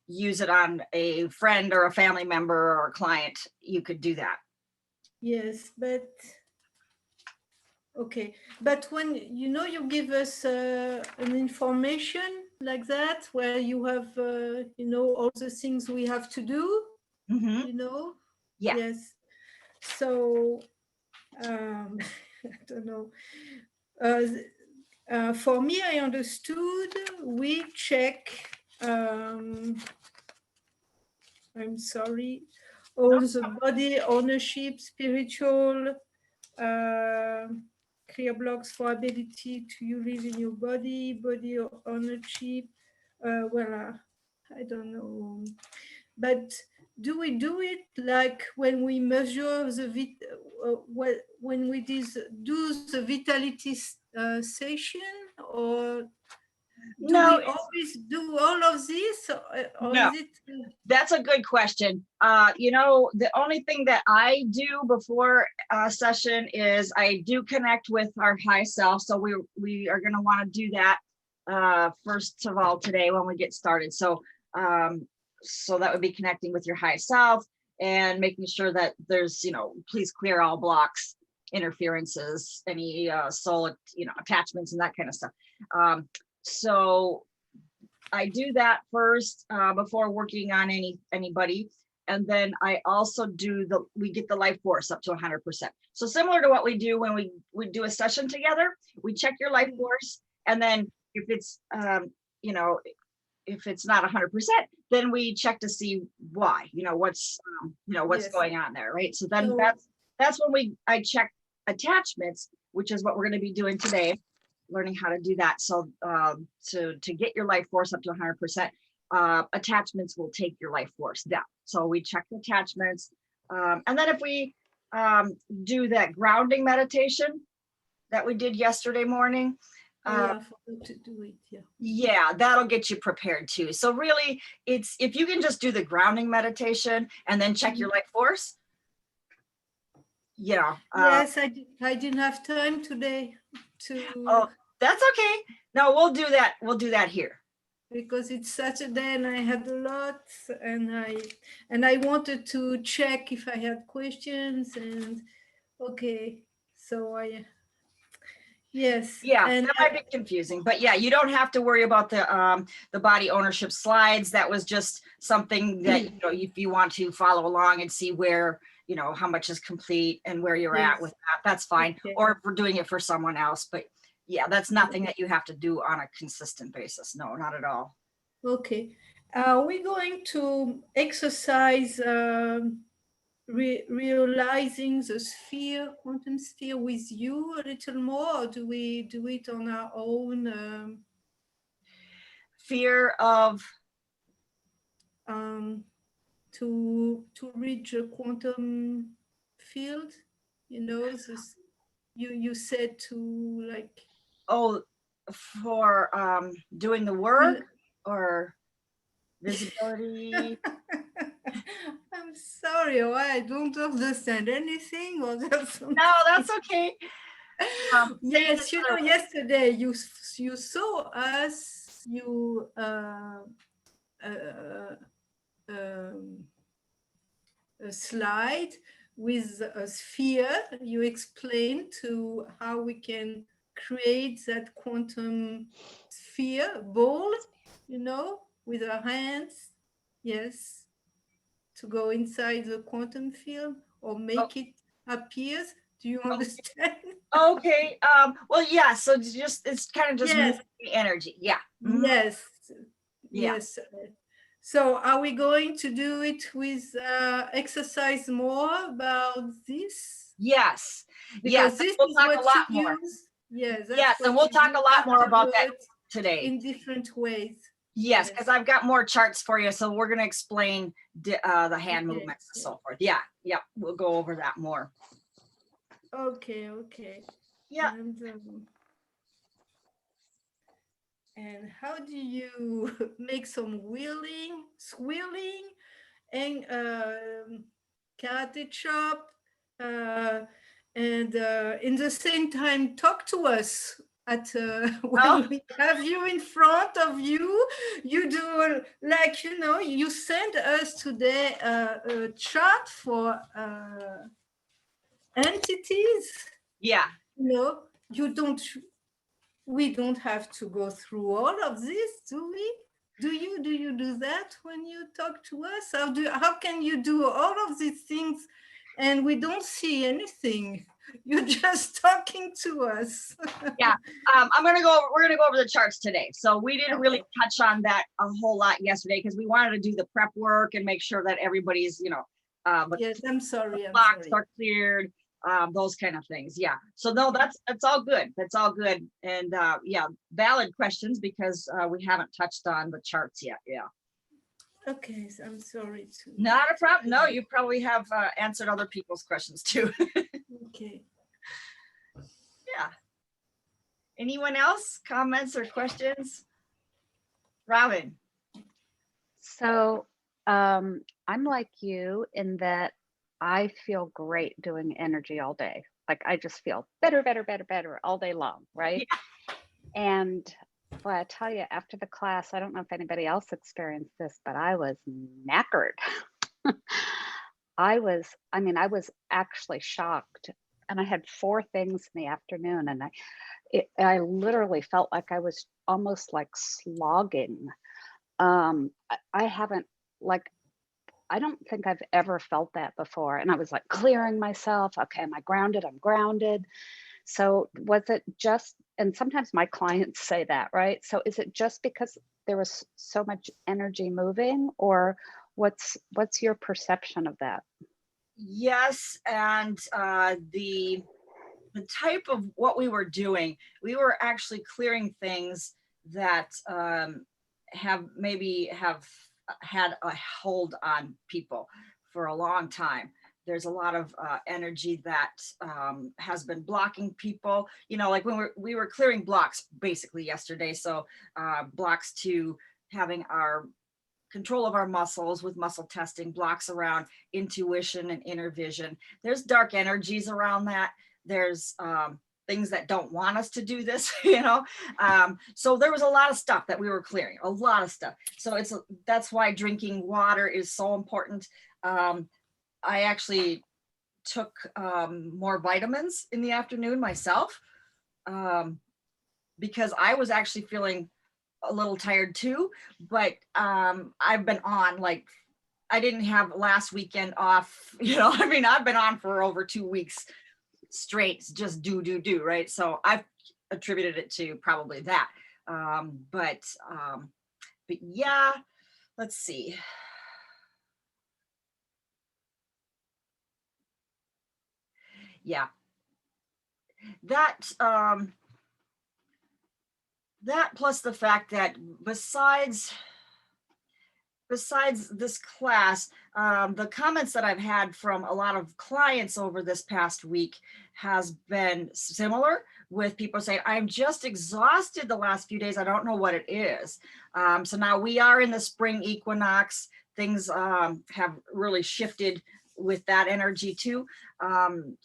use it on a friend or a family member or a client, you could do that. Yes, but okay. But when you give us an information like that, where you have all the things we have to do, Yeah. Yes. So I don't know. For me, I understood we check. I'm sorry. All the body ownership, spiritual, clear blocks for ability to live in your body ownership. I don't know. But do we do it like when we measure when we do the vitality session, or do No, we always do all of this, or no. is it? That's a good question. The only thing that I do before a session is I do connect with our high self. So we are going to want to do that first of all today when we get started. So so that would be connecting with your high self and making sure that there's, please clear all blocks, interferences, any soul, attachments and that kind of stuff. So I do that first before working on anybody. And then I also we get the life force up to 100%. So similar to what we do when we do a session together, we check your life force. And then if it's, if it's not 100%, then we check to see why, what's Yes. going on there, right? So then that's when I check attachments, which is what we're going to be doing today, learning how to do that. So to get your life force up to 100%, attachments will take your life force down. So we check the attachments. And then if we do that grounding meditation that we did yesterday morning, I forgot to do it. Yeah, that'll get you prepared too. So really, it's if you can just do the grounding meditation and then check your life force. Yeah. Yes, I didn't have time today to. Oh, that's okay. No, we'll do that. We'll do that here. Because it's Saturday and I had a lot, and I wanted to check if I had questions, and okay, so yes. Yeah, and that might be confusing, but yeah, you don't have to worry about the body ownership slides. That was just something that if you want to follow along and see where how much is complete and where you're at with that, that's fine. Okay. Or if we're doing it for someone else, but yeah, that's nothing that you have to do on a consistent basis. No, not at all. Okay, we're going to exercise. Realizing the quantum sphere with you a little more, or do we do it on our own? Fear of to reach a quantum field, this you said to like. Oh, for doing the work or visibility. I'm sorry, I don't understand anything. Or no, that's okay. Yes, yesterday you saw us. You a slide with a sphere. You explained to how we can create that quantum sphere ball, with our hands. Yes, to go inside the quantum field or make it appear. Do you understand? Okay. Well, yeah. So it's kind of just moving the energy. Yeah. Mm-hmm. Yes. Yes. So are we going to do it with exercise more about this? Yes. Because this we'll is talk what a lot more. Yes. Yes, and we'll talk a lot more about that today. In different ways. Yes, because I've got more charts for you. So we're going to explain the hand movements and so forth. Yeah. Yeah. We'll go over that more. Okay. Yeah. And how do you make some swirling, and karate chop, and in the same time talk to us at when Oh, we have you in front of you. You do like, you send us today a chart for entities. yeah. No, you don't. We don't have to go through all of this, do we? Do you do that when you talk to us? How can you do all of these things and we don't see anything? You're just talking to us. Yeah, we're gonna go over the charts today. So we didn't really Okay. touch on that a whole lot yesterday because we wanted to do the prep work and make sure that everybody's, the Yes, I'm sorry. blocks are cleared, those kind of things. Yeah. So no, that's all good. That's all good. And yeah, valid questions because we haven't touched on the charts yet. Yeah. Okay, so I'm sorry to. Not a problem. No, you probably have answered other people's questions too. Okay. Yeah. Anyone else? Comments or questions? Robin. So I'm like you in that I feel great doing energy all day. Like I just feel better, better, better, better all day long, right? And boy, I tell you, after the class, I don't know if anybody else experienced this, but I was knackered. I was actually shocked. And I had 4 things in the afternoon, and I literally felt like I was almost like slogging. I haven't like I don't think I've ever felt that before. And I was like clearing myself. Okay, am I grounded? I'm grounded. So was it just, and sometimes my clients say that, right? So is it just because there was so much energy moving, or what's your perception of that? Yes, and the type of what we were doing, we were actually clearing things that have had a hold on people for a long time. There's a lot of energy that has been blocking people. Like when we were clearing blocks basically yesterday. So blocks to having our control of our muscles with muscle testing, blocks around intuition and inner vision. There's dark energies around that. There's things that don't want us to do this, so there was a lot of stuff that we were clearing, a lot of stuff. So that's why drinking water is so important. I actually took more vitamins in the afternoon myself, because I was actually feeling a little tired too, but I've been on, like, I didn't have last weekend off, I've been on for over 2 weeks straight, just do, right? So I've attributed it to probably that. But yeah, let's see. Yeah, that plus the fact that besides this class, the comments that I've had from a lot of clients over this past week has been similar, with people saying, I'm just exhausted the last few days. I don't know what it is. So now we are in the spring equinox. Things have really shifted with that energy too. And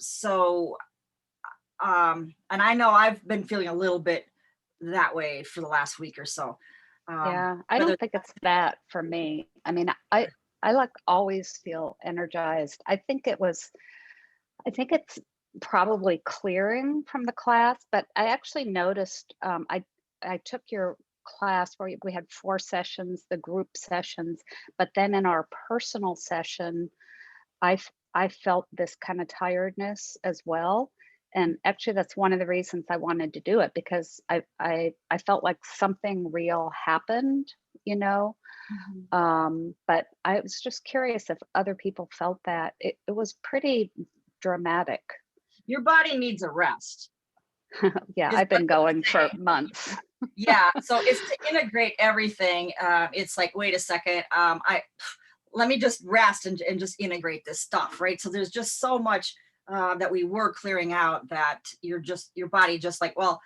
I know I've been feeling a little bit that way for the last week or so. Yeah, I don't think it's that for me. I mean, I like always feel energized. I think it's probably clearing from the class, but I actually noticed, I took your class where we had 4 sessions, the group sessions, but then in our personal session, I felt this kind of tiredness as well. And actually, that's one of the reasons I wanted to do it, because I felt like something real happened, you know. But I was just curious if other people felt that. It was pretty dramatic. Your body needs a rest. Yeah, Is I've what been they going for say. months. Yeah, so it's to integrate everything. It's like, wait a second, let me just rest and just integrate this stuff, right? So there's just so much that we were clearing out that your body just like, well,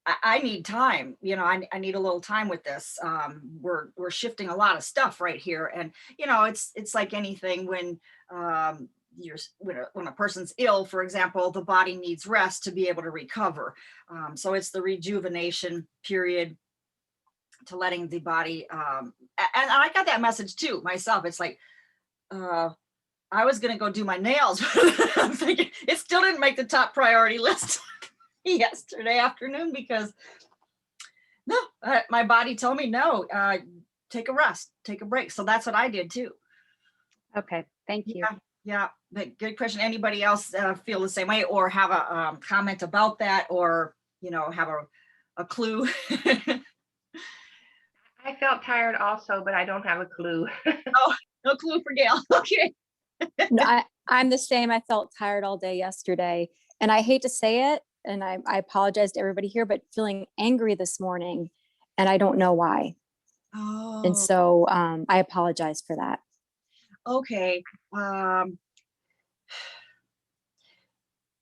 I need time, I need a little time with this. We're shifting a lot of stuff right here. And, it's like anything when when a person's ill, for example, the body needs rest to be able to recover. So it's the rejuvenation period to letting the body, and I got that message too myself. It's like, I was gonna go do my nails. I'm thinking it still didn't make the top priority list yesterday afternoon because no, my body told me no, take a rest, take a break. So that's what I did too. Okay, thank you. Yeah, but good question. Anybody else feel the same way or have a comment about that, or have a clue? I felt tired also, but I don't have a clue. Oh, no clue for Gail. Okay. No, I'm the same. I felt tired all day yesterday, and I hate to say it, and I apologize to everybody here, but feeling angry this morning, and I don't know why. Oh. And so I apologize for that. Okay.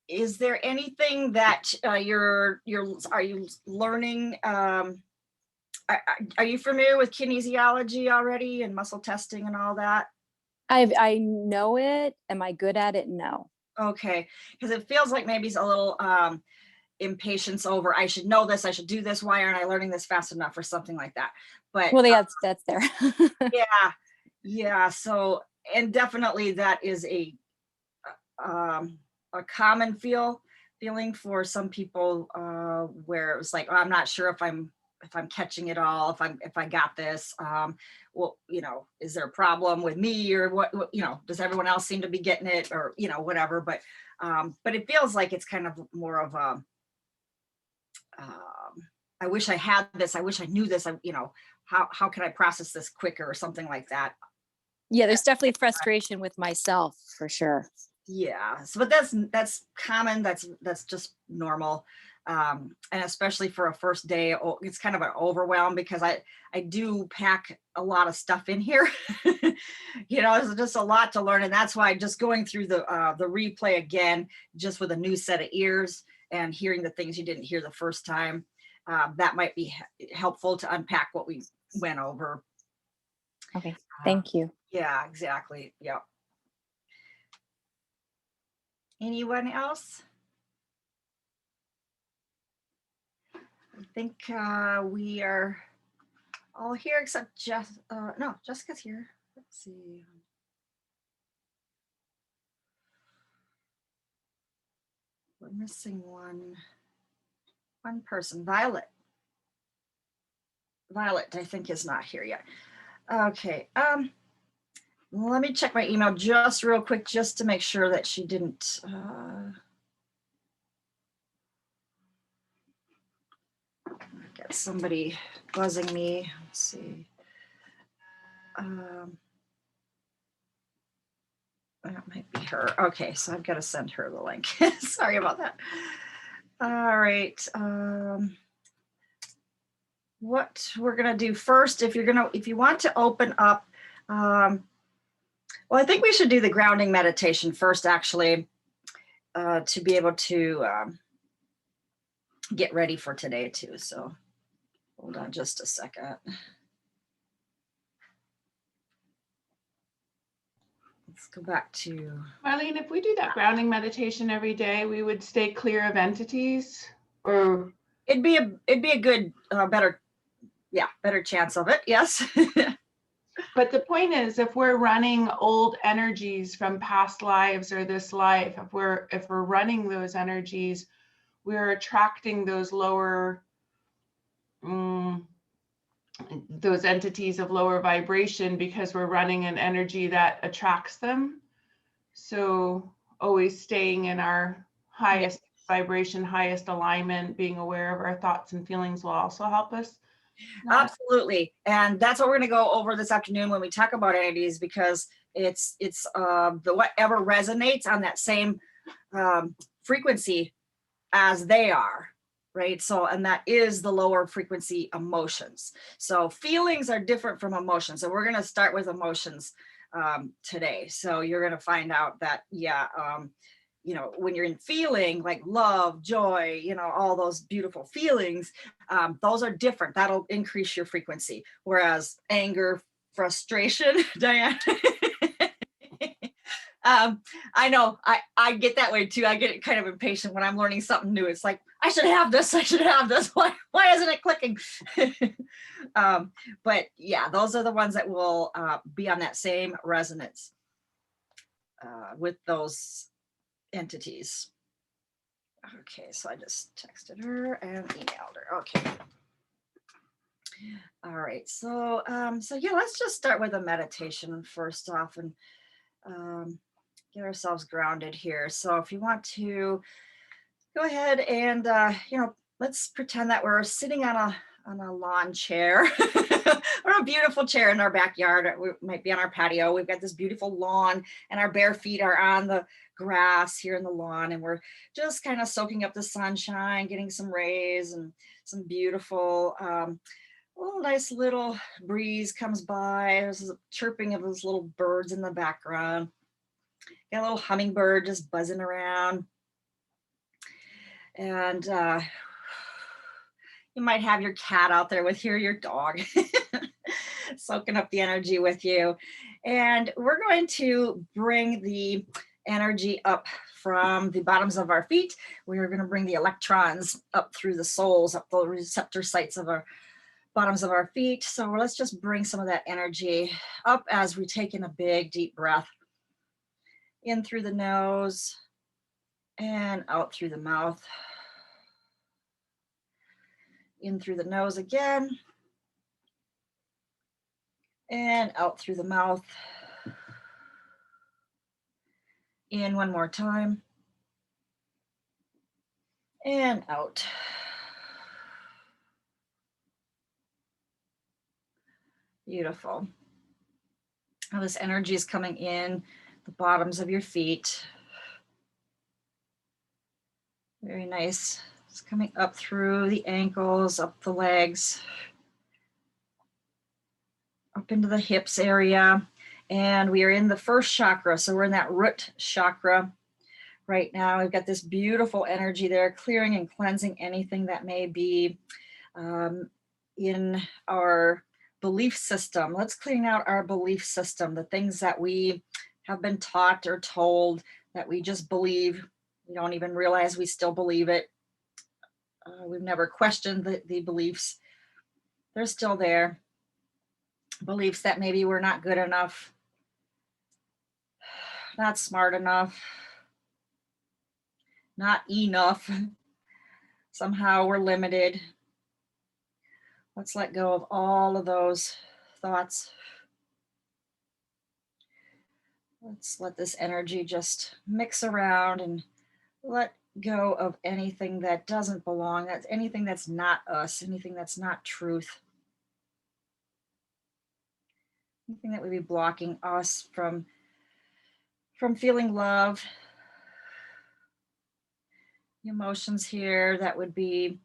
Is there anything that are you learning? Are you familiar with kinesiology already and muscle testing and all that? I know it. Am I good at it? No. Okay, because it feels like maybe it's a little impatience over, I should know this, I should do this, why aren't I learning this fast enough, or something like that. But well, that's there. yeah. So, and definitely that is a common feeling for some people, where it was like, oh, I'm not sure if I'm catching it all, if I got this. Well, is there a problem with me, or what, does everyone else seem to be getting it, or whatever. But it feels like it's kind of more of a, I wish I had this, I wish I knew this, how can I process this quicker, or something like that. Yeah, there's definitely frustration with myself for sure. Yeah, so but that's common, that's just normal. And especially for a first day, it's kind of an overwhelm, because I do pack a lot of stuff in here. It's just a lot to learn, and that's why just going through the replay again, just with a new set of ears and hearing the things you didn't hear the first time, that might be helpful to unpack what we went over. Okay, thank you. Yeah, exactly. Yep. Anyone else? I think we are all here except no, Jessica's here. Let's see. We're missing one person. Violet, I think, is not here yet. Okay. Let me check my email just real quick, just to make sure that she didn't. Get somebody buzzing me. Let's see. That might be her. Okay, so I've got to send her the link. Sorry about that. All right. What we're gonna do first, if you want to open up, well, I think we should do the grounding meditation first, actually, to be able to get ready for today too. So hold on just a second. Let's go back to Marlene, if we do that grounding meditation every day, we would stay clear of entities, or it'd be a good, better chance of it. Yes. But the point is, if we're running old energies from past lives or this life, if we're running those energies, we're attracting those lower, those entities of lower vibration, because we're running an energy that attracts them. So always staying in our highest vibration, highest alignment, being aware of our thoughts and feelings will also help us. Absolutely. And that's what we're going to go over this afternoon when we talk about entities, because it's the whatever resonates on that same frequency as they are, right? So, and that is the lower frequency emotions. So feelings are different from emotions. So we're going to start with emotions today. So you're going to find out that, when you're in feeling like love, joy, all those beautiful feelings, those are different. That'll increase your frequency. Whereas anger, frustration, Diane, I know I get that way too. I get kind of impatient when I'm learning something new. It's like, I should have this. I should have this. Why isn't it clicking? But yeah, those are the ones that will be on that same resonance with those entities. Okay, so I just texted her and emailed her. Okay. All right, so yeah, let's just start with a meditation first off and get ourselves grounded here. So if you want to go ahead and let's pretend that we're sitting on a lawn chair or a beautiful chair in our backyard. We might be on our patio. We've got this beautiful lawn and our bare feet are on the grass here in the lawn, and we're just kind of soaking up the sunshine, getting some rays and some beautiful nice little breeze comes by. There's a chirping of those little birds in the background. Got a little hummingbird just buzzing around. And you might have your cat out there with you, or your dog, soaking up the energy with you. And we're going to bring the energy up from the bottoms of our feet. We're going to bring the electrons up through the soles, up the receptor sites of our bottoms of our feet. So let's just bring some of that energy up as we take in a big, deep breath. In through the nose and out through the mouth. In through the nose again. And out through the mouth. In one more time. And out. Beautiful. Now this energy is coming in the bottoms of your feet. Very nice. It's coming up through the ankles, up the legs, up into the hips area. And we are in the first chakra. So we're in that root chakra right now. We've got this beautiful energy there, clearing and cleansing anything that may be in our belief system. Let's clean out our belief system, the things that we have been taught or told that we just believe. We don't even realize we still believe it. We've never questioned the beliefs. They're still there. Beliefs that maybe we're not good enough, not smart enough, not enough. Somehow we're limited. Let's let go of all of those thoughts. Let's let this energy just mix around and let go of anything that doesn't belong. That's anything that's not us, anything that's not truth. Anything that would be blocking us from feeling love. Emotions here that would be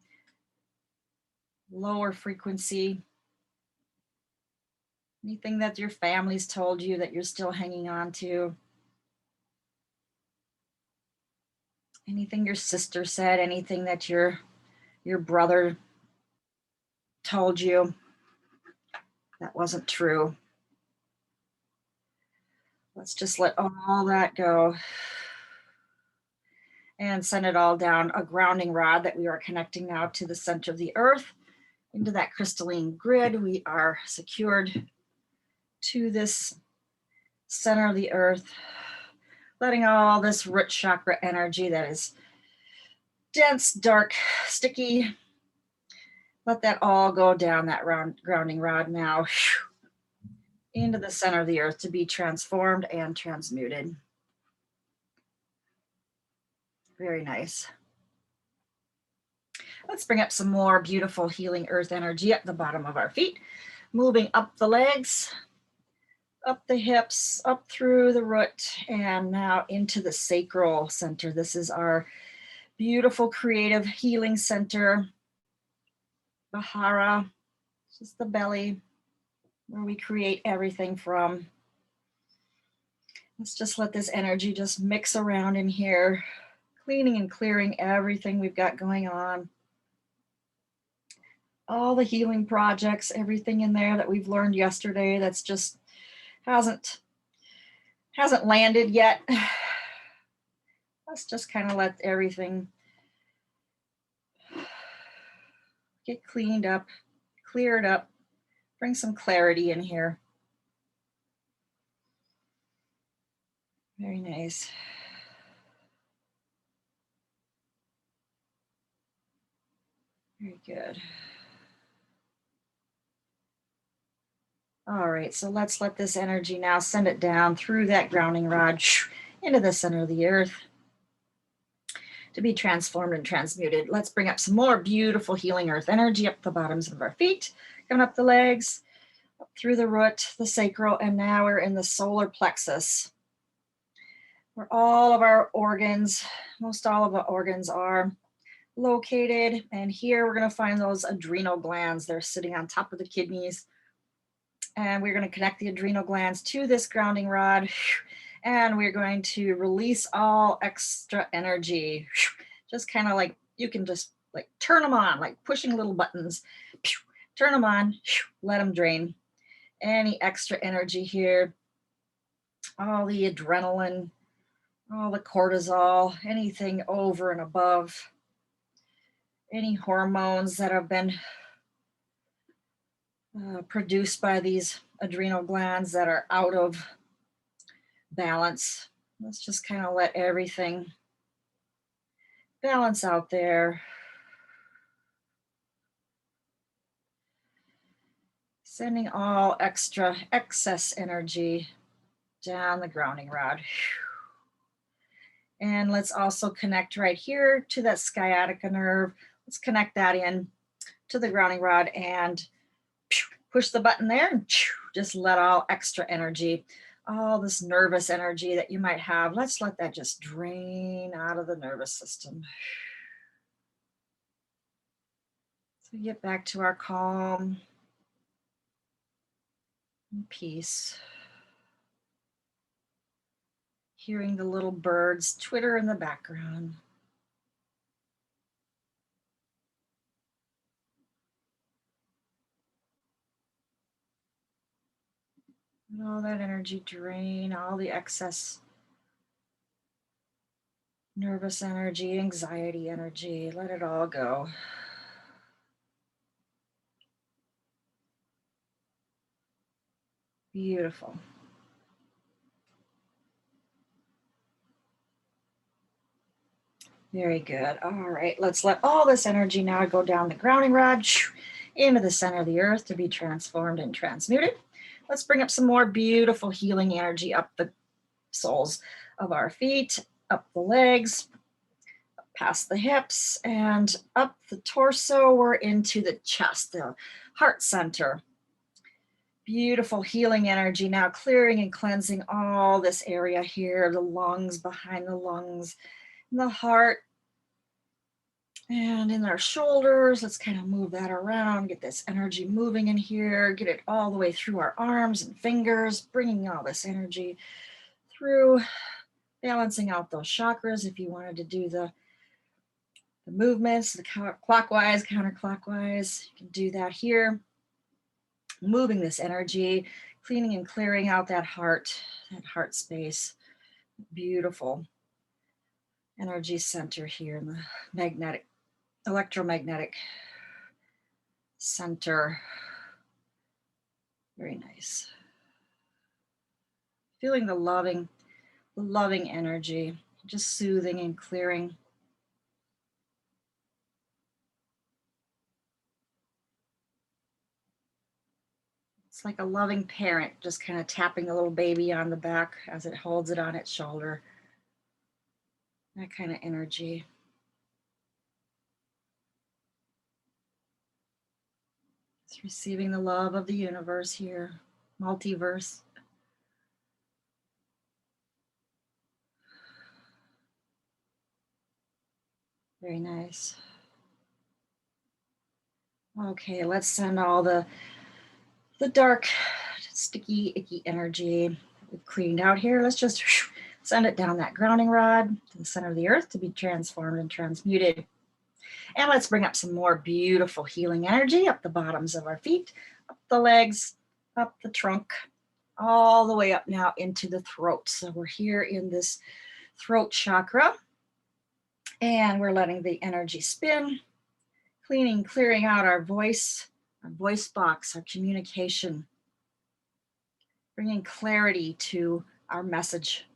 lower frequency. Anything that your family's told you that you're still hanging on to. Anything your sister said, anything that your brother told you that wasn't true. Let's just let all that go and send it all down a grounding rod that we are connecting now to the center of the earth, into that crystalline grid. We are secured to this center of the earth, letting all this root chakra energy that is dense, dark, sticky, let that all go down that grounding rod now into the center of the earth to be transformed and transmuted. Very nice. Let's bring up some more beautiful healing earth energy at the bottom of our feet, moving up the legs, up the hips, up through the root, and now into the sacral center. This is our beautiful creative healing center. Bahara, just the belly, where we create everything from. Let's just let this energy just mix around in here, cleaning and clearing everything we've got going on. All the healing projects, everything in there that we've learned yesterday that's just hasn't hasn't landed yet. Let's just kind of let everything get cleaned up, cleared up, bring some clarity in here. Very nice. Very good. All right, so let's let this energy now send it down through that grounding rod into the center of the earth to be transformed and transmuted. Let's bring up some more beautiful healing earth energy up the bottoms of our feet, coming up the legs, up through the root, the sacral, and now we're in the solar plexus, where all of our organs, most all of our organs are located. And here we're going to find those adrenal glands. They're sitting on top of the kidneys. And we're going to connect the adrenal glands to this grounding rod. And we're going to release all extra energy. Just kind of like, you can just like turn them on, like pushing little buttons. Turn them on, let them drain. Any extra energy here, all the adrenaline, all the cortisol, anything over and above, any hormones that have been produced by these adrenal glands that are out of balance. Let's just kind of let everything balance out there. Sending all extra excess energy down the grounding rod. And let's also connect right here to that sciatica nerve. Let's connect that in to the grounding rod and push the button there and just let all extra energy, all this nervous energy that you might have, let's let that just drain out of the nervous system. So get back to our calm and peace. Hearing the little birds twitter in the background. And all that energy drain, all the excess nervous energy, anxiety energy, let it all go. Beautiful. Very good. All right, let's let all this energy now go down the grounding rod into the center of the earth to be transformed and transmuted. Let's bring up some more beautiful healing energy up the soles of our feet, up the legs, past the hips, and up the torso. We're into the chest, the heart center. Beautiful healing energy now clearing and cleansing all this area here, the lungs, behind the lungs, the heart, and in our shoulders. Let's kind of move that around, get this energy moving in here, get it all the way through our arms and fingers, bringing all this energy through, balancing out those chakras. If you wanted to do the movements, the clockwise, counterclockwise, you can do that here. Moving this energy, cleaning and clearing out that heart space. Beautiful energy center here in the electromagnetic center. Very nice. Feeling the loving energy, just soothing and clearing. It's like a loving parent just kind of tapping the little baby on the back as it holds it on its shoulder. That kind of energy. It's receiving the love of the universe here, multiverse. Very nice. Okay, let's send all the dark, sticky, icky energy we've cleaned out here. Let's just send it down that grounding rod to the center of the earth to be transformed and transmuted. And let's bring up some more beautiful healing energy up the bottoms of our feet, up the legs, up the trunk, all the way up now into the throat. So we're here in this throat chakra, and we're letting the energy spin, clearing out our voice box, our communication, bringing clarity to our message,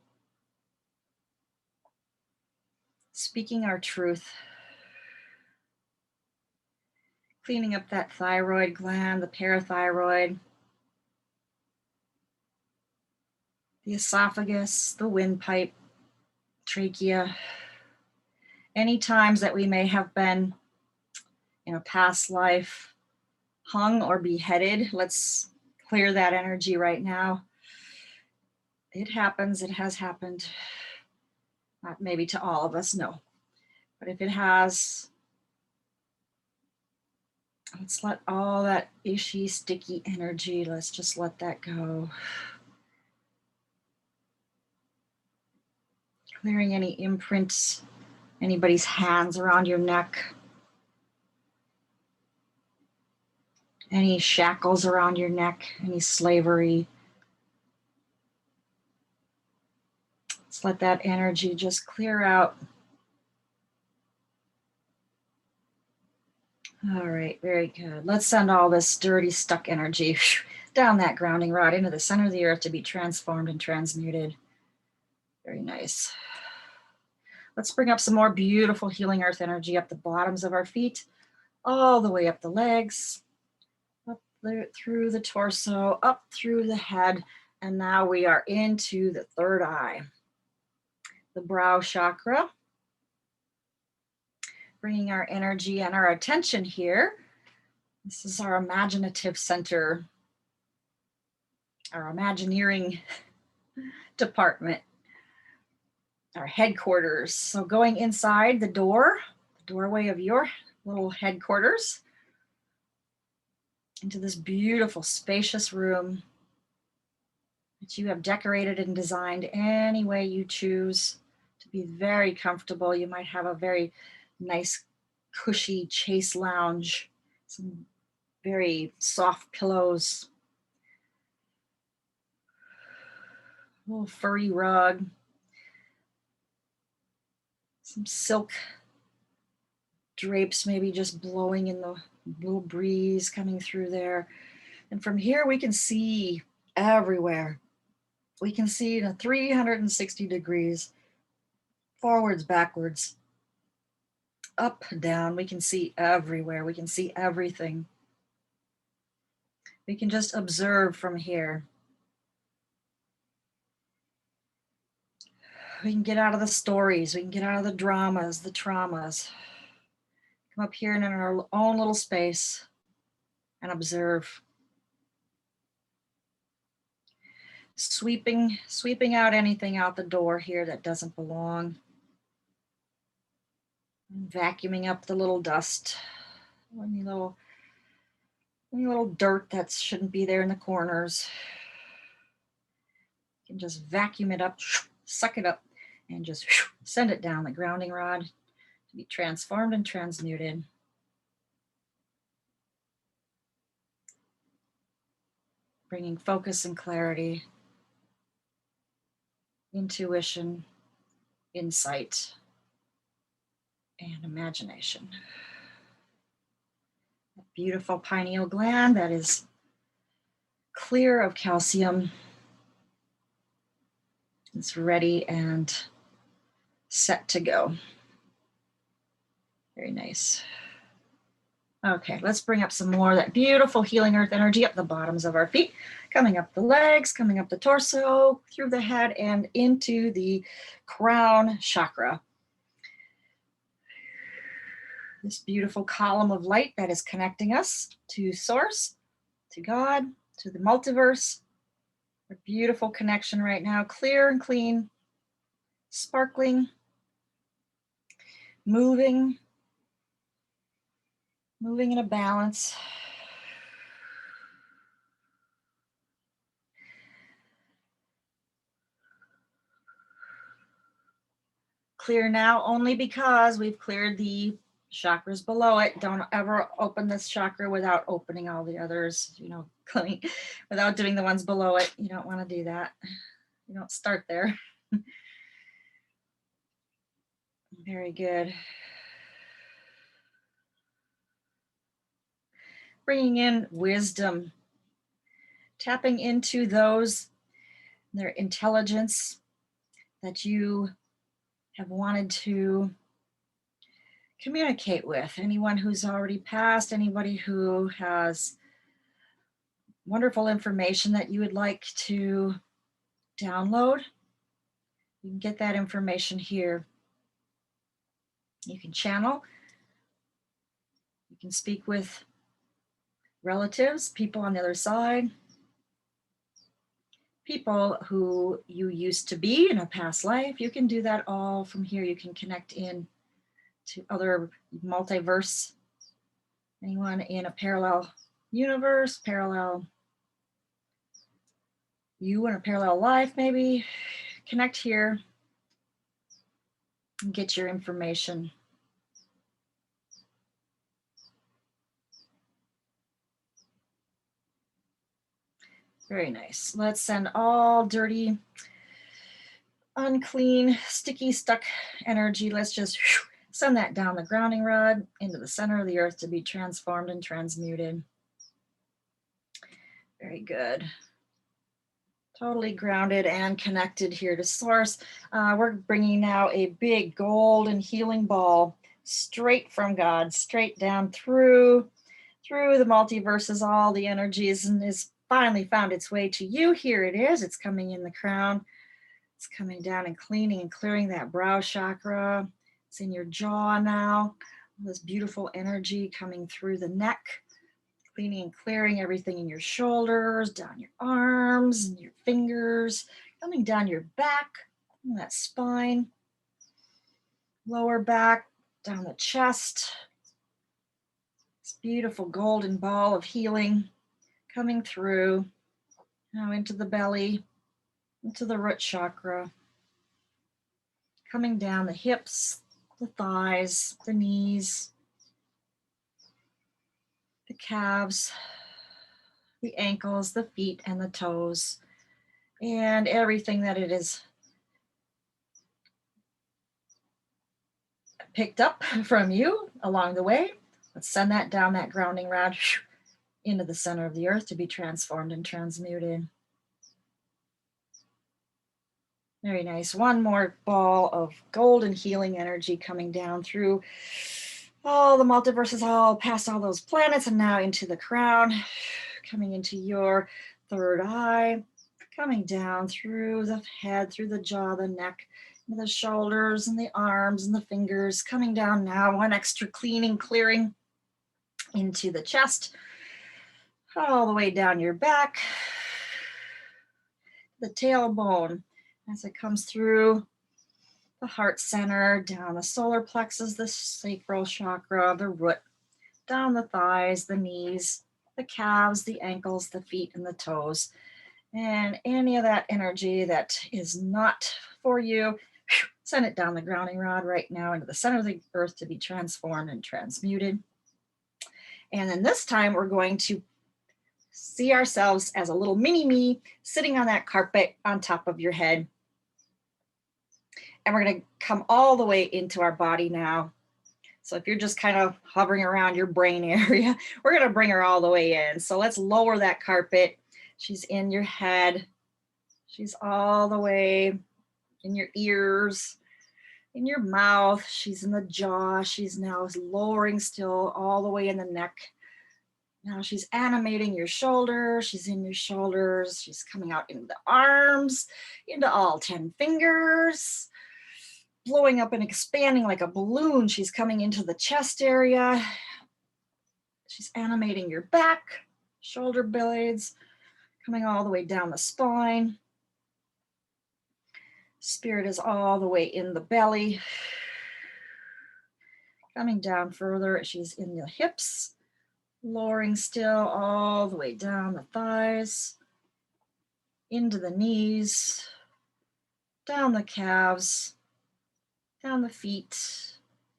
speaking our truth, cleaning up that thyroid gland, the parathyroid, the esophagus, the windpipe, trachea. Any times that we may have been in a past life hung or beheaded, let's clear that energy right now. It happens, it has happened. Not maybe to all of us, no. But if it has, let's let all that ishy, sticky energy, let's just let that go. Clearing any imprints, anybody's hands around your neck, any shackles around your neck, any slavery. Let's let that energy just clear out. All right, very good. Let's send all this dirty, stuck energy down that grounding rod into the center of the earth to be transformed and transmuted. Very nice. Let's bring up some more beautiful healing earth energy up the bottoms of our feet, all the way up the legs, up through the torso, up through the head, and now we are into the third eye, the brow chakra. Bringing our energy and our attention here. This is our imaginative center, our Imagineering department, our headquarters. So going inside the doorway of your little headquarters, into this beautiful, spacious room that you have decorated and designed any way you choose to be very comfortable. You might have a very nice, cushy chase lounge, some very soft pillows, a little furry rug, some silk drapes maybe just blowing in the little breeze coming through there. And from here we can see everywhere. We can see in 360 degrees, forwards, backwards, up, down. We can see everywhere. We can see everything. We can just observe from here. We can get out of the stories. We can get out of the dramas, the traumas. Come up here and in our own little space and observe. Sweeping out anything out the door here that doesn't belong. Vacuuming up the little dust, any little dirt that shouldn't be there in the corners. You can just vacuum it up, suck it up, and just send it down the grounding rod to be transformed and transmuted. Bringing focus and clarity, intuition, insight, and imagination. That beautiful pineal gland that is clear of calcium. It's ready and set to go. Very nice. Okay, let's bring up some more of that beautiful healing earth energy up the bottoms of our feet, coming up the legs, coming up the torso, through the head, and into the crown chakra. This beautiful column of light that is connecting us to Source, to God, to the multiverse. A beautiful connection right now, clear and clean, sparkling, moving in a balance. Clear now only because we've cleared the Chakras below it. Don't ever open this chakra without opening all the others, clean, without doing the ones below it. You don't want to do that. You don't start there. Very good. Bringing in wisdom, tapping into those, their intelligence that you have wanted to communicate with. Anyone who's already passed, anybody who has wonderful information that you would like to download, you can get that information here. You can channel, you can speak with relatives, people on the other side, people who you used to be in a past life. You can do that all from here. You can connect in to other multiverse, anyone in a parallel universe, parallel you in a parallel life, maybe. Connect here and get your information. Very nice. Let's send all dirty, unclean, sticky, stuck energy. Let's just send that down the grounding rod into the center of the earth to be transformed and transmuted. Very good. Totally grounded and connected here to source. We're bringing now a big golden healing ball straight from God, straight down through the multiverses, all the energies, and is finally found its way to you. Here it is. It's coming in the crown. It's coming down and cleaning and clearing that brow chakra. It's in your jaw now. This beautiful energy coming through the neck, cleaning and clearing everything in your shoulders, down your arms and your fingers, coming down your back, that spine, lower back, down the chest. This beautiful golden ball of healing coming through, now into the belly, into the root chakra, coming down the hips, the thighs, the knees, the calves, the ankles, the feet, and the toes, and everything that it is picked up from you along the way. Let's send that down that grounding rod into the center of the earth to be transformed and transmuted. Very nice. One more ball of golden healing energy coming down through all the multiverses, all past all those planets, and now into the crown, coming into your third eye, coming down through the head, through the jaw, the neck, the shoulders and the arms and the fingers, coming down now, one extra cleaning, clearing into the chest, all the way down your back, the tailbone, as it comes through the heart center, down the solar plexus, the sacral chakra, the root, down the thighs, the knees, the calves, the ankles, the feet, and the toes. And any of that energy that is not for you, send it down the grounding rod right now into the center of the earth to be transformed and transmuted. And then this time we're going to see ourselves as a little mini me sitting on that carpet on top of your head. And we're going to come all the way into our body now. So if you're just kind of hovering around your brain area, we're going to bring her all the way in. So let's lower that carpet. She's in your head. She's all the way in your ears, in your mouth. She's in the jaw. She's now lowering still all the way in the neck. Now she's animating your shoulders. She's in your shoulders. She's coming out into the arms, into all 10 fingers, blowing up and expanding like a balloon. She's coming into the chest area. She's animating your back, shoulder blades, coming all the way down the spine. Spirit is all the way in the belly. Coming down further, she's in the hips, lowering still all the way down the thighs, into the knees, down the calves, down the feet,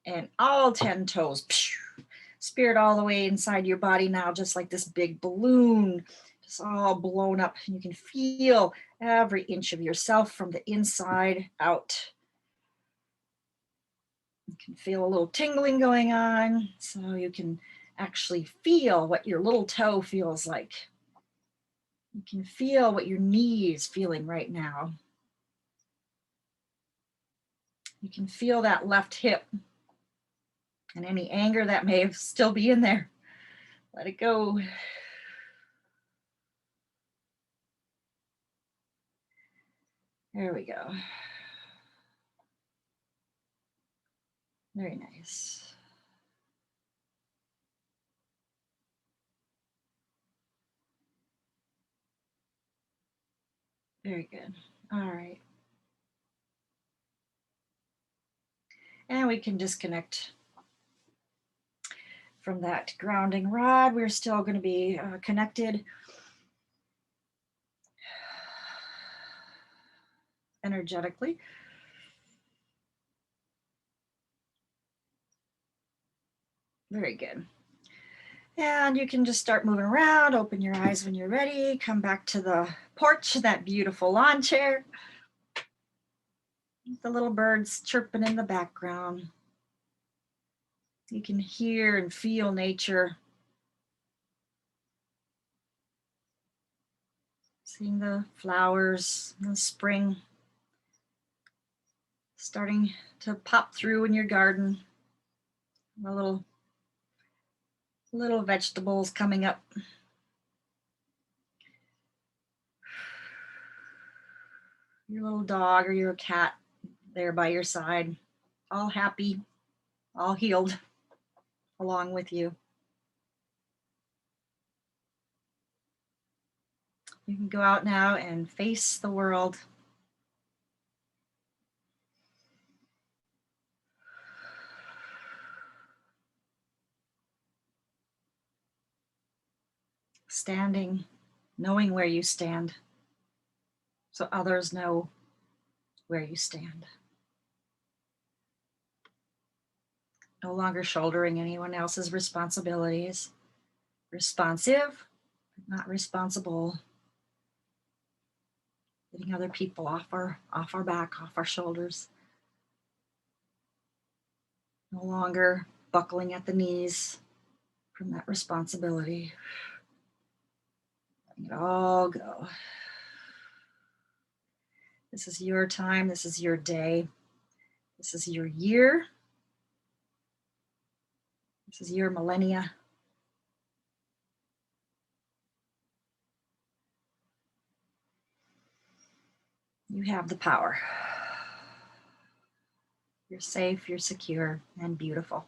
and all 10 toes. Spirit all the way inside your body now, just like this big balloon, just all blown up. You can feel every inch of yourself from the inside out. You can feel a little tingling going on, so you can actually feel what your little toe feels like. You can feel what your knee is feeling right now. You can feel that left hip and any anger that may still be in there. Let it go. There we go. Very nice. Very good. All right. And we can disconnect from that grounding rod. We're still going to be connected energetically. Very good. And you can just start moving around, open your eyes when you're ready, come back to the porch, that beautiful lawn chair. The little birds chirping in the background. You can hear and feel nature. Seeing the flowers in the spring starting to pop through in your garden. The little vegetables coming up. Your little dog or your cat there by your side, all happy, all healed along with you. You can go out now and face the world. Standing, knowing where you stand, so others know where you stand. No longer shouldering anyone else's responsibilities. Responsive, but not responsible. Getting other people off our back, off our shoulders. No longer buckling at the knees from that responsibility. Letting it all go. This is your time. This is your day. This is your year. This is your millennia. You have the power. You're safe, you're secure, and beautiful.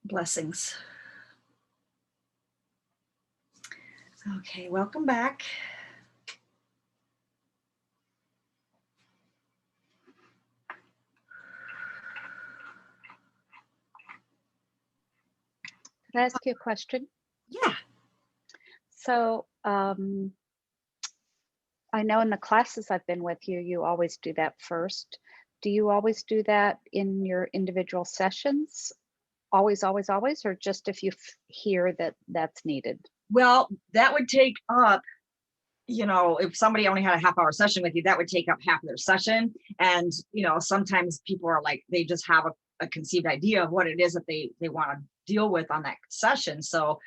Blessings. Okay, welcome back. Can I ask you a question? Yeah. So I know in the classes I've been with you, you always do that first. Do you always do that in your individual sessions? Always, always, always, or just if you hear that that's needed? Well, that would take up, if somebody only had a half-hour session with you, that would take up half of their session. And, sometimes people are like, they just have a conceived idea of what it is that they want to deal with on that session. So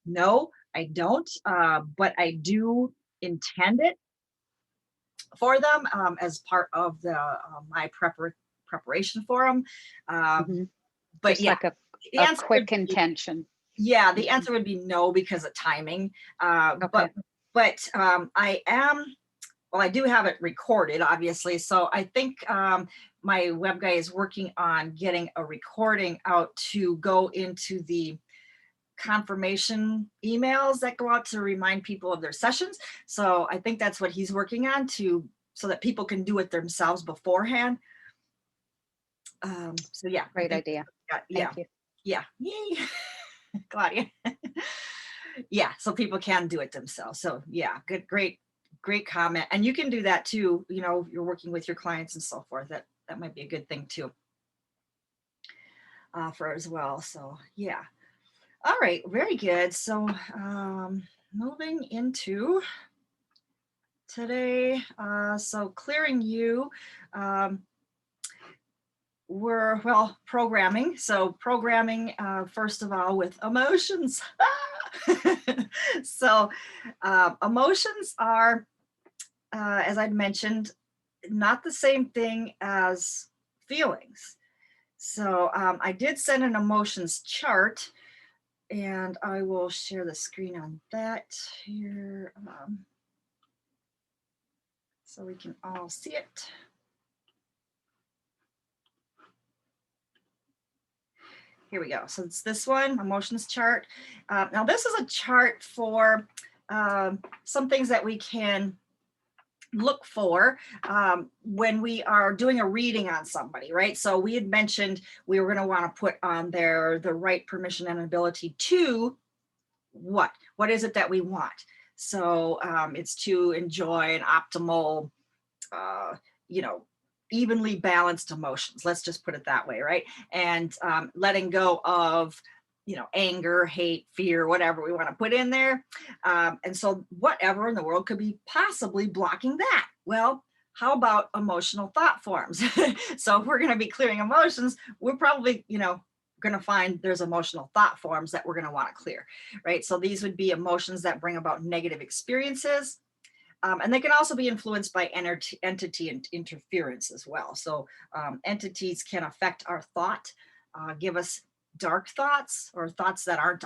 no, I don't, but I do intend it for them as part of the my preparation for them. But just yeah, like a quick intention. Yeah, the answer would be no because of timing. Okay. But I do have it recorded, obviously. So I think my web guy is working on getting a recording out to go into the confirmation emails that go out to remind people of their sessions. So I think that's what he's working on so that people can do it themselves beforehand. So yeah. Great idea. Yeah, Thank you. yeah, yay, Claudia. Yeah, so people can do it themselves. So yeah, good, great comment. And you can do that too. You know, you're working with your clients and so forth. That might be a good thing to offer as well. So yeah. All right, very good. So moving into today, so clearing you, we're, well, programming. So programming, first of all, with emotions. So emotions are, as I'd mentioned, not the same thing as feelings. So I did send an emotions chart, and I will share the screen on that here, so we can all see it. Here we go. So it's this one, emotions chart. Now this is a chart for some things that we can look for when we are doing a reading on somebody, right? So we had mentioned we were going to want to put on there the right permission and ability to what is it that we want? So it's to enjoy an optimal, you know, evenly balanced emotions. Let's just put it that way, right? And letting go of, you know, anger, hate, fear, whatever we want to put in there. And so whatever in the world could be possibly blocking that? Well, how about emotional thought forms? So if we're going to be clearing emotions, we're probably, you know, going to find there's emotional thought forms that we're going to want to clear, right? So these would be emotions that bring about negative experiences. And they can also be influenced by entity and interference as well. So entities can affect our thought, give us dark thoughts or thoughts that aren't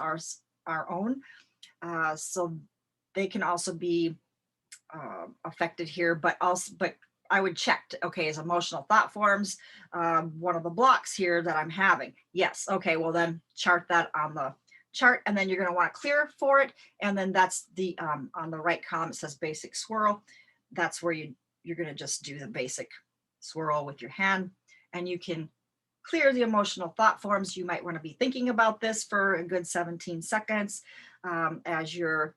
our own. So they can also be affected here, but I would check, okay, is emotional thought forms one of the blocks here that I'm having? Yes. Okay, well then chart that on the chart, and then you're going to want to clear for it. And then that's the on the right column, it says basic swirl. That's where you're going to just do the basic swirl with your hand, and you can clear the emotional thought forms. You might want to be thinking about this for a good 17 seconds as you're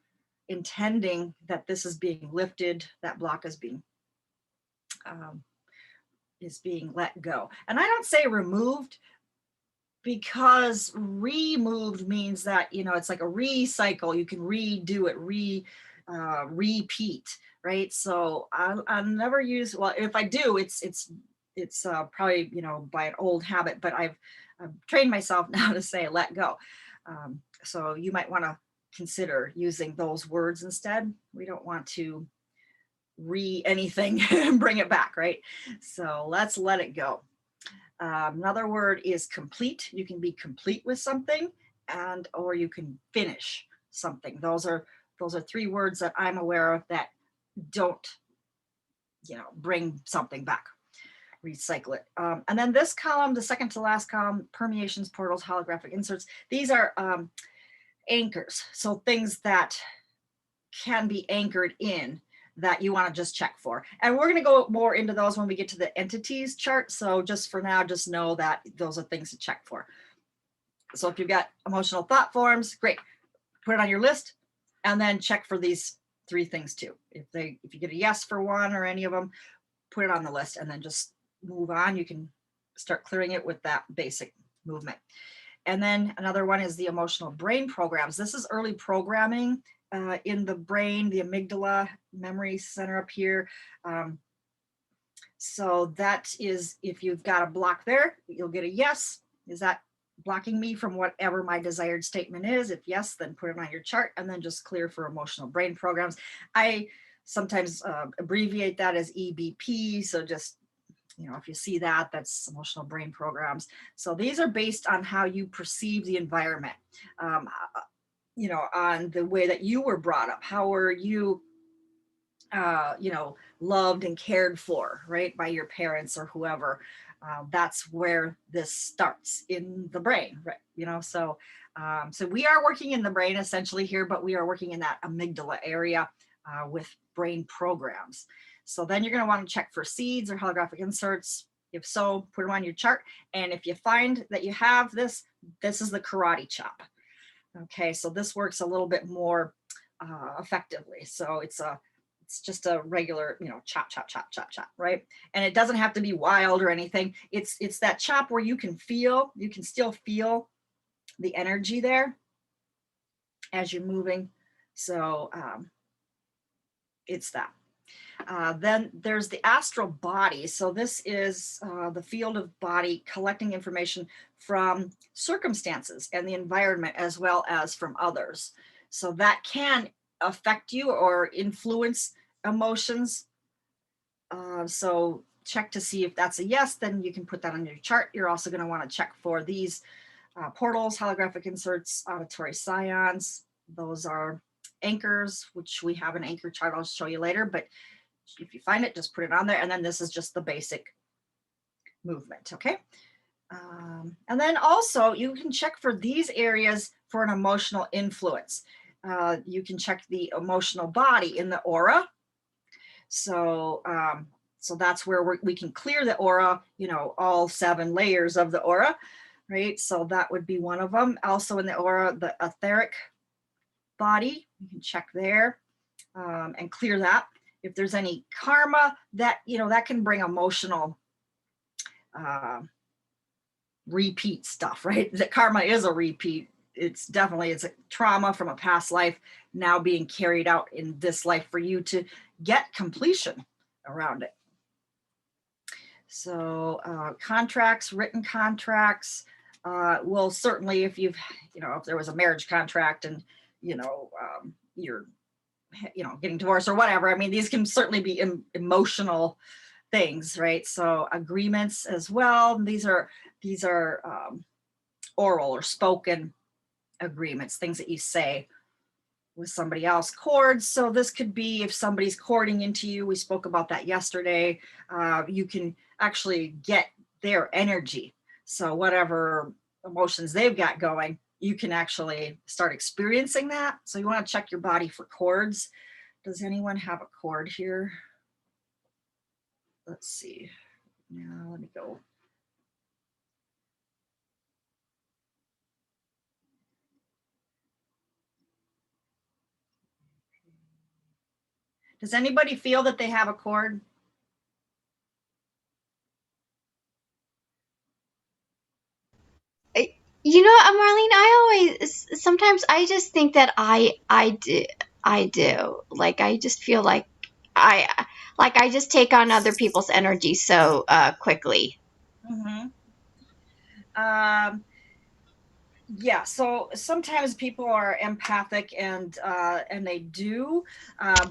intending that this is being lifted, that block is being let go. And I don't say removed, because removed means that, you know, it's like a recycle. You can redo it, repeat, right? So I'll never use, well, if I do, it's probably, you know, by an old habit, but I've trained myself now to say let go. So you might want to consider using those words instead. We don't want to anything and bring it back, right? So let's let it go. Another word is complete. You can be complete with something, or you can finish something. Those are three words that I'm aware of that don't, you know, bring something back. Recycle it. And then this column, the second to last column, permeations, portals, holographic inserts. These are anchors. So things that can be anchored in that you want to just check for. And we're going to go more into those when we get to the entities chart. So just for now, just know that those are things to check for. So if you've got emotional thought forms, great, put it on your list, and then check for these three things too. If you get a yes for one or any of them, put it on the list and then just move on. You can start clearing it with that basic movement. And then another one is the emotional brain programs. This is early programming in the brain, the amygdala memory center up here. So that is, if you've got a block there, you'll get a yes. Is that blocking me from whatever my desired statement is? If yes, then put it on your chart and then just clear for emotional brain programs. I sometimes abbreviate that as EBP. So just, you know, if you see that, that's emotional brain programs. So these are based on how you perceive the environment, you know, on the way that you were brought up. How were you, you know, loved and cared for, right, by your parents or whoever. That's where this starts in the brain, right? You know, so so we are working in the brain essentially here, but we are working in that amygdala area with brain programs. So then you're going to want to check for seeds or holographic inserts. If so, put them on your chart. And if you find that you have this, this is the karate chop. Okay, so this works a little bit more effectively. So it's just a regular, you know, chop, chop, chop, chop, chop, right? And it doesn't have to be wild or anything. It's that chop where you can still feel the energy there as you're moving. So it's that. Then there's the astral body. So this is the field of body collecting information from circumstances and the environment as well as from others. So that can affect you or influence emotions. So check to see if that's a yes, then you can put that on your chart. You're also going to want to check for these portals, holographic inserts, auditory scions. Those are anchors, which we have an anchor chart I'll show you later, but if you find it, just put it on there. And then this is just the basic movement, okay? And then also you can check for these areas for an emotional influence. You can check the emotional body in the aura. So, so that's where we can clear the aura, you know, all 7 layers of the aura, right? So that would be one of them. Also in the aura, the etheric body, you can check there and clear that. If there's any karma that, you know, that can bring emotional repeat stuff, right? The karma is a repeat. It's a trauma from a past life now being carried out in this life for you to get completion around it. So contracts, written contracts, well, certainly if you've, you know, if there was a marriage contract and, you know, you're, you know, getting divorced or whatever. I mean, these can certainly be emotional things, right? So agreements as well. These are oral or spoken agreements, things that you say with somebody else. Cords. So this could be if somebody's cording into you. We spoke about that yesterday. You can actually get their energy. So whatever emotions they've got going, you can actually start experiencing that. So you want to check your body for cords. Does anyone have a cord here? Let's see. Now let me go. Does anybody feel that they have a cord? You know, Marlene, sometimes I just think that I do. Like, I just feel like I just take on other people's energy so quickly. Mm-hmm. Yeah, so sometimes people are empathic and they do,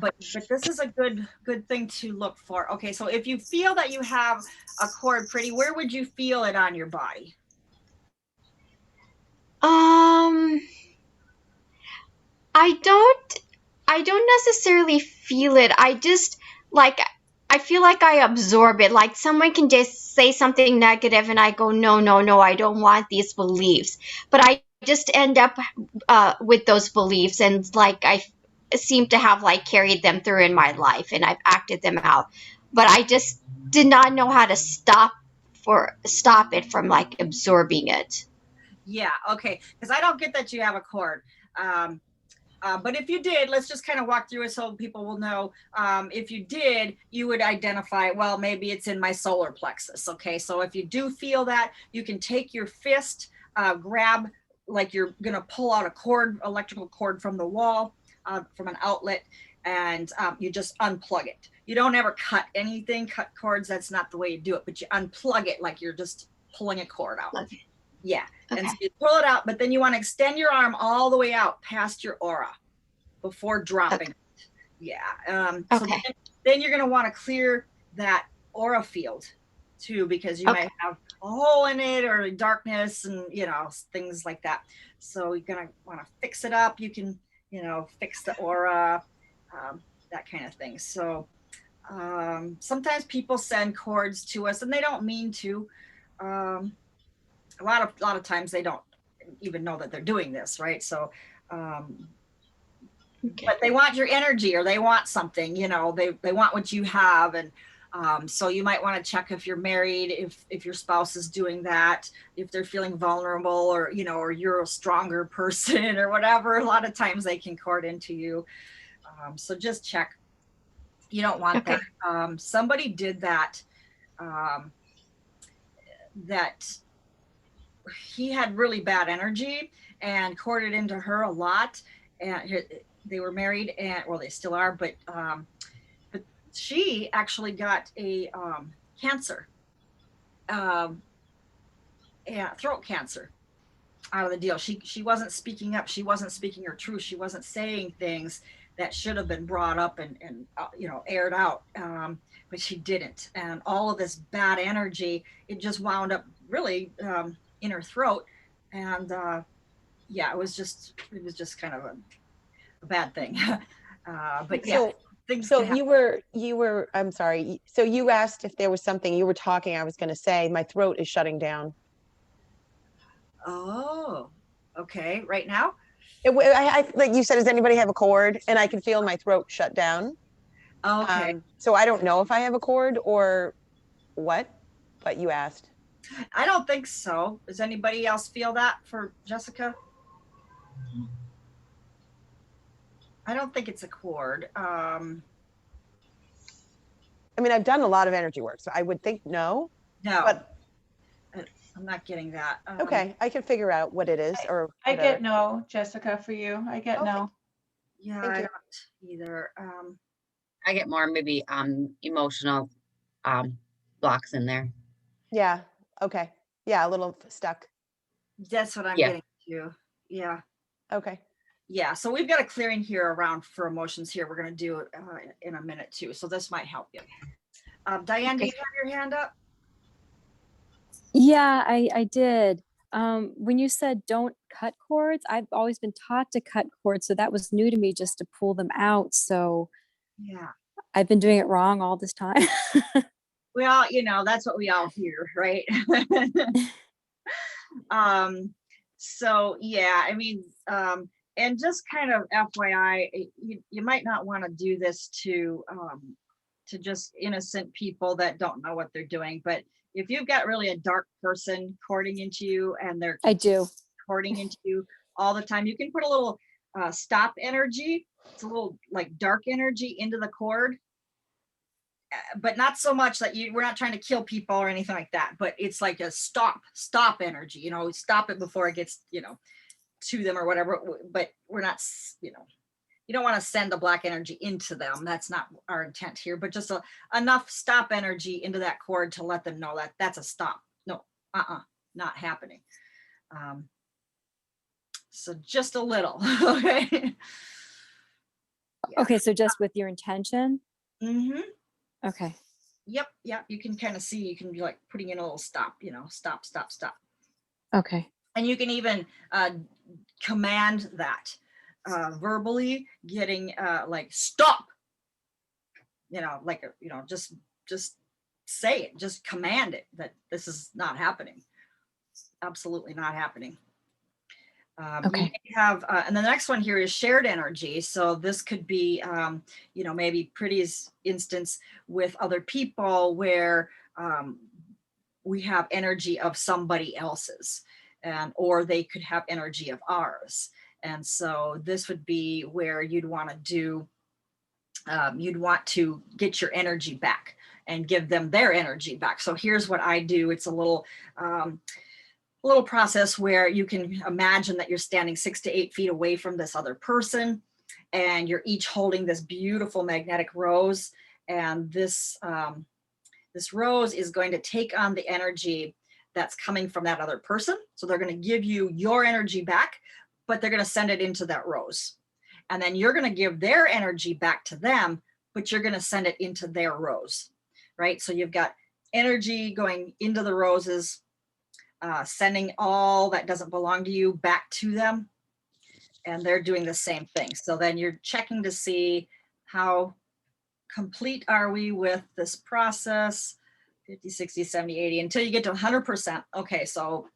but this is a good thing to look for. Okay, so if you feel that you have a cord, Pretty, where would you feel it on your body? I don't necessarily feel it. I just like I feel like I absorb it. Like someone can just say something negative and I go, no, no, no, I don't want these beliefs. But I just end up with those beliefs, and like I seem to have like carried them through in my life and I've acted them out. But I just did not know how to stop it from like absorbing it. Yeah, okay, because I don't get that you have a cord. But if you did, let's just kind of walk through it so people will know. If you did, you would identify, well, maybe it's in my solar plexus. Okay, so if you do feel that, you can take your fist, grab, like you're going to pull out a cord, electrical cord from the wall, from an outlet, and you just unplug it. You don't ever cut anything, cut cords. That's not the way you do it, but you unplug it like you're just pulling a cord out. Okay. Yeah. Okay. And so you pull it out, but then you want to extend your arm all the way out past your aura before dropping. Okay. Yeah. So Okay. then you're going to want to clear that aura field too, because you Okay. might have a hole in it or darkness and, you know, things like that. So you're going to want to fix it up. You can, you know, fix the aura, that kind of thing. So sometimes people send cords to us and they don't mean to. A lot of times they don't even know that they're doing this, right? So Okay. but they want your energy or they want something, you know, they want what you have. And So you might want to check if you're married, if your spouse is doing that, if they're feeling vulnerable, or, you know, or you're a stronger person or whatever. A lot of times they can cord into you. So just check. You don't want Okay. that. Somebody did that, that he had really bad energy and corded into her a lot. And they were married, and well, they still are, but she actually got a cancer, yeah, throat cancer out of the deal. She wasn't speaking up. She wasn't speaking her truth. She wasn't saying things that should have been brought up and you know, aired out. But she didn't. And all of this bad energy, it just wound up really in her throat. And yeah, it was just kind of a bad thing. But yeah, So, things so can happen. you were, I'm sorry. So you asked if there was something you were talking, I was going to say, my throat is shutting down. Oh, okay. Right now? Like you said, does anybody have a cord? And I can feel my throat shut down. Okay. So I don't know if I have a cord or what, but you asked. I don't think so. Does anybody else feel that for Jessica? I don't think it's a cord. I mean, I've done a lot of energy work, so I would think no. No, But I'm not getting that. okay, I can figure out what it is, or I whatever. get no, Jessica, for you. I get Okay. no. Yeah, Thank I you. don't either. I get more maybe emotional blocks in there. Yeah. Okay. Yeah, a little stuck. That's what I'm Yeah. getting to. Yeah. Okay. Yeah. So we've got a clearing here around for emotions here. We're going to do it in a minute too. So this might help you. Diane, do you have your hand up? Yeah, I did. When you said don't cut cords, I've always been taught to cut cords, so that was new to me, just to pull them out. So Yeah. I've been doing it wrong all this time. Well, you know, that's what we all hear, right? So yeah, I mean, and just kind of FYI, you might not want to do this to just innocent people that don't know what they're doing. But if you've got really a dark person cording into you, and they're I do. cording into you all the time, you can put a little stop energy. It's a little like dark energy into the cord, but not so much that we're not trying to kill people or anything like that, but it's like a stop energy, you know, stop it before it gets, you know, to them or whatever. But we're not, you know, you don't want to send the black energy into them. That's not our intent here, but just enough stop energy into that cord to let them know that that's a stop. No, not happening. So just a little. Okay. Yeah. Okay, so just with your intention. Mm-hmm. Okay. Yep. You can kind of see, you can be like putting in a little stop, you know, stop. Okay. And you can even command that verbally, getting like stop, you know, like, you know, just say it, just command it that this is not happening. Absolutely not happening. Okay. You have, and the next one here is shared energy. So this could be, you know, maybe Pretty's instance with other people where we have energy of somebody else's, or they could have energy of ours. And so this would be where you'd want to do, you'd want to get your energy back and give them their energy back. So here's what I do. It's a little process where you can imagine that you're standing 6 to 8 feet away from this other person, and you're each holding this beautiful magnetic rose. And this rose is going to take on the energy that's coming from that other person. So they're going to give you your energy back, but they're going to send it into that rose. And then you're going to give their energy back to them, but you're going to send it into their rose, right? So you've got energy going into the roses, sending all that doesn't belong to you back to them. And they're doing the same thing. So then you're checking to see how complete are we with this process, 50, 60, 70, 80, until you get to 100%. Okay, so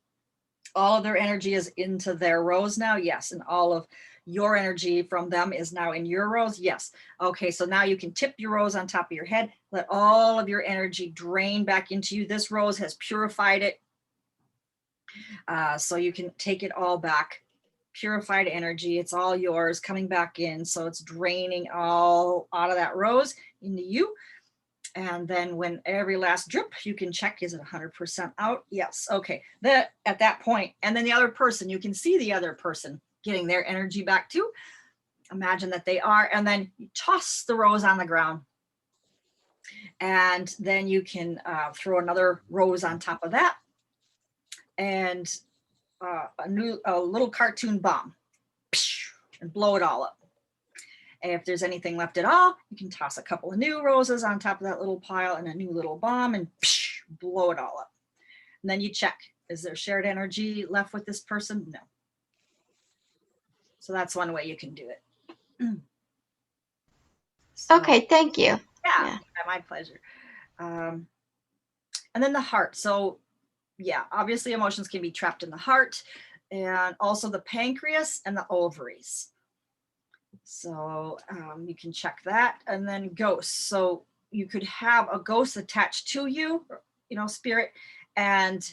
all of their energy is into their rose now. Yes, and all of Your energy from them is now in your rose. Yes. Okay, so now you can tip your rose on top of your head. Let all of your energy drain back into you. This rose has purified it. So you can take it all back. Purified energy, it's all yours coming back in. So it's draining all out of that rose into you. And then when every last drip, you can check, is it 100% out? Yes. Okay. That at that point, and then the other person, you can see the other person getting their energy back too. Imagine that they are, and then you toss the rose on the ground. And then you can throw another rose on top of that, and a little cartoon bomb, and blow it all up. And if there's anything left at all, you can toss a couple of new roses on top of that little pile and a new little bomb, and blow it all up. And then you check, is there shared energy left with this person? No. So that's one way you can do it. So, Okay, thank you. yeah, my pleasure. And then the heart. So yeah, obviously emotions can be trapped in the heart, and also the pancreas and the ovaries. So you can check that. And then ghosts. So you could have a ghost attached to you, you know, spirit, and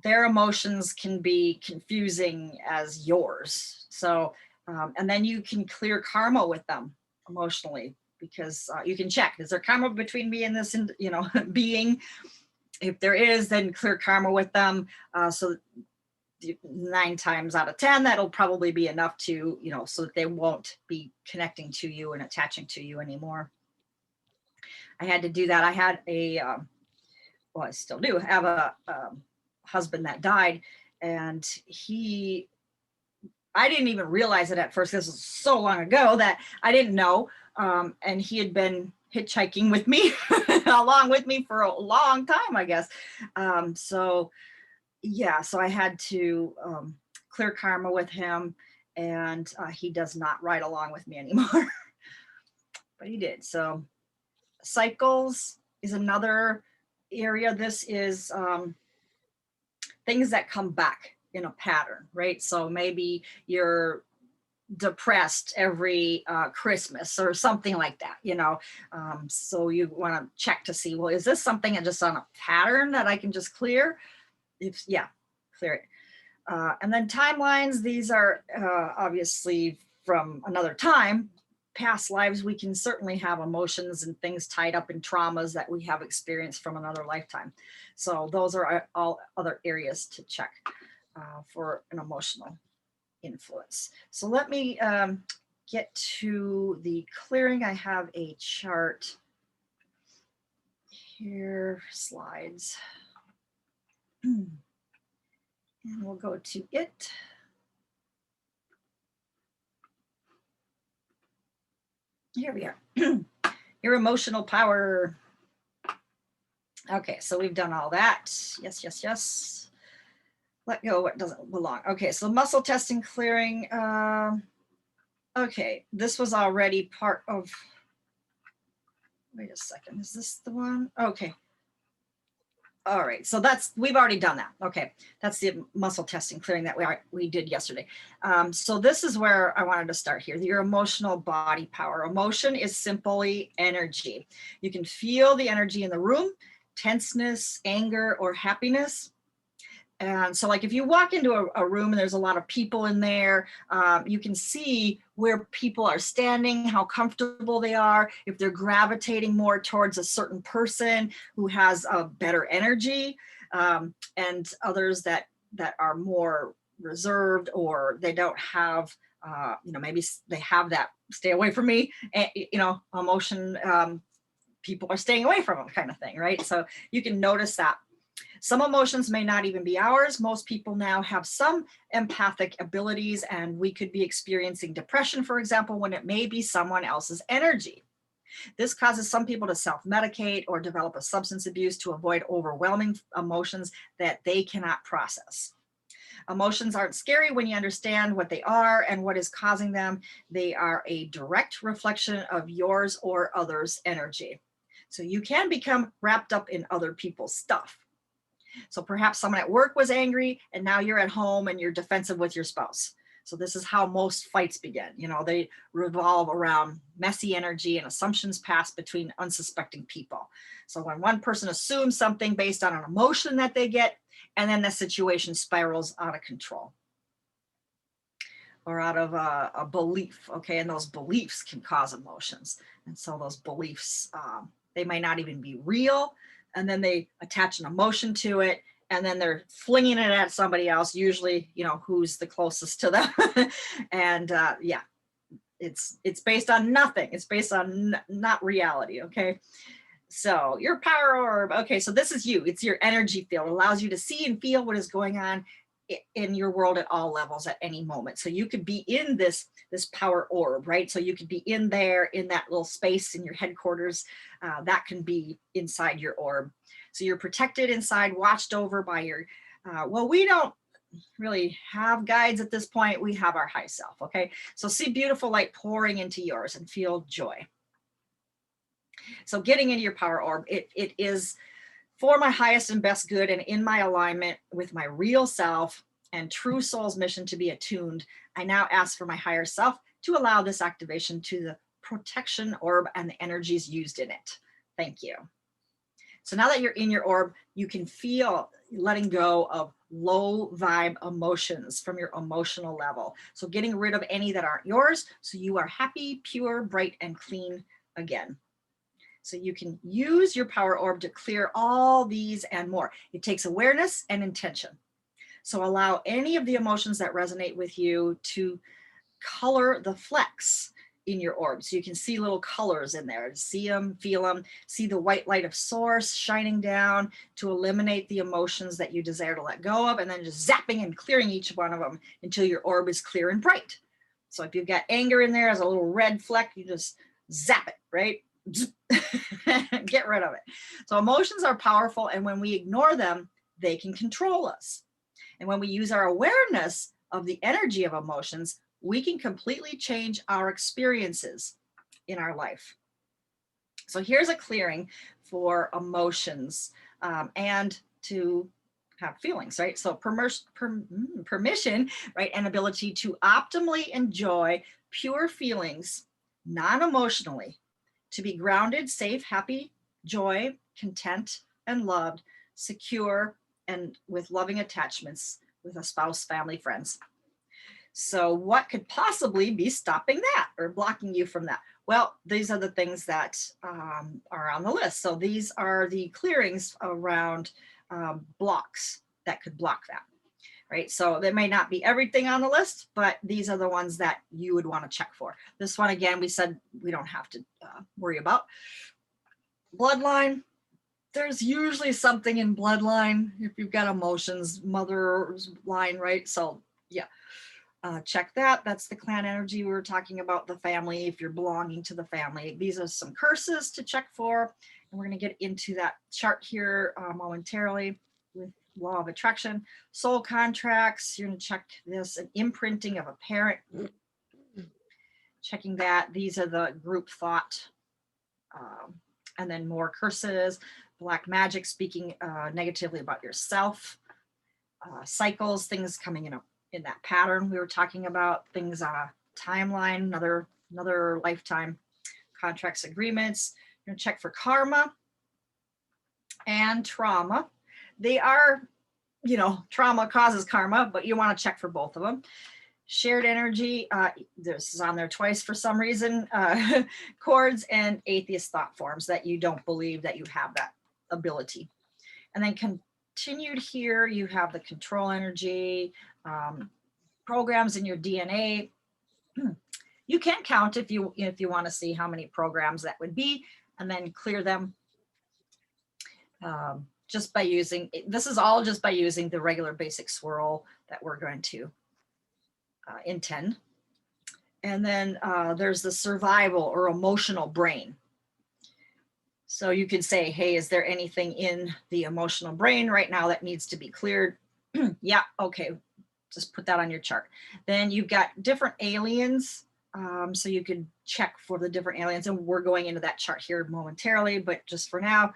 their emotions can be confusing as yours. So, and then you can clear karma with them emotionally, because you can check, is there karma between me and this, you know, being? If there is, then clear karma with them. So 9 times out of 10, that'll probably be enough to, you know, so that they won't be connecting to you and attaching to you anymore. I had to do that. I had a, well, I still do have a husband that died, and I didn't even realize it at first. This was so long ago that I didn't know. And he had been hitchhiking with me, along with me for a long time, I guess. So yeah, so I had to clear karma with him, and he does not ride along with me anymore, but he did. So cycles is another area. This is things that come back in a pattern, right? So maybe you're depressed every Christmas or something like that, you know. So you want to check to see, well, is this something that just on a pattern that I can just clear? If yeah, clear it. And then timelines, these are obviously from another time, past lives. We can certainly have emotions and things tied up in traumas that we have experienced from another lifetime. So those are all other areas to check for an emotional influence. So let me get to the clearing. I have a chart here, slides. And we'll go to it. Here we are. Your emotional power. Okay, so we've done all that. Yes, yes, yes. Let go what doesn't belong. Okay, so muscle testing, clearing. Okay, this was already part of, wait a second, is this the one? Okay. All right, so we've already done that. Okay, that's the muscle testing, clearing that we did yesterday. So this is where I wanted to start here. Your emotional body power. Emotion is simply energy. You can feel the energy in the room, tenseness, anger, or happiness. And so like if you walk into a room and there's a lot of people in there, you can see where people are standing, how comfortable they are, if they're gravitating more towards a certain person who has a better energy, and others that are more reserved, or they don't have, you know, maybe they have that stay away from me, you know, emotion, people are staying away from them kind of thing, right? So you can notice that. Some emotions may not even be ours. Most people now have some empathic abilities, and we could be experiencing depression, for example, when it may be someone else's energy. This causes some people to self-medicate or develop a substance abuse to avoid overwhelming emotions that they cannot process. Emotions aren't scary when you understand what they are and what is causing them. They are a direct reflection of yours or others' energy. So you can become wrapped up in other people's stuff. So perhaps someone at work was angry, and now you're at home and you're defensive with your spouse. So this is how most fights begin. You know, they revolve around messy energy and assumptions passed between unsuspecting people. So when one person assumes something based on an emotion that they get, and then the situation spirals out of control or out of a belief, okay? And those beliefs can cause emotions. And so those beliefs, they might not even be real. And then they attach an emotion to it, and then they're flinging it at somebody else, usually, you know, who's the closest to them. And yeah, it's based on nothing. It's based on not reality, okay? So your power orb, okay, so this is you. It's your energy field. It allows you to see and feel what is going on in your world at all levels at any moment. So you could be in this power orb, right? So you could be in there, in that little space in your headquarters. That can be inside your orb. So you're protected inside, watched over by your, well, we don't really have guides at this point. We have our high self, okay? So see beautiful light pouring into yours and feel joy. So getting into your power orb, it is for my highest and best good and in my alignment with my real self and true soul's mission to be attuned. I now ask for my higher self to allow this activation to the protection orb and the energies used in it. Thank you. So now that you're in your orb, you can feel letting go of low vibe emotions from your emotional level. So getting rid of any that aren't yours, so you are happy, pure, bright, and clean again. So you can use your power orb to clear all these and more. It takes awareness and intention. So allow any of the emotions that resonate with you to color the flecks in your orb. So you can see little colors in there, see them, feel them, see the white light of source shining down to eliminate the emotions that you desire to let go of, and then just zapping and clearing each one of them until your orb is clear and bright. So if you've got anger in there as a little red fleck, you just zap it, right? Get rid of it. So emotions are powerful, and when we ignore them, they can control us. And when we use our awareness of the energy of emotions, we can completely change our experiences in our life. So here's a clearing for emotions and to have feelings, right? So permission, right, and ability to optimally enjoy pure feelings, non-emotionally, to be grounded, safe, happy, joy, content, and loved, secure, and with loving attachments with a spouse, family, friends. So what could possibly be stopping that or blocking you from that? Well, these are the things that are on the list. So these are the clearings around blocks that could block that, right? So there may not be everything on the list, but these are the ones that you would want to check for. This one, again, we said we don't have to worry about. Bloodline, there's usually something in bloodline if you've got emotions, mother's line, right? So yeah, check that. That's the clan energy we were talking about, the family, if you're belonging to the family. These are some curses to check for, and we're going to get into that chart here momentarily with law of attraction. Soul contracts, you're going to check this, an imprinting of a parent, checking that. These are the group thought, and then more curses, black magic, speaking negatively about yourself, cycles, things coming in that pattern we were talking about, things on a timeline, another lifetime, contracts, agreements. You're gonna check for karma and trauma. They are, you know, trauma causes karma, but you want to check for both of them. Shared energy, this is on there twice for some reason, chords and atheist thought forms that you don't believe that you have that ability. And then continued here, you have the control energy, programs in your DNA. You can count if you want to see how many programs that would be, and then clear them just by using, this is all just by using the regular basic swirl that we're going to intend. And then there's the survival or emotional brain. So you could say, hey, is there anything in the emotional brain right now that needs to be cleared? Yeah, okay, just put that on your chart. Then you've got different aliens. So you could check for the different aliens, and we're going into that chart here momentarily, but just for now,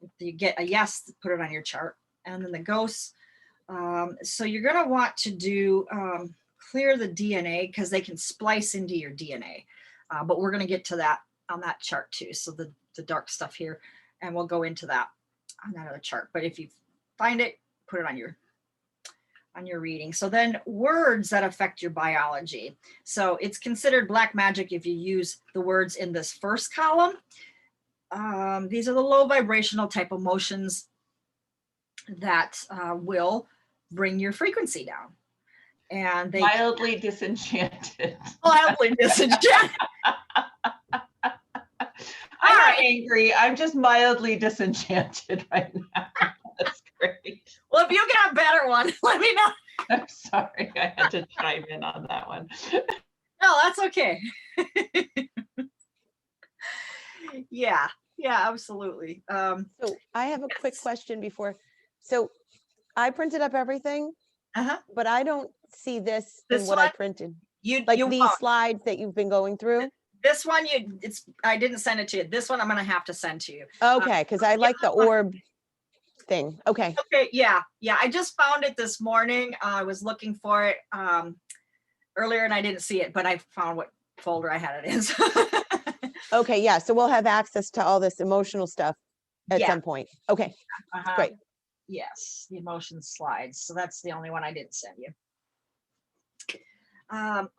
if you get a yes, put it on your chart. And then the ghosts. So you're gonna want to do clear the DNA because they can splice into your DNA. But we're going to get to that on that chart too. So the dark stuff here, and we'll go into that on that other chart. But if you find it, put it on your reading. So then words that affect your biology. So it's considered black magic if you use the words in this first column. These are the low vibrational type emotions that will bring your frequency down. And they Mildly disenchanted. mildly disenchanted. I'm not angry. I'm just mildly disenchanted right now. That's great. Well, if you get a better one, let me know. I'm sorry. I had to chime in on that one. No, that's okay. Yeah, absolutely. So I have a quick question before. So I printed up everything, but I don't see this in what I printed. Like these slides that you've been going through. This one, I didn't send it to you. This one I'm going to have to send to you. Okay, because I like the orb thing. Okay. Okay, yeah. I just found it this morning. I was looking for it earlier and I didn't see it, but I found what folder I had it in. Okay, yeah. So we'll have access to all this emotional stuff at some point. Okay, great. Yes, the emotion slides. So that's the only one I didn't send you.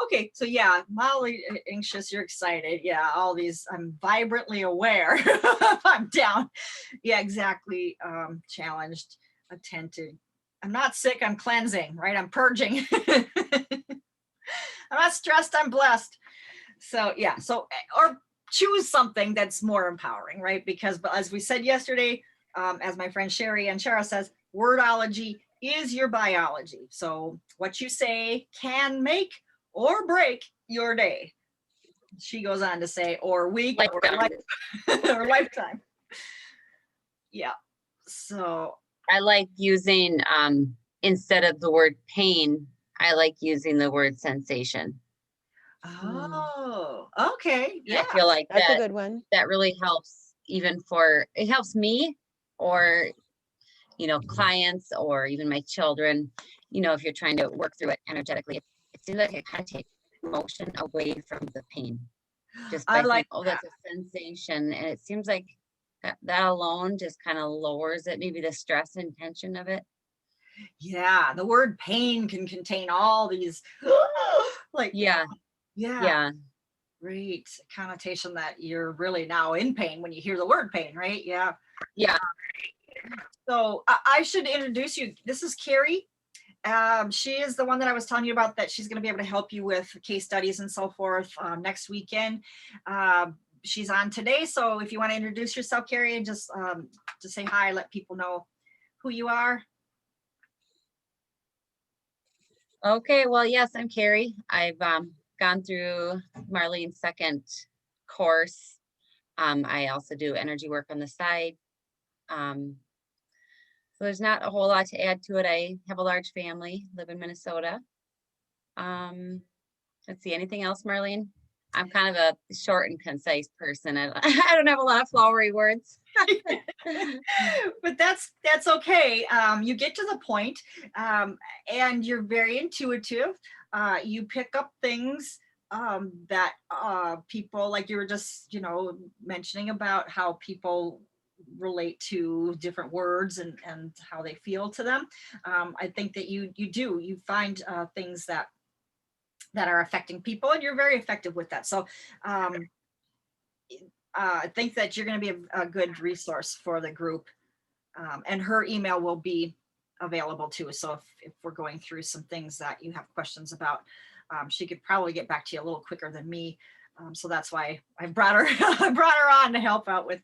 Okay, so yeah, mildly anxious, you're excited. Yeah, all these, I'm vibrantly aware if I'm down. Yeah, exactly. Challenged, attentive. I'm not sick, I'm cleansing, right? I'm purging. I'm not stressed, I'm blessed. So yeah, or choose something that's more empowering, right? Because as we said yesterday, as my friend Sherry and Shara says, wordology is your biology. So what you say can make or break your day. She goes on to say, or week, or or lifetime. Yeah. So I like using, instead of the word pain, I like using the word sensation. Oh, okay. Yeah. I feel like that's a good one. That really helps, it helps me, or, clients, or even my children, if you're trying to work through it energetically, it seems like it kind of takes emotion away from the pain. Just by saying, oh, that's a sensation. And it seems like that alone just kind of lowers it, maybe the stress and tension of it. Yeah, the word pain can contain all these yeah. Great connotation that you're really now in pain when you hear the word pain, right? Yeah. So I should introduce you. This is Carrie. She is the one that I was telling you about, that she's going to be able to help you with case studies and so forth next weekend. She's on today. So if you want to introduce yourself, Carrie, and just say hi, let people know who you are. Okay, well, yes, I'm Carrie. I've gone through Marlene's second course. I also do energy work on the side. So there's not a whole lot to add to it. I have a large family, live in Minnesota. Let's see, anything else, Marlene? I'm kind of a short and concise person. I don't have a lot of flowery words. But that's okay. You get to the point, and you're very intuitive. You pick up things that people, like you were just, mentioning about how people relate to different words and how they feel to them. I think that you find things that are affecting people, and you're very effective with that. So I think that you're going to be a good resource for the group, and her email will be available too. So if we're going through some things that you have questions about, she could probably get back to you a little quicker than me. So that's why I brought her on to help out with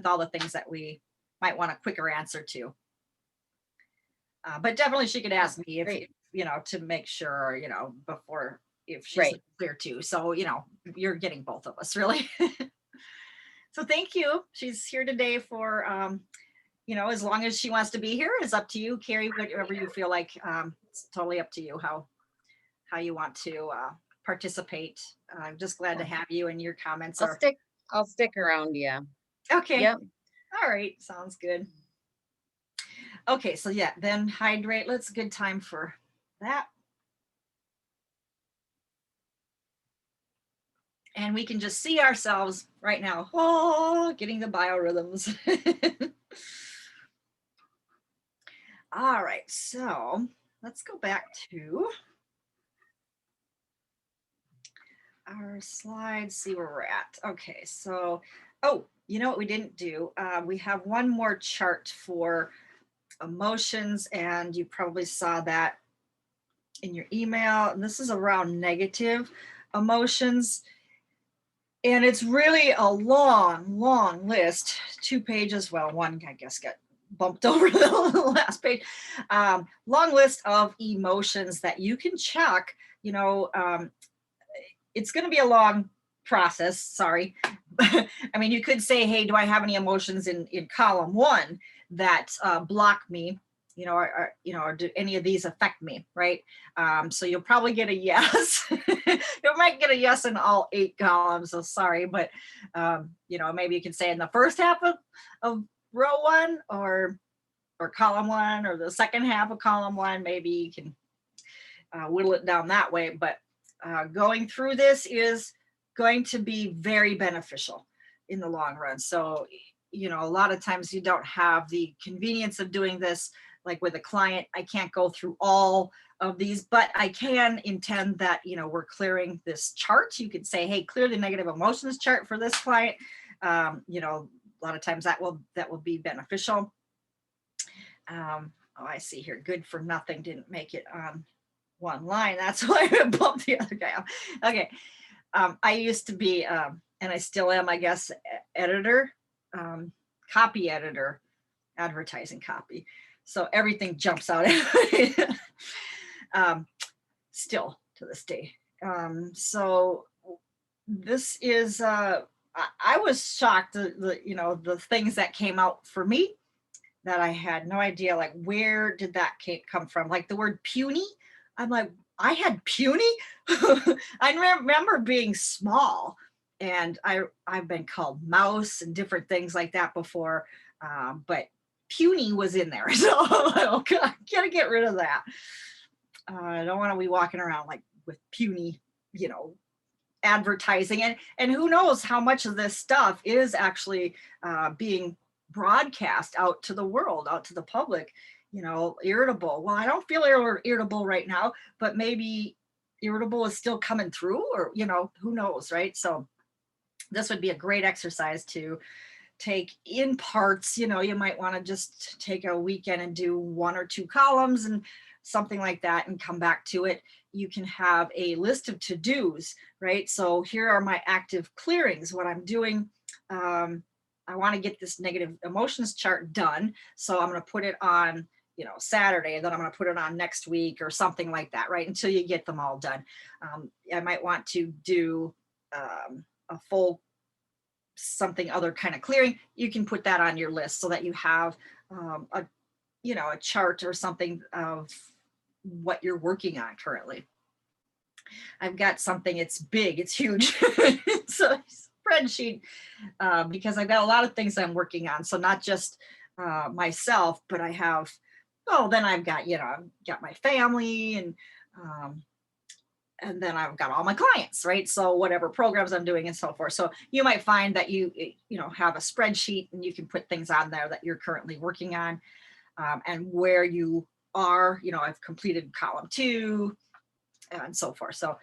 all the things that we might want a quicker answer to. But definitely she could ask me if to make sure, before, if she's clear too. So, you're getting both of us, really. So thank you. She's here today for, as long as she wants to be here, it's up to you, Carrie, whatever you feel like. It's totally up to you how you want to participate. I'm just glad to have you, and your comments I'll stick around. Yeah. Okay. Yep. All right. Sounds good. Okay. So yeah, then hydrate. Let's good time for that. And we can just see ourselves right now, oh, getting the biorhythms. All right, so let's go back to our slides, see where we're at. Okay, so, oh, you know what we didn't do? We have one more chart for emotions, and you probably saw that in your email. And this is around negative emotions. And it's really a long list, 2 pages. Well, one, I guess, got bumped over the last page. Long list of emotions that you can check. You know, it's going to be a long process. Sorry. I mean, you could say, hey, do I have any emotions in column 1 that block me? You know, or do any of these affect me, right? So you'll probably get a yes. You might get a yes in all 8 columns. So sorry, but you know, maybe you can say in the first half of row 1 or column 1, or the second half of column 1. Maybe you can whittle it down that way. But going through this is going to be very beneficial in the long run. So, you know, a lot of times you don't have the convenience of doing this. Like with a client, I can't go through all of these, but I can intend that, you know, we're clearing this chart. You could say, hey, clear the negative emotions chart for this client. You know, a lot of times that will be beneficial. Oh, I see here, good for nothing didn't make it on one line. That's why I bumped the other guy off. Okay. I used to be, and I still am, I guess, editor, copy editor, advertising copy. So everything jumps out still to this day. So this is, I was shocked, you know, the things that came out for me that I had no idea, like, where did that come from? Like the word puny. I'm like, I had puny? I remember being small, and I've been called mouse and different things like that before, but puny was in there. So okay, I gotta get rid of that. I don't want to be walking around like with puny, you know, advertising, and who knows how much of this stuff is actually being broadcast out to the world, out to the public. You know, irritable. Well, I don't feel irritable right now, but maybe irritable is still coming through, or, you know, who knows, right? So this would be a great exercise to take in parts. You know, you might want to just take a weekend and do 1 or 2 columns and something like that, and come back to it. You can have a list of to-dos, right? So here are my active clearings, what I'm doing. I want to get this negative emotions chart done. So I'm going to put it on, you know, Saturday, and then I'm going to put it on next week or something like that, right? Until you get them all done. I might want to do a full something other kind of clearing. You can put that on your list so that you have a chart or something of what you're working on currently. I've got something, it's big, it's huge. It's a spreadsheet because I've got a lot of things I'm working on. So not just myself, but I have, then I've got, you know, I've got my family, and then I've got all my clients, right? So whatever programs I'm doing and so forth. So you might find that you have a spreadsheet, and you can put things on there that you're currently working on, and where you are, you know, I've completed column 2 and so forth. So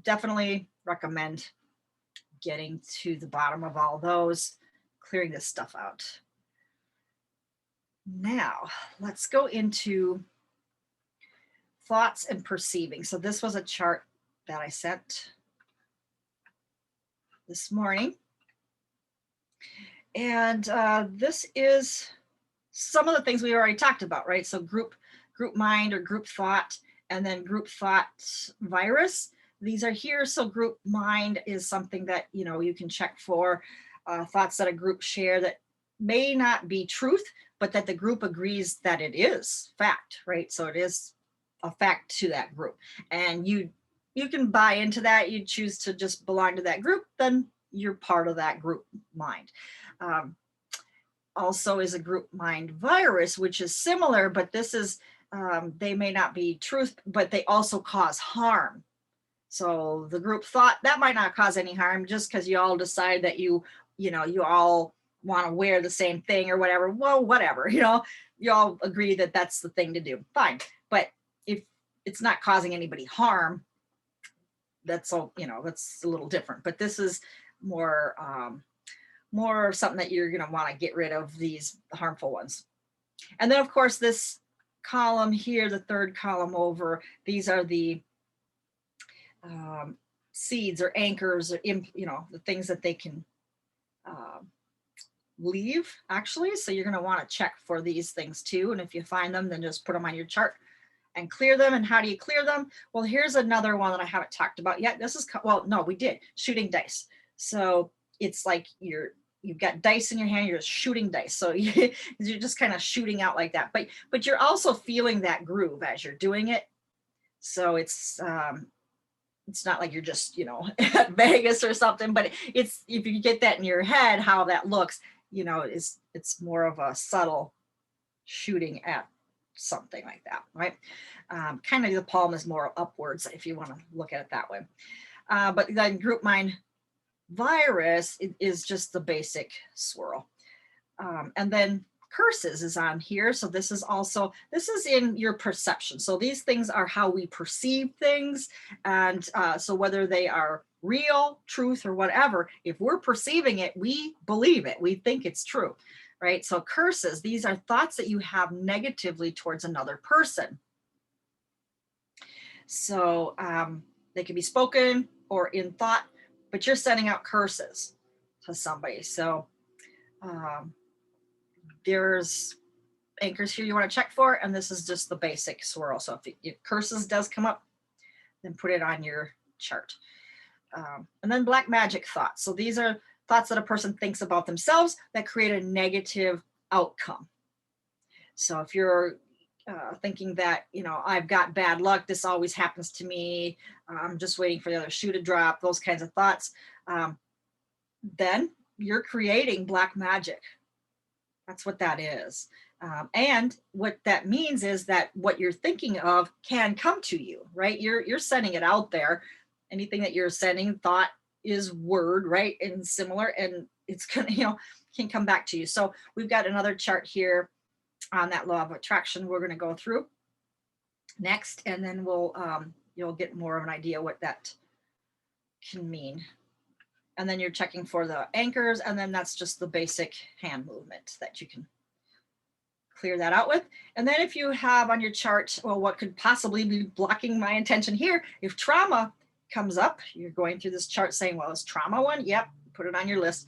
definitely recommend getting to the bottom of all those, clearing this stuff out. Now let's go into thoughts and perceiving. So this was a chart that I sent this morning. And this is some of the things we already talked about, right? So group mind or group thought, and then group thought virus. These are here. So group mind is something that, you know, you can check for thoughts that a group share that may not be truth, but that the group agrees that it is fact, right? So it is a fact to that group, and you can buy into that. You choose to just belong to that group, then you're part of that group mind. Also is a group mind virus, which is similar, but this is they may not be truth, but they also cause harm So the group thought that might not cause any harm just because you all decide that you all want to wear the same thing or whatever. Well, whatever, you all agree that that's the thing to do. Fine. But if it's not causing anybody harm, that's all, that's a little different. But this is more something that you're going to want to get rid of these harmful ones. And then of course this column here, the third column over, these are the seeds or anchors, or the things that they can leave actually. So you're going to want to check for these things too. And if you find them, then just put them on your chart and clear them. And how do you clear them? Well, here's another one that I haven't talked about yet. This is, well, no, we did, shooting dice. So it's like you've got dice in your hand, you're just shooting dice. So you're just kind of shooting out like that. But you're also feeling that groove as you're doing it. So it's not like you're just, at Vegas or something, but it's, if you get that in your head, how that looks, it's more of a subtle shooting at something like that, right? Kind of the palm is more upwards if you want to look at it that way. But then group mind virus is just the basic swirl. And then curses is on here. So this is in your perception. So these things are how we perceive things. And so whether they are real, truth, or whatever, if we're perceiving it, we believe it, we think it's true, right? So curses, these are thoughts that you have negatively towards another person. So they can be spoken or in thought, but you're sending out curses to somebody. So there's anchors here you want to check for, and this is just the basic swirl. So if curses does come up, then put it on your chart. And then black magic thoughts. So these are thoughts that a person thinks about themselves that create a negative outcome. So if you're thinking that, I've got bad luck, this always happens to me, I'm just waiting for the other shoe to drop, those kinds of thoughts, then you're creating black magic. That's what that is. And what that means is that what you're thinking of can come to you, right? You're sending it out there. Anything that you're sending, thought is word, right? And similar, and it's gonna, can come back to you. So we've got another chart here on that law of attraction we're going to go through next, and then we'll you'll get more of an idea what that can mean. And then you're checking for the anchors, and then that's just the basic hand movement that you can clear that out with. And then if you have on your chart, well, what could possibly be blocking my attention here? If trauma comes up, you're going through this chart saying, well, is trauma one? Yep, put it on your list.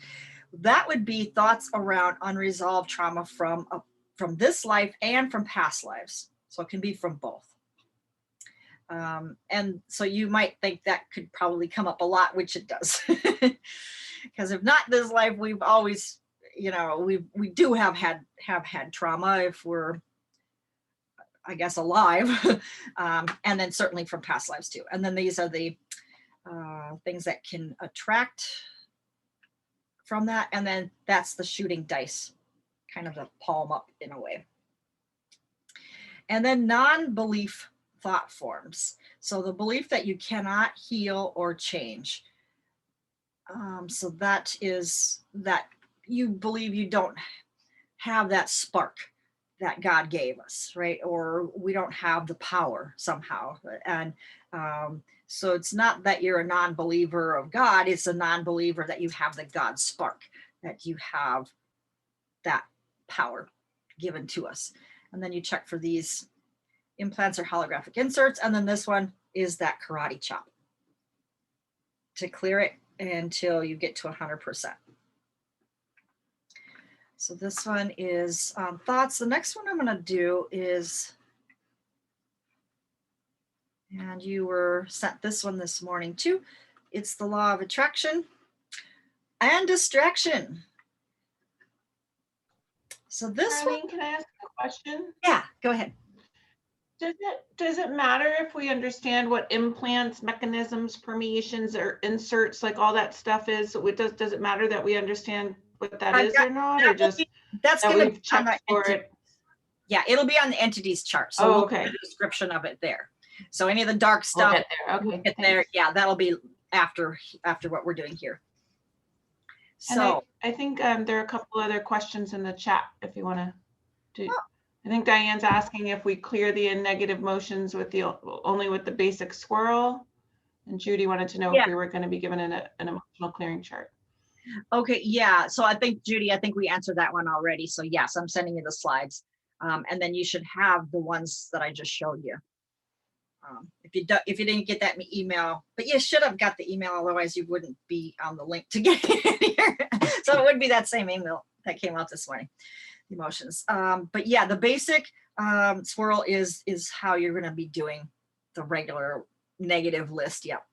That would be thoughts around unresolved trauma from this life and from past lives. So it can be from both. And so you might think that could probably come up a lot, which it does. Because if not this life, we've always, we do have had trauma if we're, I guess, alive. And then certainly from past lives too. And then these are the things that can attract from that. And then that's the shooting dice, kind of the palm up in a way. And then non-belief thought forms. So the belief that you cannot heal or change. So that is that you believe you don't have that spark that God gave us, right? Or we don't have the power somehow. And so it's not that you're a non-believer of God, it's a non-believer that you have the God spark, that you have that power given to us. And then you check for these implants or holographic inserts. And then this one is that karate chop to clear it until you get to 100%. So this one is thoughts. The next one I'm going to do is, and you were sent this one this morning too. It's the law of attraction and distraction. So this Darlene, can I ask a question? Yeah, go ahead. Does it matter if we understand what implants, mechanisms, permeations, or inserts, like all that stuff is? Does it matter that we understand what that is or not, or just that's going to check for it? Yeah, it'll be on the entities chart. So oh, we'll okay. put a description of it there. So any of the dark stuff, We'll get there. Okay, get there. Yeah, that'll be after what we're doing here. So and I think there are a couple other questions in the chat if you want to do. I think Diane's asking if we clear the negative motions with the only with the basic swirl, and Judy wanted to know if we were going to be given an emotional clearing chart. Okay, yeah. So I think Judy, I think we answered that one already. So yes, I'm sending you the slides, and then you should have the ones that I just showed you. If you didn't get that email, but you should have got the email, otherwise you wouldn't be on the link to get it here. So it would be that same email that came out this morning, the emotions. But yeah, the basic swirl is how you're going to be doing the regular negative list. Yep.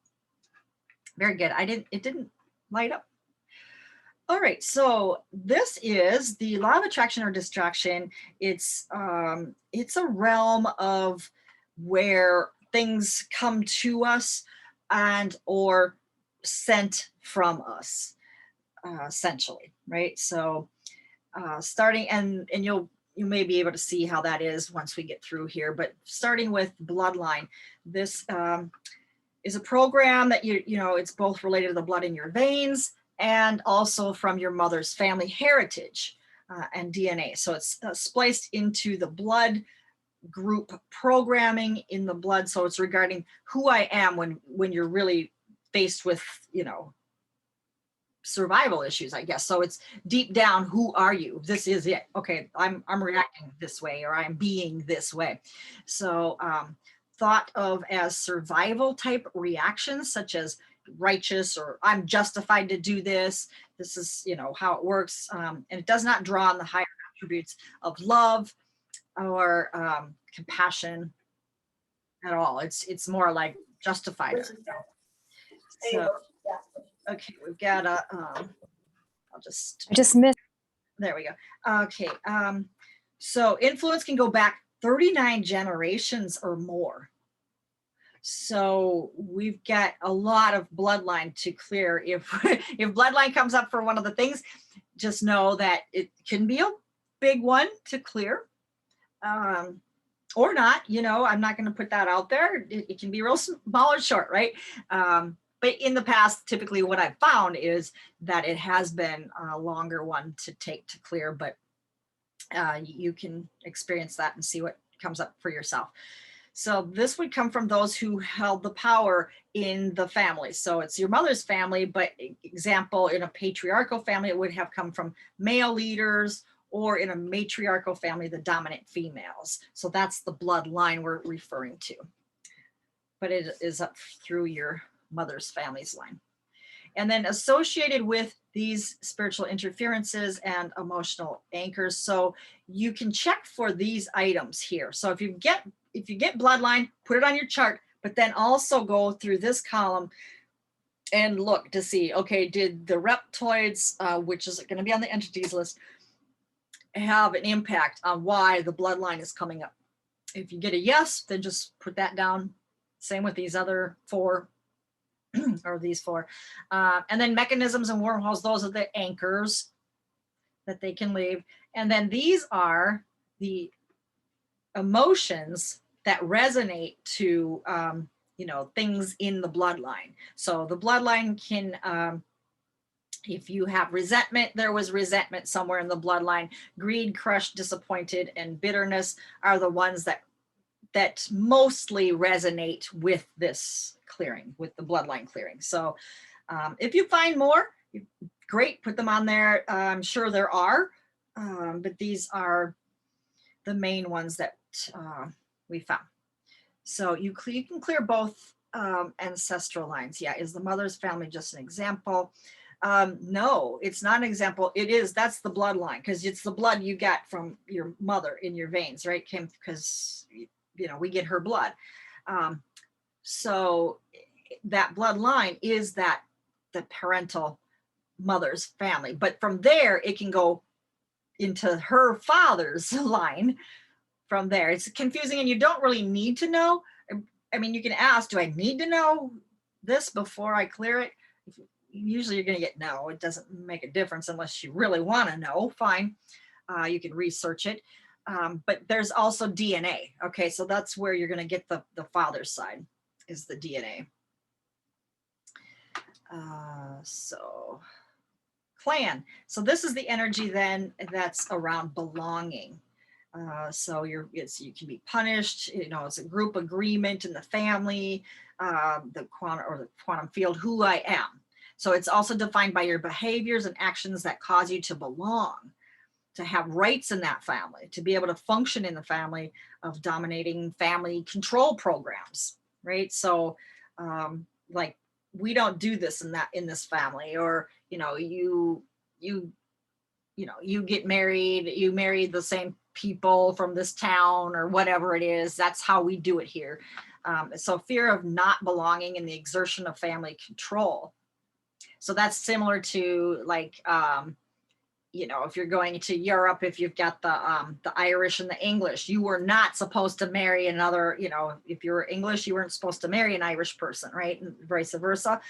Very good. It didn't light up. All right, so this is the law of attraction or distraction. It's a realm of where things come to us and or sent from us, essentially, right? So starting, and you may be able to see how that is once we get through here, but starting with bloodline, this is a program that you know, it's both related to the blood in your veins and also from your mother's family heritage and DNA. So it's spliced into the blood group programming in the blood. So it's regarding who I am when you're really faced with, you know, survival issues, I guess. So it's deep down, who are you? This is it. Okay, I'm reacting this way, or I'm being this way. So thought of as survival type reactions, such as righteous, or I'm justified to do this. This is, you know, how it works. And it does not draw on the higher attributes of love or compassion at all. It's more like justified. So okay, we've got a I just missed. There we go. Okay. So influence can go back 39 generations or more. So we've got a lot of bloodline to clear. If bloodline comes up for one of the things, just know that it can be a big one to clear, or not. You know, I'm not going to put that out there. It can be real small or short, right? But in the past, typically what I've found is that it has been a longer one to take to clear, but you can experience that and see what comes up for yourself. So this would come from those who held the power in the family. So it's your mother's family, but example, in a patriarchal family, it would have come from male leaders, or in a matriarchal family, the dominant females. So that's the bloodline we're referring to. But it is up through your mother's family's line. And then associated with these spiritual interferences and emotional anchors. So you can check for these items here. So if you get bloodline, put it on your chart, but then also go through this column and look to see, okay, did the reptoids, which is going to be on the entities list, have an impact on why the bloodline is coming up? If you get a yes, then just put that down. Same with these other 4 or these 4. And then mechanisms and wormholes, those are the anchors that they can leave. And then these are the emotions that resonate to, you know, things in the bloodline. So the bloodline can, if you have resentment, there was resentment somewhere in the bloodline. Greed, crush, disappointed, and bitterness are the ones that mostly resonate with this clearing, with the bloodline clearing. So if you find more, great, put them on there. I'm sure there are, but these are the main ones that we found. So you can clear both ancestral lines. Yeah, is the mother's family just an example? No, it's not an example. That's the bloodline, because it's the blood you got from your mother in your veins, right? Came because, you know, we get her blood. So that bloodline is the parental mother's family. But from there, it can go into her father's line from there. It's confusing, and you don't really need to know. I mean, you can ask, do I need to know this before I clear it? Usually you're going to get no. It doesn't make a difference unless you really want to know. Fine. You can research it. but there's also DNA. Okay, so that's where you're going to get the father's side, is the DNA. So clan. So this is the energy then that's around belonging. So you can be punished. You know, it's a group agreement in the family, the quantum field, who I am. So it's also defined by your behaviors and actions that cause you to belong, to have rights in that family, to be able to function in the family, of dominating family control programs, right? So like, we don't do this in this family, or, you know, you get married, you marry the same people from this town or whatever it is. That's how we do it here. So fear of not belonging and the exertion of family control. So that's similar to like, you know, if you're going to Europe, if you've got the Irish and the English, you were not supposed to marry another, you know, if you were English, you weren't supposed to marry an Irish person, right? And vice versa.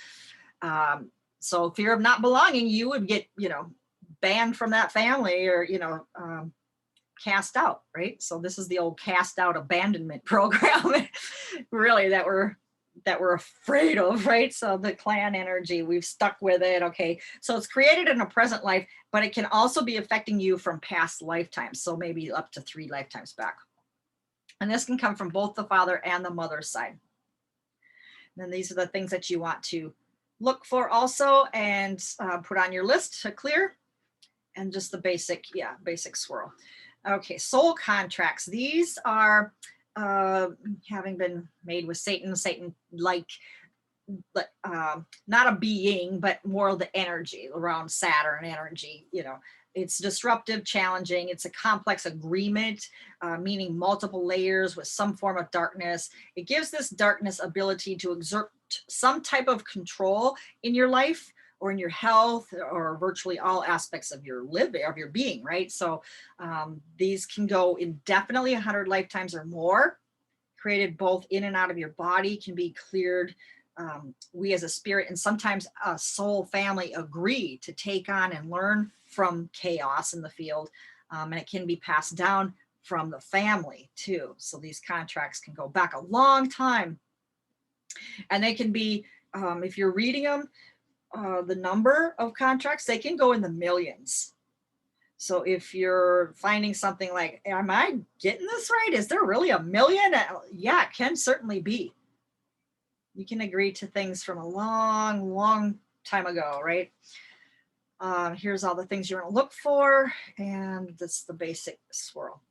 So fear of not belonging, you would get, you know, banned from that family, or, you know, cast out, right? So this is the old cast out abandonment program, really, that we're afraid of, right? So the clan energy, we've stuck with it. Okay, so it's created in a present life, but it can also be affecting you from past lifetimes, so maybe up to 3 lifetimes back. And this can come from both the father and the mother's side. And then these are the things that you want to look for also, and put on your list to clear. And just the basic swirl. Okay, soul contracts. These are having been made with Satan, like not a being, but more of the energy around Saturn energy. You know, it's disruptive, challenging. It's a complex agreement, meaning multiple layers with some form of darkness. It gives this darkness ability to exert some type of control in your life, or in your health, or virtually all aspects of your living, of your being, right? So these can go indefinitely, 100 lifetimes or more, created both in and out of your body, can be cleared. We as a spirit, and sometimes a soul family, agree to take on and learn from chaos in the field. And it can be passed down from the family too. So these contracts can go back a long time. And they can be, if you're reading them, the number of contracts, they can go in the millions. So if you're finding something like, am I getting this right? Is there really a million? Yeah, it can certainly be. You can agree to things from a long, long time ago, right? Here's all the things you want to look for, and this is the basic swirl.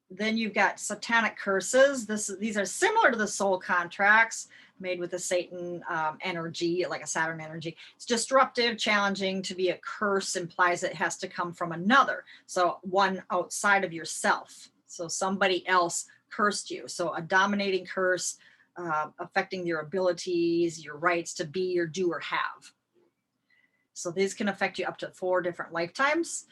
Then you've got satanic curses. These are similar to the soul contracts, made with the Satan energy, like a Saturn energy. It's disruptive, challenging. To be a curse implies it has to come from another, so one outside of yourself. So somebody else cursed you. So a dominating curse, affecting your abilities, your rights to be or do or have. So these can affect you up to 4 different lifetimes.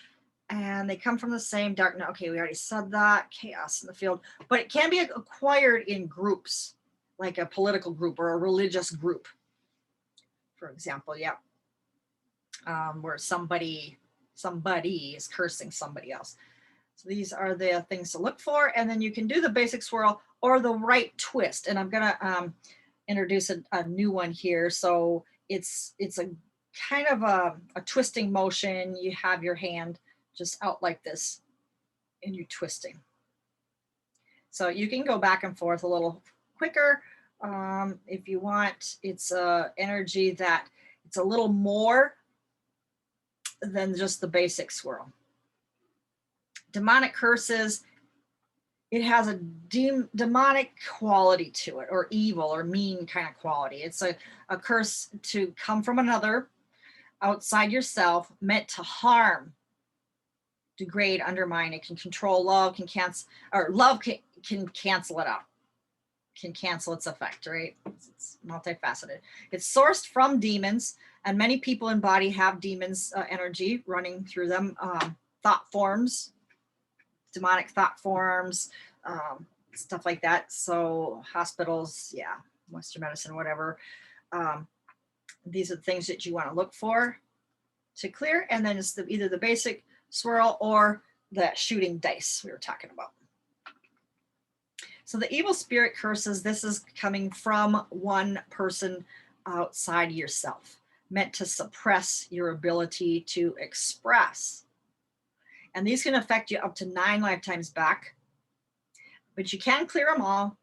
And they come from the same darkness. Okay, we already said that. Chaos in the field. But it can be acquired in groups, like a political group or a religious group, for example. Yeah. Where somebody is cursing somebody else. So these are the things to look for. And then you can do the basic swirl or the right twist. And I'm going to introduce a new one here. So it's a kind of a twisting motion. You have your hand just out like this, and you're twisting. So you can go back and forth a little quicker if you want. It's energy that it's a little more than just the basic swirl. Demonic curses, it has a demonic quality to it, or evil or mean kind of quality. It's a curse to come from another outside yourself, meant to harm, degrade, undermine. It can control love, can cancel, or love can cancel it out, can cancel its effect, right? It's multifaceted. It's sourced from demons, and many people embody have demons energy running through them. Thought forms, demonic thought forms, stuff like that. So hospitals, yeah, Western medicine, whatever. These are the things that you want to look for to clear. And then it's either the basic swirl or that shooting dice we were talking about. So the evil spirit curses, this is coming from one person outside yourself, meant to suppress your ability to express. And these can affect you up to 9 lifetimes back, but you can clear them all.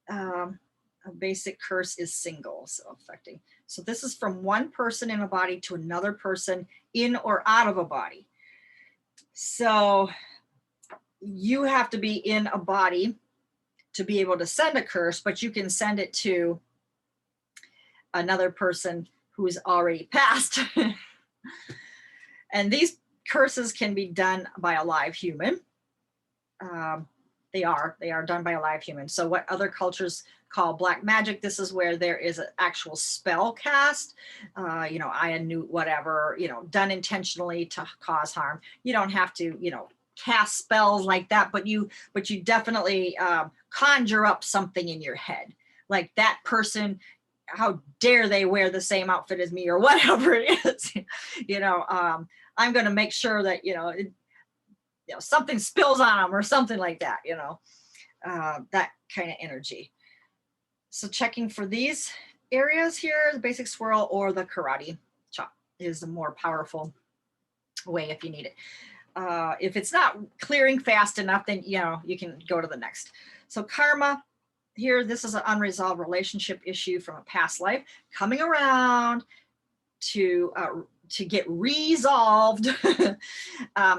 A basic curse is single, so affecting. So this is from one person in a body to another person in or out of a body. So you have to be in a body to be able to send a curse, but you can send it to another person who's already passed. And these curses can be done by a live human. They are done by a live human. So what other cultures call black magic, this is where there is an actual spell cast, you know, Ayanut, whatever, you know, done intentionally to cause harm. You don't have to, you know, cast spells like that, but you definitely conjure up something in your head. Like that person, how dare they wear the same outfit as me or whatever it is, you know, I'm going to make sure that, you know, something spills on them or something like that, you know, that kind of energy. So checking for these areas here, the basic swirl or the karate chop is a more powerful way if you need it. If it's not clearing fast enough, then, you know, you can go to the next. So karma here, this is an unresolved relationship issue from a past life coming around to get resolved,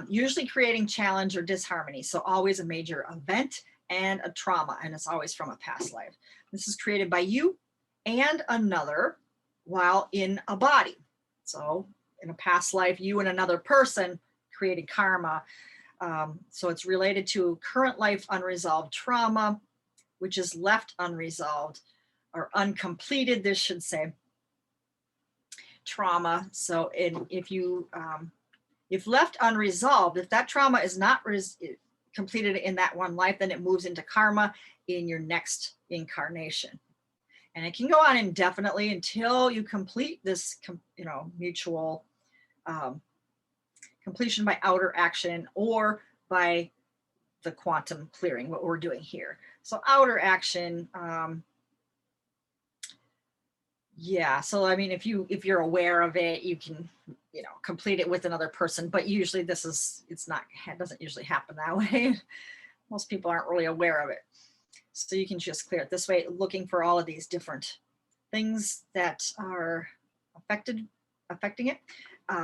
usually creating challenge or disharmony. So always a major event and a trauma, and it's always from a past life. This is created by you and another while in a body. So in a past life, you and another person created karma. So it's related to current life unresolved trauma, which is left unresolved or uncompleted, this should say, trauma. So if left unresolved, if that trauma is not completed in that one life, then it moves into karma in your next incarnation. And it can go on indefinitely until you complete this, you know, mutual completion by outer action or by the quantum clearing, what we're doing here. So outer action, yeah, so I mean, if you're aware of it, you can, you know, complete it with another person, but usually it doesn't usually happen that way. Most people aren't really aware of it. So you can just clear it this way, looking for all of these different things that are affecting it.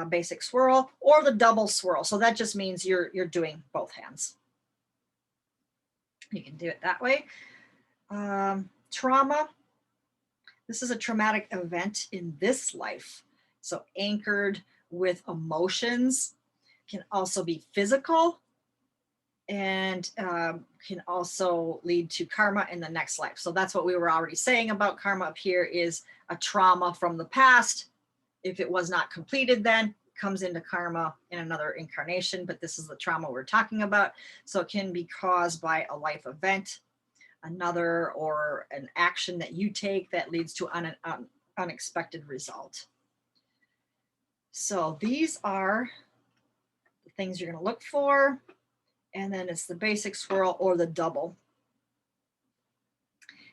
Basic swirl or the double swirl. So that just means you're doing both hands. You can do it that way. Trauma. This is a traumatic event in this life. So anchored with emotions, can also be physical, and can also lead to karma in the next life. So that's what we were already saying about karma up here, is a trauma from the past. If it was not completed, then comes into karma in another incarnation, but this is the trauma we're talking about. So it can be caused by a life event, another, or an action that you take that leads to an unexpected result. So these are the things you're going to look for. And then it's the basic swirl or the double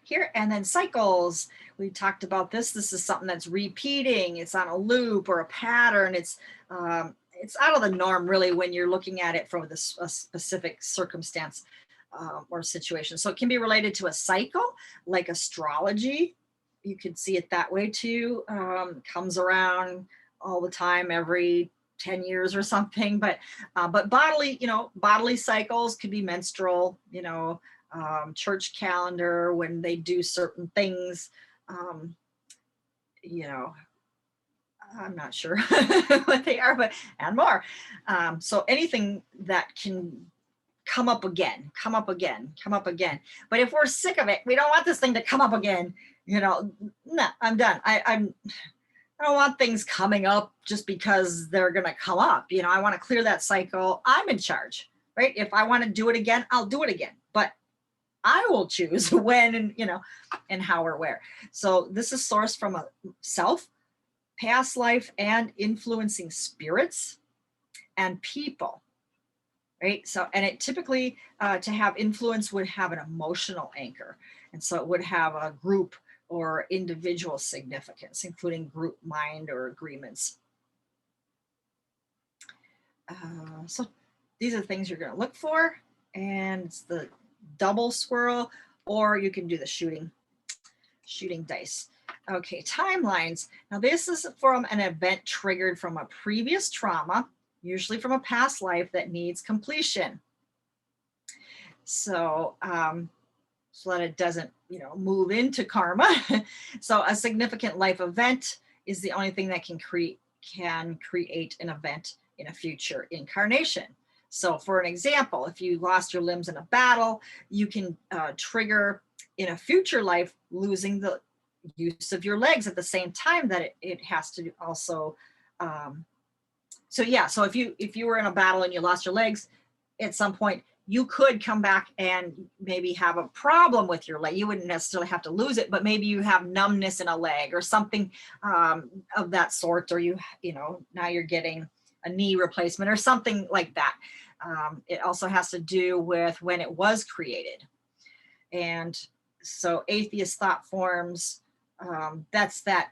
here. And then cycles, we talked about this. This is something that's repeating. It's on a loop or a pattern. It's out of the norm, really, when you're looking at it from a specific circumstance or situation. So it can be related to a cycle, like astrology. You could see it that way too. Comes around all the time, every 10 years or something, but bodily, bodily cycles could be menstrual, church calendar, when they do certain things, I'm not sure what they are, and more. So anything that can come up again. But if we're sick of it, we don't want this thing to come up again. No, I'm done. I don't want things coming up just because they're going to come up. I want to clear that cycle. I'm in charge, right? If I want to do it again, I'll do it again. But I will choose when and how or where. So this is sourced from a self, past life, and influencing spirits and people. right? So, and it typically, to have influence would have an emotional anchor. And so it would have a group or individual significance, including group mind or agreements. So these are the things you're going to look for. And it's the double swirl, or you can do the shooting dice. Okay, timelines. Now this is from an event triggered from a previous trauma, usually from a past life that needs completion. So, so that it doesn't, move into karma. So a significant life event is the only thing that can create an event in a future incarnation. So for an example, if you lost your limbs in a battle, you can trigger in a future life losing the use of your legs at the same time that it has to also. So yeah, so if you were in a battle and you lost your legs, at some point you could come back and maybe have a problem with your leg. You wouldn't necessarily have to lose it, but maybe you have numbness in a leg or something of that sort, or now you're getting a knee replacement or something like that. It also has to do with when it was created. And so atheist thought forms, that's that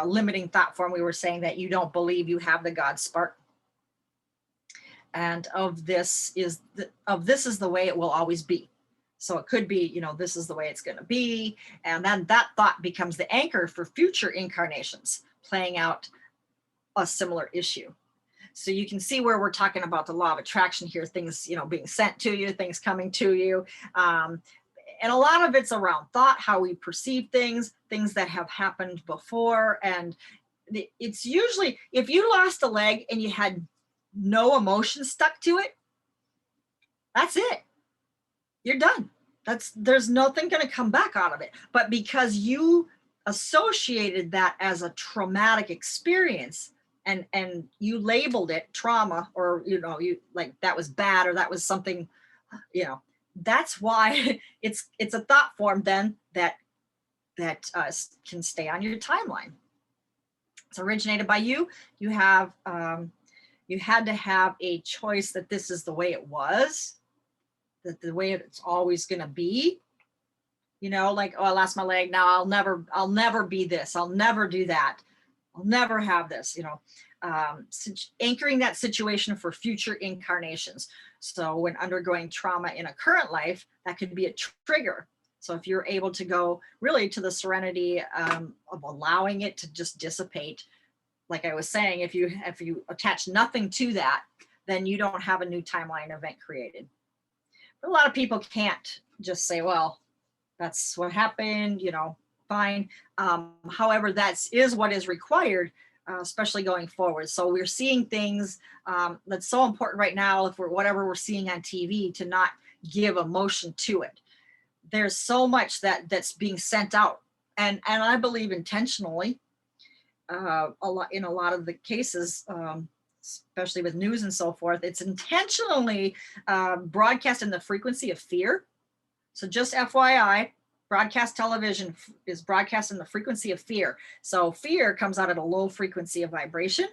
limiting thought form we were saying, that you don't believe you have the God spark. And this is the way it will always be. So it could be, this is the way it's going to be. And then that thought becomes the anchor for future incarnations, playing out a similar issue. So you can see where we're talking about the law of attraction here, things, being sent to you, things coming to you. And a lot of it's around thought, how we perceive things that have happened before. And it's usually, if you lost a leg and you had no emotion stuck to it, that's it. You're done. There's nothing going to come back out of it. But because you associated that as a traumatic experience and you labeled it trauma, or you like that was bad, or that was something, that's why it's a thought form then that can stay on your timeline. It's originated by you. You have you had to have a choice that this is the way it was, that the way it's always going to be. Like, oh, I lost my leg, now I'll never be this, I'll never do that, I'll never have this. Anchoring that situation for future incarnations. So when undergoing trauma in a current life, that could be a trigger. So if you're able to go really to the serenity of allowing it to just dissipate, like I was saying, if you attach nothing to that, then you don't have a new timeline event created. But a lot of people can't just say, well, that's what happened, fine. However, that is what is required, especially going forward. So we're seeing things that's so important right now, if whatever we're seeing on TV, to not give emotion to it. There's so much that's being sent out, and I believe intentionally. In a lot of the cases, especially with news and so forth, it's intentionally broadcast in the frequency of fear. So just FYI, broadcast television is broadcast in the frequency of fear. So fear comes out at a low frequency of vibration,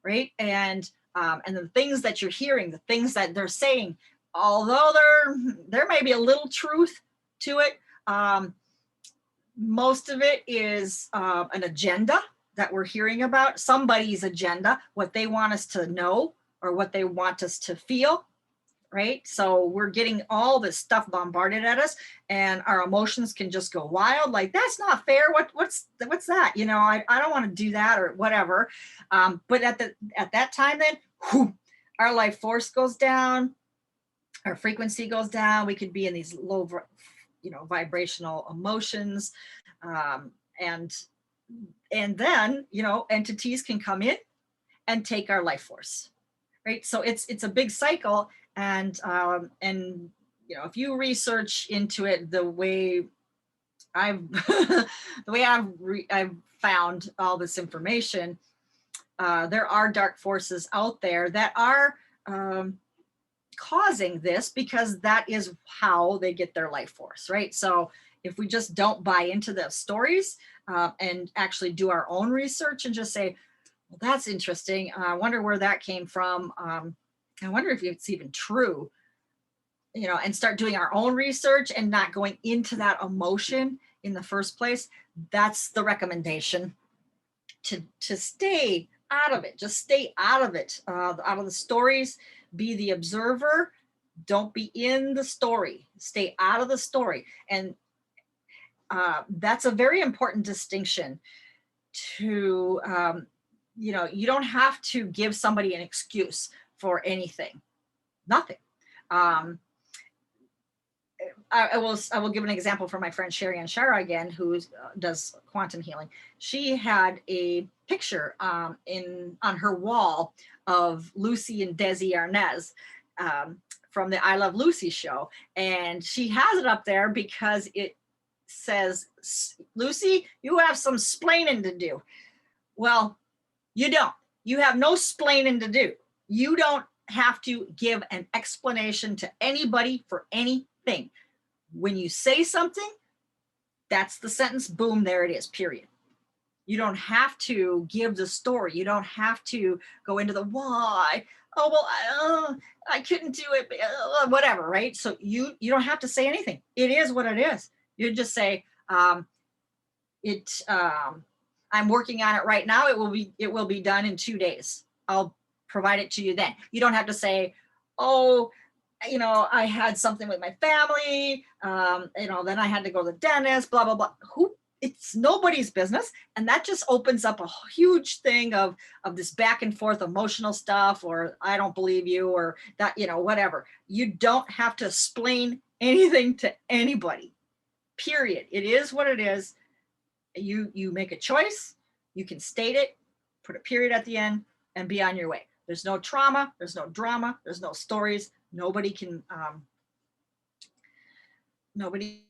right? And the things that you're hearing, the things that they're saying, although there may be a little truth to it, most of it is an agenda that we're hearing about, somebody's agenda, what they want us to know or what they want us to feel, right? So we're getting all this stuff bombarded at us, and our emotions can just go wild, like, that's not fair, what's that, I don't want to do that, or whatever. But at that time, then our life force goes down, our frequency goes down, we could be in these low vibrational emotions, and then, entities can come in and take our life force, right? So it's a big cycle. And if you research into it, the way I've found all this information, there are dark forces out there that are causing this, because that is how they get their life force, right? So if we just don't buy into the stories and actually do our own research and just say, well, that's interesting, I wonder where that came from, I wonder if it's even true, you know, and start doing our own research and not going into that emotion in the first place. That's the recommendation, to stay out of it. Just stay out of it, out of the stories. Be the observer. Don't be in the story. Stay out of the story. And that's a very important distinction to, you know, you don't have to give somebody an excuse for anything, nothing. I will give an example from my friend Sherry and Shara again, who does quantum healing. She had a picture on her wall of Lucy and Desi Arnaz from the I Love Lucy show. And she has it up there because it says, Lucy, you have some splaining to do. Well, you don't. You have no splaining to do. You don't have to give an explanation to anybody for anything. When you say something, that's the sentence, boom, there it is, period. You don't have to give the story. You don't have to go into the why. Oh, well, I couldn't do it, whatever, right? So you don't have to say anything. It is what it is. You just say, I'm working on it right now. It will be done in 2 days. I'll provide it to you then. You don't have to say, oh, you know, I had something with my family, you know, then I had to go to the dentist, blah, blah, blah. It's nobody's business. And that just opens up a huge thing of this back and forth emotional stuff, or I don't believe you, or that, you know, whatever. You don't have to explain anything to anybody, period. It is what it is. You make a choice, you can state it, put a period at the end, and be on your way. There's no trauma, there's no drama, there's no stories. Nobody can, nobody.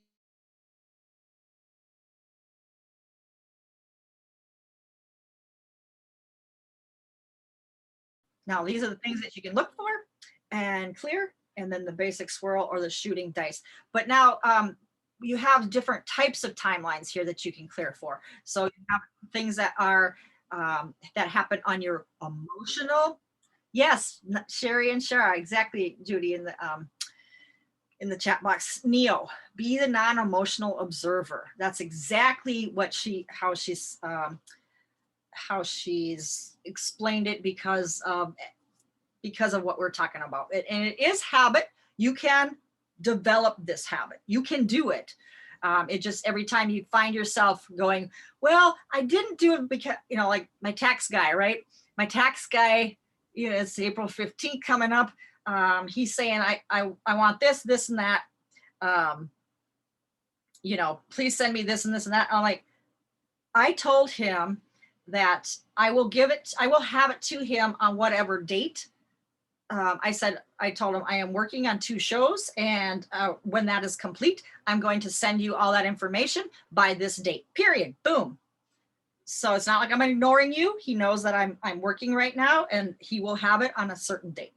Now, these are the things that you can look for and clear, and then the basic swirl or the shooting dice. But now you have different types of timelines here that you can clear for. So you have things that are, that happen on your emotional. Yes, Sherry and Shara, exactly, Judy, in the chat box. Neo, be the non-emotional observer. That's exactly what how she's explained it, because of what we're talking about. And it is habit. You can develop this habit. You can do it. It just, every time you find yourself going, well, I didn't do it because, you know, like my tax guy, right? My tax guy, you know, it's April 15th coming up. He's saying, I want this and that. You know, please send me this and this and that. I'm like, I told him that I will have it to him on whatever date. I told him I am working on 2 shows, and when that is complete, I'm going to send you all that information by this date, period, boom. So it's not like I'm ignoring you. He knows that I'm working right now, and he will have it on a certain date.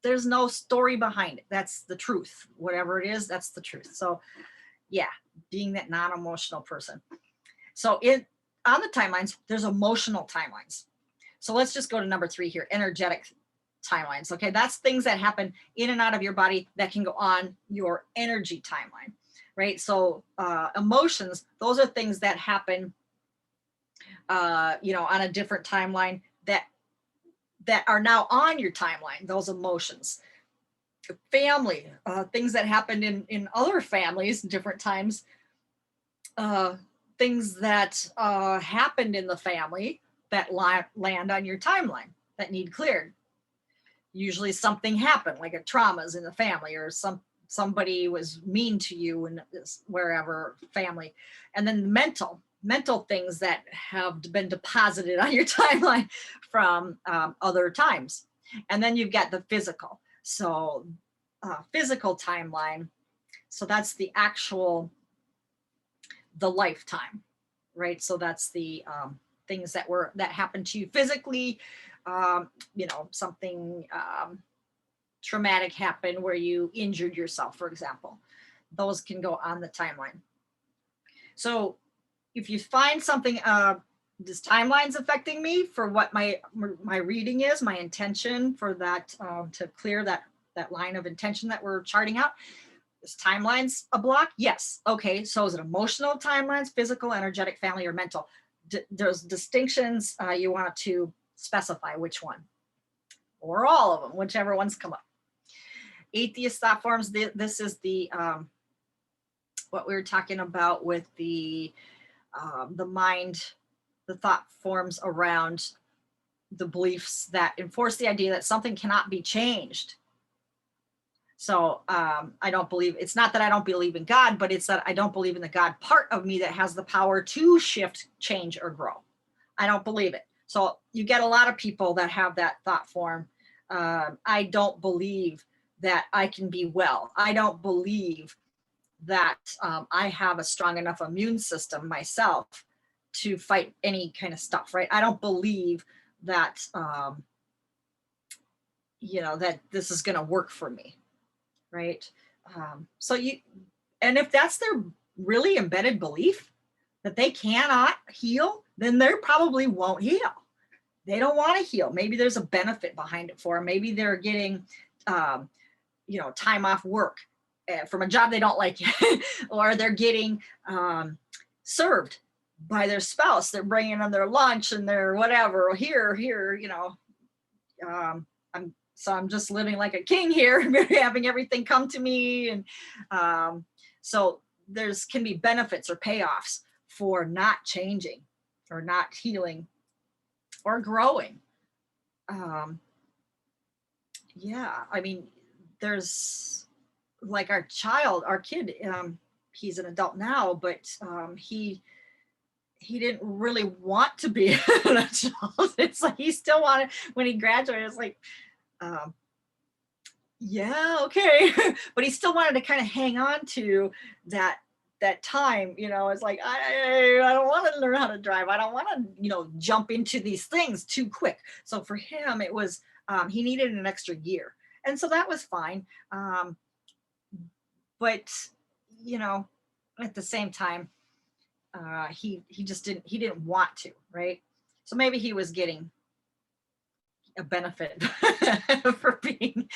There's no story behind it. That's the truth. Whatever it is, that's the truth. So yeah, being that non-emotional person. So on the timelines, there's emotional timelines. So let's just go to number 3 here, energetic timelines. Okay, that's things that happen in and out of your body that can go on your energy timeline, right? So emotions, those are things that happen, you know, on a different timeline that are now on your timeline, those emotions. Family, things that happened in other families, different times, things that happened in the family that land on your timeline that need cleared. Usually something happened, like a traumas in the family, or somebody was mean to you in this wherever family. And then mental things that have been deposited on your timeline from other times. And then you've got the physical. So physical timeline. So that's the lifetime, right? So that's the things that happened to you physically. You know, something traumatic happened where you injured yourself, for example. Those can go on the timeline. So if you find something this timeline's affecting me for what my reading is, my intention for that, to clear that line of intention that we're charting out. Is timelines a block? Yes. Okay. So is it emotional timelines, physical, energetic, family, or mental? There's distinctions. You want to specify which one, or all of them, whichever ones come up. Atheist thought forms. This is the what we were talking about with the mind, the thought forms around the beliefs that enforce the idea that something cannot be changed. So I don't believe, it's not that I don't believe in God, but it's that I don't believe in the God part of me that has the power to shift, change, or grow. I don't believe it. So you get a lot of people that have that thought form. I don't believe that I can be well. I don't believe that I have a strong enough immune system myself to fight any kind of stuff, right? I don't believe that, that this is going to work for me, right? So and if that's their really embedded belief that they cannot heal, then they probably won't heal. They don't want to heal. Maybe there's a benefit behind it for them. Maybe they're getting, time off work from a job they don't like, or they're getting served by their spouse. They're bringing them their lunch and their whatever. Here, I'm just living like a king here, having everything come to me. And so can be benefits or payoffs for not changing or not healing or growing. I mean, there's like our kid, he's an adult now, but he didn't really want to be an adult. It's like he still wanted, when he graduated, it's like, yeah, okay. But he still wanted to kind of hang on to that time, it's like, I don't want to learn how to drive. I don't want to, jump into these things too quick. So for him, it was, he needed an extra year. And so that was fine. But, at the same time, he didn't want to, right? So maybe he was getting a benefit for being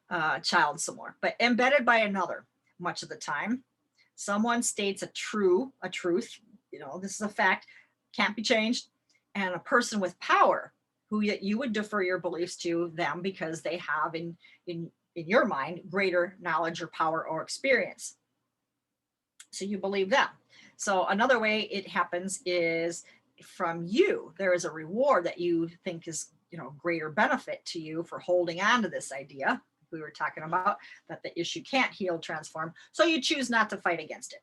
a child some more, but embedded by another much of the time. Someone states a truth, this is a fact, can't be changed. And a person with power who you would defer your beliefs to them because they have in your mind greater knowledge or power or experience. So you believe them. So another way it happens is from you. There is a reward that you think is, greater benefit to you for holding on to this idea we were talking about, that the issue can't heal, transform. So you choose not to fight against it.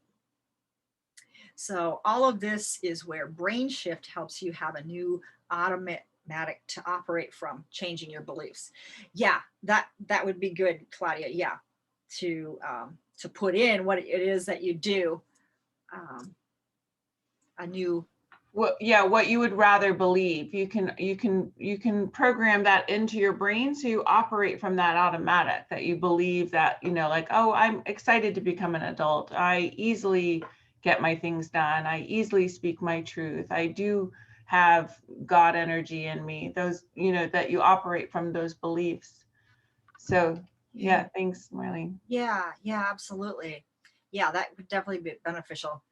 So all of this is where brain shift helps you have a new automatic to operate from, changing your beliefs. Yeah, that would be good, Claudia. Yeah, to put in what it is that you do, a new. What you would rather believe. You can program that into your brain, so you operate from that automatic, that you believe that, like, oh, I'm excited to become an adult. I easily get my things done. I easily speak my truth. I do have God energy in me. Those, that you operate from those beliefs. So yeah, thanks, Marlene. Yeah, absolutely. Yeah, that would definitely be beneficial.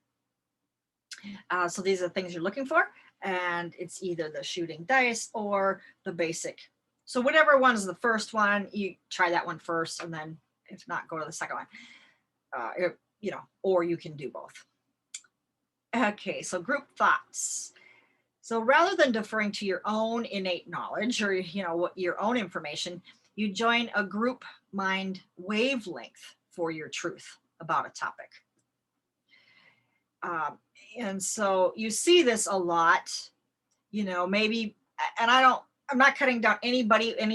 So these are the things you're looking for, and it's either the shooting dice or the basic. So whatever one is the first one, you try that one first, and then if not, go to the second one. Or you can do both. Okay, so group thoughts. So rather than deferring to your own innate knowledge or your own information, you join a group mind wavelength for your truth about a topic. And so you see this a lot, maybe, and I'm not cutting down any of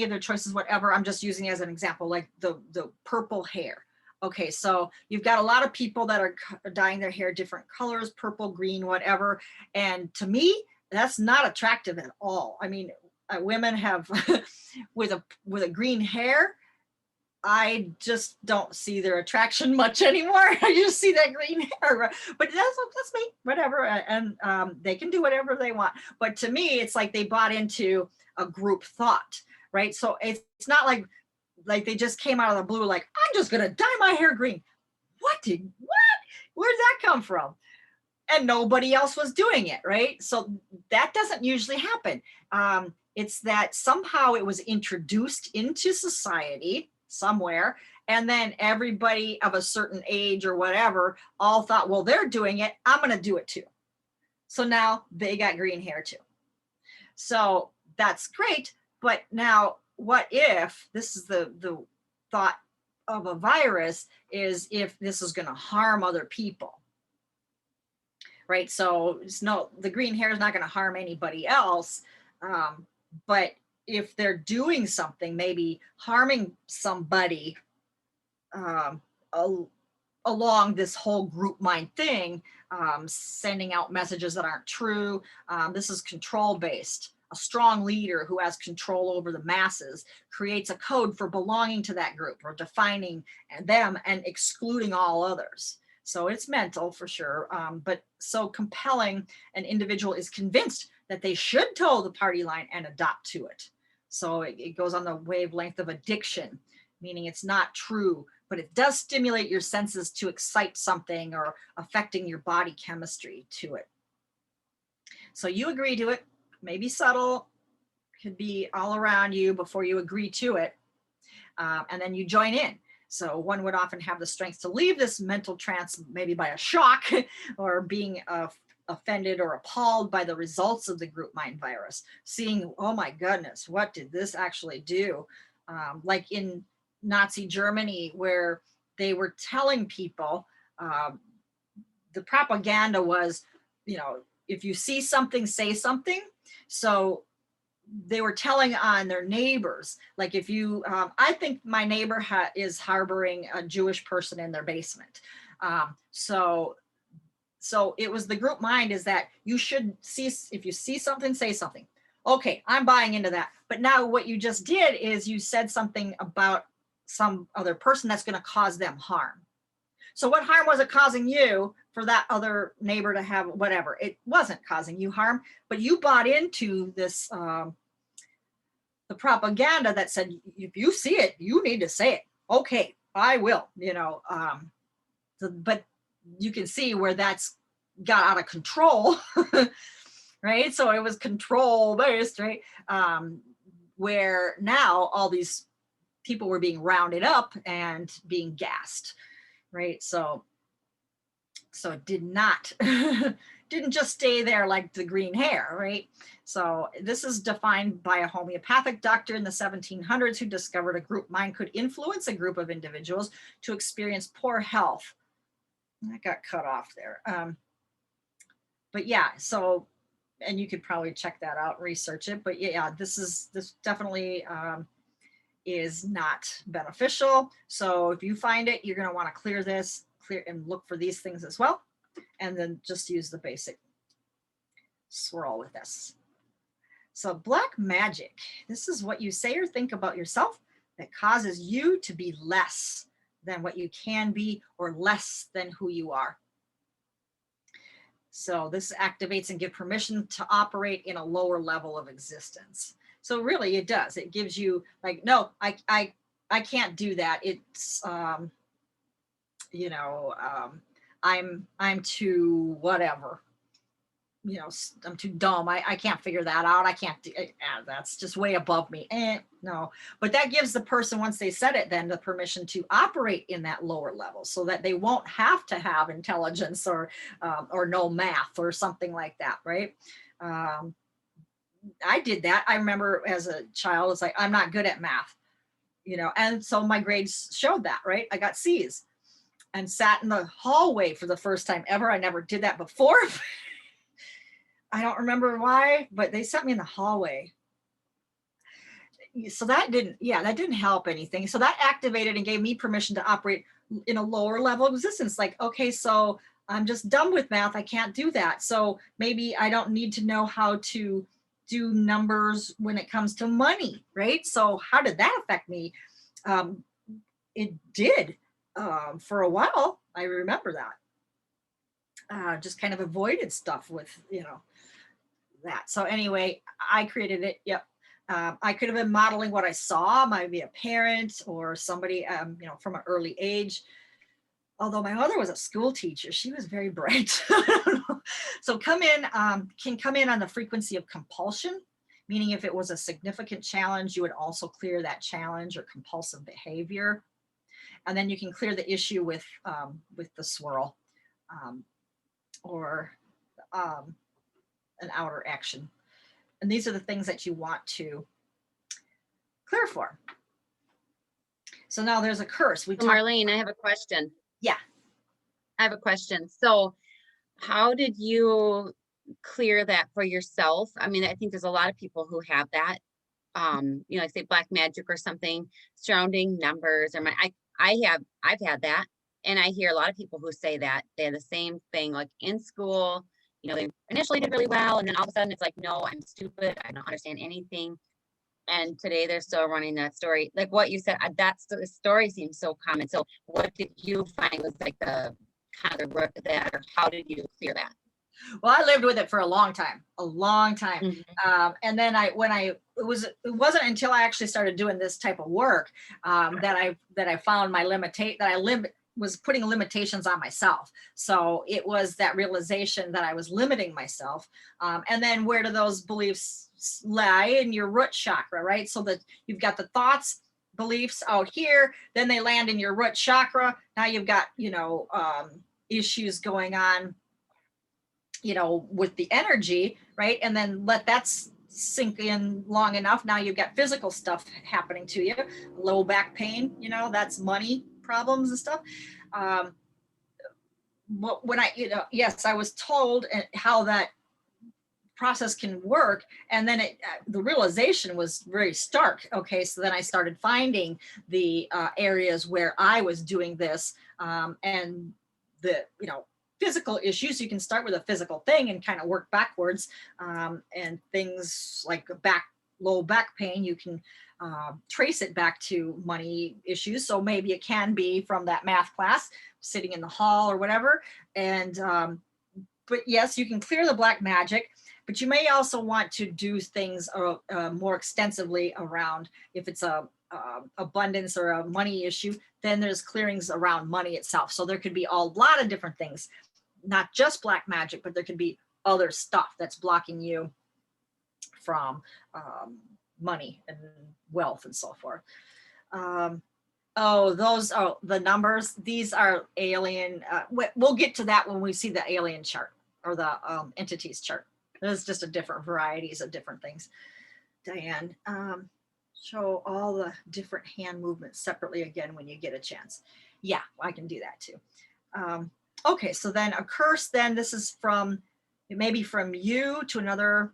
their choices, whatever. I'm just using it as an example, like the purple hair. Okay, so you've got a lot of people that are dyeing their hair different colors, purple, green, whatever. And to me, that's not attractive at all. I mean, women have with a green hair, I just don't see their attraction much anymore. I just see that green hair, but that's me, whatever. And they can do whatever they want. But to me, it's like they bought into a group thought, right? So it's not like they just came out of the blue, like, I'm just gonna dye my hair green. What? Where'd that come from? And nobody else was doing it, right? So that doesn't usually happen. It's that somehow it was introduced into society somewhere, and then everybody of a certain age or whatever all thought, well, they're doing it, I'm gonna do it too. So now they got green hair too. So that's great, but now what if, this is the thought of a virus, is if this is gonna harm other people. Right, so no, the green hair is not going to harm anybody else, but if they're doing something, maybe harming somebody along this whole group mind thing, sending out messages that aren't true, this is control based. A strong leader who has control over the masses creates a code for belonging to that group or defining them and excluding all others. So it's mental for sure, but so compelling, an individual is convinced that they should toe the party line and adopt to it. So it goes on the wavelength of addiction, meaning it's not true, but it does stimulate your senses to excite something or affecting your body chemistry to it. So you agree to it, maybe subtle, could be all around you before you agree to it, and then you join in. So one would often have the strength to leave this mental trance, maybe by a shock or being offended or appalled by the results of the group mind virus, seeing, oh my goodness, what did this actually do? Like in Nazi Germany, where they were telling people, the propaganda was, if you see something, say something. So they were telling on their neighbors, like if you, I think my neighbor is harboring a Jewish person in their basement. So it was the group mind, is that you should see, if you see something, say something. Okay, I'm buying into that. But now what you just did is you said something about some other person that's going to cause them harm. So what harm was it causing you for that other neighbor to have whatever? It wasn't causing you harm, but you bought into this, the propaganda that said, if you see it, you need to say it. Okay, I will, but you can see where that's got out of control, right? So it was control based, right? Where now all these people were being rounded up and being gassed, right? So it did not, didn't just stay there like the green hair, right? So this is defined by a homeopathic doctor in the 1700s who discovered a group mind could influence a group of individuals to experience poor health. That got cut off there. But yeah, so, and you could probably check that out, research it, but yeah, this definitely is not beneficial. So if you find it, you're going to want to clear and look for these things as well. And then just use the basic swirl with this. So black magic, this is what you say or think about yourself that causes you to be less than what you can be or less than who you are. So this activates and gives permission to operate in a lower level of existence. So really it does. It gives you like, no, I can't do that. It's, I'm too whatever, I'm too dumb. I can't figure that out. I can't do it. That's just way above me. No, but that gives the person, once they said it, then the permission to operate in that lower level so that they won't have to have intelligence or know math or something like that. Right. I did that. I remember as a child, it's like, I'm not good at math, and so my grades showed that, right? I got C's and sat in the hallway for the first time ever. I never did that before. I don't remember why, but they sent me in the hallway. So that didn't help anything. So that activated and gave me permission to operate in a lower level of existence. Like, okay, so I'm just dumb with math. I can't do that. So maybe I don't need to know how to do numbers when it comes to money, right? So how did that affect me? it did for a while. I remember that. Just kind of avoided stuff with, that. So anyway, I created it. Yep. I could have been modeling what I saw, maybe a parent or somebody, from an early age. Although my mother was a school teacher, she was very bright. So can come in on the frequency of compulsion, meaning if it was a significant challenge, you would also clear that challenge or compulsive behavior. And then you can clear the issue with the swirl or an outer action. And these are the things that you want to clear for. So now there's a curse. Marlene, I have a question. Yeah. I have a question. So how did you clear that for yourself? I mean, I think there's a lot of people who have that, like say black magic or something surrounding numbers or I've had that. And I hear a lot of people who say that they have the same thing, like in school, they initially did really well. And then all of a sudden it's like, no, I'm stupid. I don't understand anything. And today they're still running that story. Like what you said, the story seems so common. So what did you find was like the kind of the root of that, or how did you clear that? Well, I lived with it for a long time. Mm-hmm. And then it wasn't until I actually started doing this type of work that I found my was putting limitations on myself. So it was that realization that I was limiting myself. And then where do those beliefs lie? In your root chakra, right? So that you've got the thoughts, beliefs out here, then they land in your root chakra. Now you've got, issues going on, with the energy, right? And then let that sink in long enough. Now you've got physical stuff happening to you, low back pain, that's money problems and stuff. When yes, I was told how that process can work. And then the realization was very stark. Okay. So then I started finding the areas where I was doing this and the, physical issues. You can start with a physical thing and kind of work backwards. And things like low back pain, you can trace it back to money issues. So maybe it can be from that math class, sitting in the hall or whatever. And, but yes, you can clear the black magic, but you may also want to do things more extensively around, if it's a abundance or a money issue, then there's clearings around money itself. So there could be a lot of different things, not just black magic, but there could be other stuff that's blocking you from money and wealth and so forth. Those are the numbers. These are alien. We'll get to that when we see the alien chart or the entities chart. There's just a different varieties of different things. Diane, show all the different hand movements separately again when you get a chance. Yeah, I can do that too. Okay, so then a curse, then this is it may be from you to another.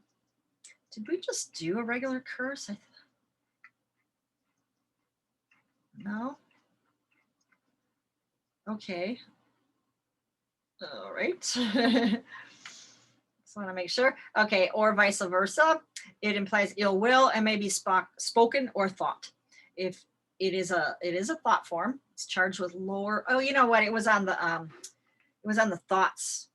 Did we just do a regular curse? No? Okay. All right. Just want to make sure. Okay, or vice versa. It implies ill will and may be spoken or thought. If it is a thought form, it's charged with lower. Oh, you know what? It was on the thoughts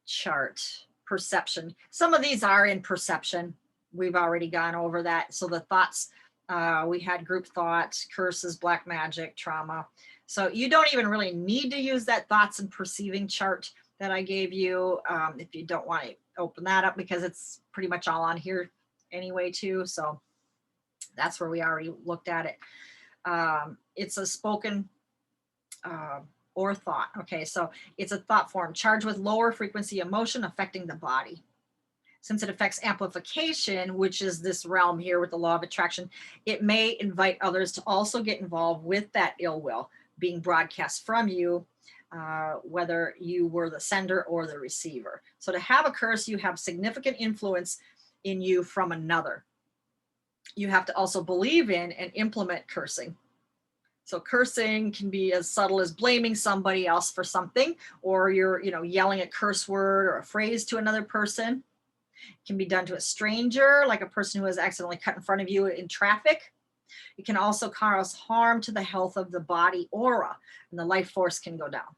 chart, perception. Some of these are in perception. We've already gone over that. So the thoughts, we had group thought, curses, black magic, trauma. So you don't even really need to use that thoughts and perceiving chart that I gave you if you don't want to open that up, because it's pretty much all on here anyway too. So that's where we already looked at it. It's a spoken or thought. Okay, so it's a thought form charged with lower frequency emotion affecting the body. Since it affects amplification, which is this realm here with the law of attraction, it may invite others to also get involved with that ill will being broadcast from you, whether you were the sender or the receiver. So to have a curse, you have significant influence in you from another. You have to also believe in and implement cursing. So cursing can be as subtle as blaming somebody else for something, or you're, yelling a curse word or a phrase to another person. It can be done to a stranger, like a person who has accidentally cut in front of you in traffic. It can also cause harm to the health of the body aura, and the life force can go down.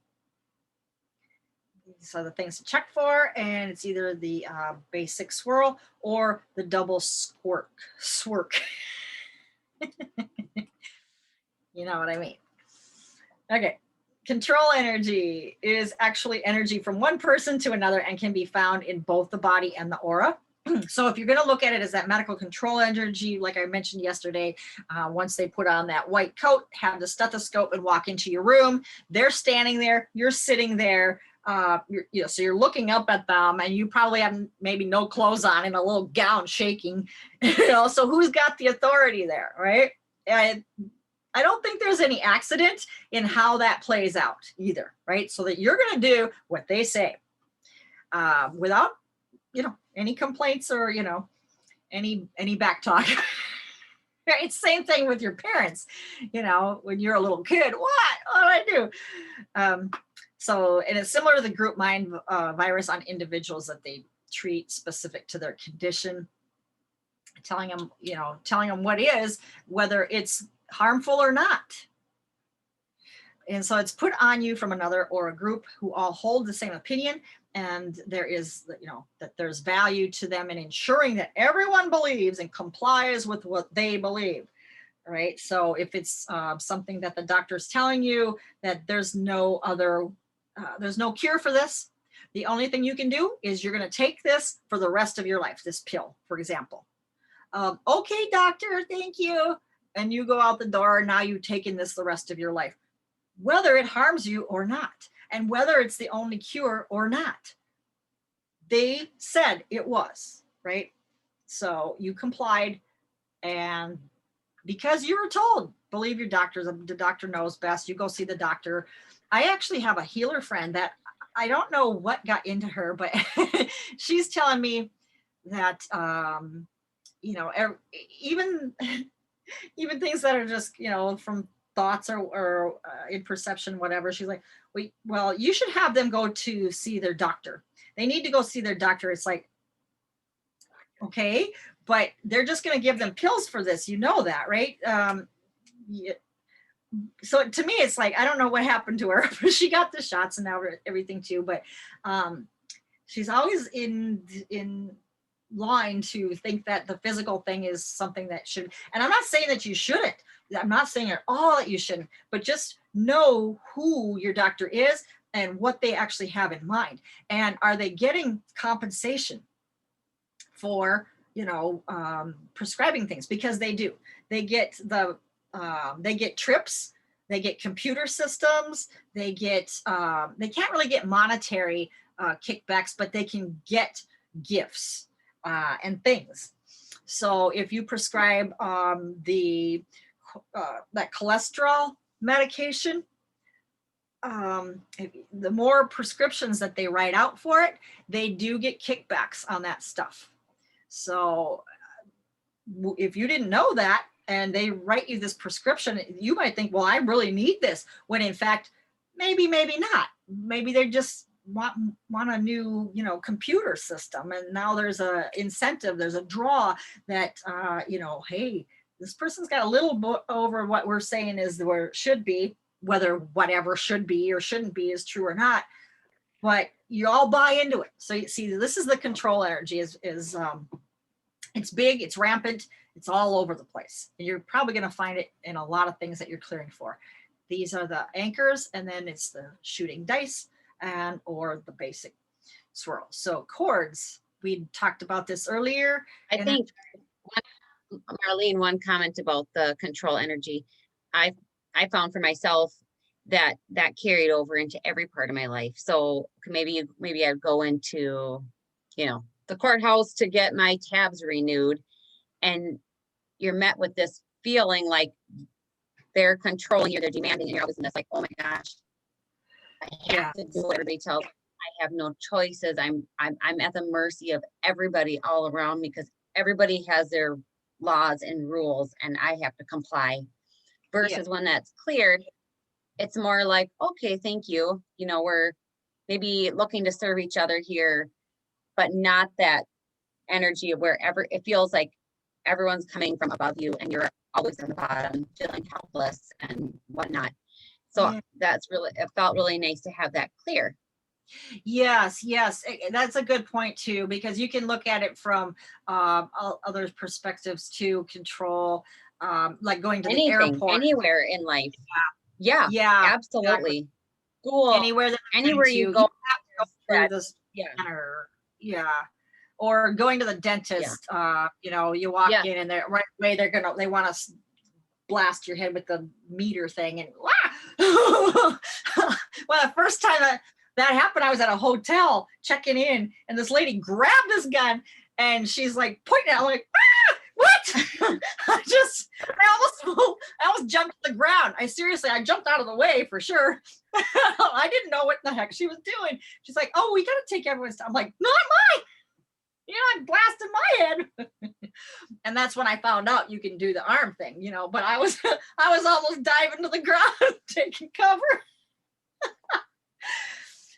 These are the things to check for, and it's either the basic swirl or the double squirk. You know what I mean? Okay. Control energy is actually energy from one person to another and can be found in both the body and the aura. So if you're going to look at it as that medical control energy, like I mentioned yesterday, once they put on that white coat, have the stethoscope and walk into your room, they're standing there, you're sitting there, so you're looking up at them, and you probably have maybe no clothes on and a little gown shaking, so who's got the authority there, right? And I don't think there's any accident in how that plays out either, right? So that you're going to do what they say without, any complaints or, any back talk. Right? Same thing with your parents, when you're a little kid, what do I do? So, and it's similar to the group mind virus on individuals that they treat specific to their condition, telling them what is, whether it's harmful or not. And so it's put on you from another or a group who all hold the same opinion, and there is, that there's value to them in ensuring that everyone believes and complies with what they believe, right? So if it's something that the doctor's telling you that there's no cure for this, the only thing you can do is you're going to take this for the rest of your life, this pill, for example. Okay, doctor, thank you. And you go out the door, now you've taken this the rest of your life, whether it harms you or not, and whether it's the only cure or not. They said it was, right? So you complied, and because you were told, believe your doctors, the doctor knows best, you go see the doctor. I actually have a healer friend that I don't know what got into her, but she's telling me that, even things that are just, from thoughts or in perception, whatever. She's like, well, you should have them go to see their doctor. They need to go see their doctor. It's like, okay, but they're just going to give them pills for this. You know that, right? Yeah. So to me, it's like, I don't know what happened to her, but she got the shots and now everything too. But she's always in line to think that the physical thing is something that should, and I'm not saying that you shouldn't. I'm not saying at all that you shouldn't, but just know who your doctor is and what they actually have in mind. And are they getting compensation for, prescribing things? Because they do. They get trips, they get computer systems, they can't really get monetary kickbacks, but they can get gifts and things. So if you prescribe that cholesterol medication, the more prescriptions that they write out for it, they do get kickbacks on that stuff. So if you didn't know that and they write you this prescription, you might think, well, I really need this, when in fact, maybe not. Maybe they just want a new, computer system, and now there's a incentive, there's a draw that, hey, this person's got a little bit over what we're saying is where it should be, whether whatever should be or shouldn't be is true or not, but you all buy into it. So you see, this is the control energy is it's big, it's rampant, it's all over the place. And you're probably going to find it in a lot of things that you're clearing for. These are the anchors, and then it's the shooting dice or the basic swirl. So chords, we talked about this earlier. I think Marlene, one comment about the control energy. I found for myself that carried over into every part of my life. So maybe I'd go into, the courthouse to get my tabs renewed, and you're met with this feeling like they're controlling you, they're demanding, and you're always in this like, oh my gosh, I have to do what everybody tells me. I have no choices. I'm at the mercy of everybody all around me, because everybody has their laws and rules and I have to comply. Versus when that's cleared, it's more like, okay, thank you. We're maybe looking to serve each other here, but not that energy of wherever it feels like everyone's coming from above you and you're always on the bottom, feeling helpless and whatnot. So Yeah. it felt really nice to have that clear. Yes, yes, that's a good point too, because you can look at it from other perspectives to control, like going to the Anything, airport. anywhere in life. Yeah, Yeah, absolutely. School, anywhere that anywhere you you go. have to go through that- this yeah. scanner. Yeah. Or going to the dentist, you know, you walk Yeah. in and they're right away, they want to blast your head with the meter thing and well, the first time that happened, I was at a hotel checking in and this lady grabbed this gun and she's like pointing at it, like, what? I almost jumped to the ground. I jumped out of the way for sure. I didn't know what the heck she was doing. She's like, oh, we got to take everyone's time. I'm like, not mine. You're not blasting my head. And that's when I found out you can do the arm thing, you know, but I was almost diving to the ground, taking cover.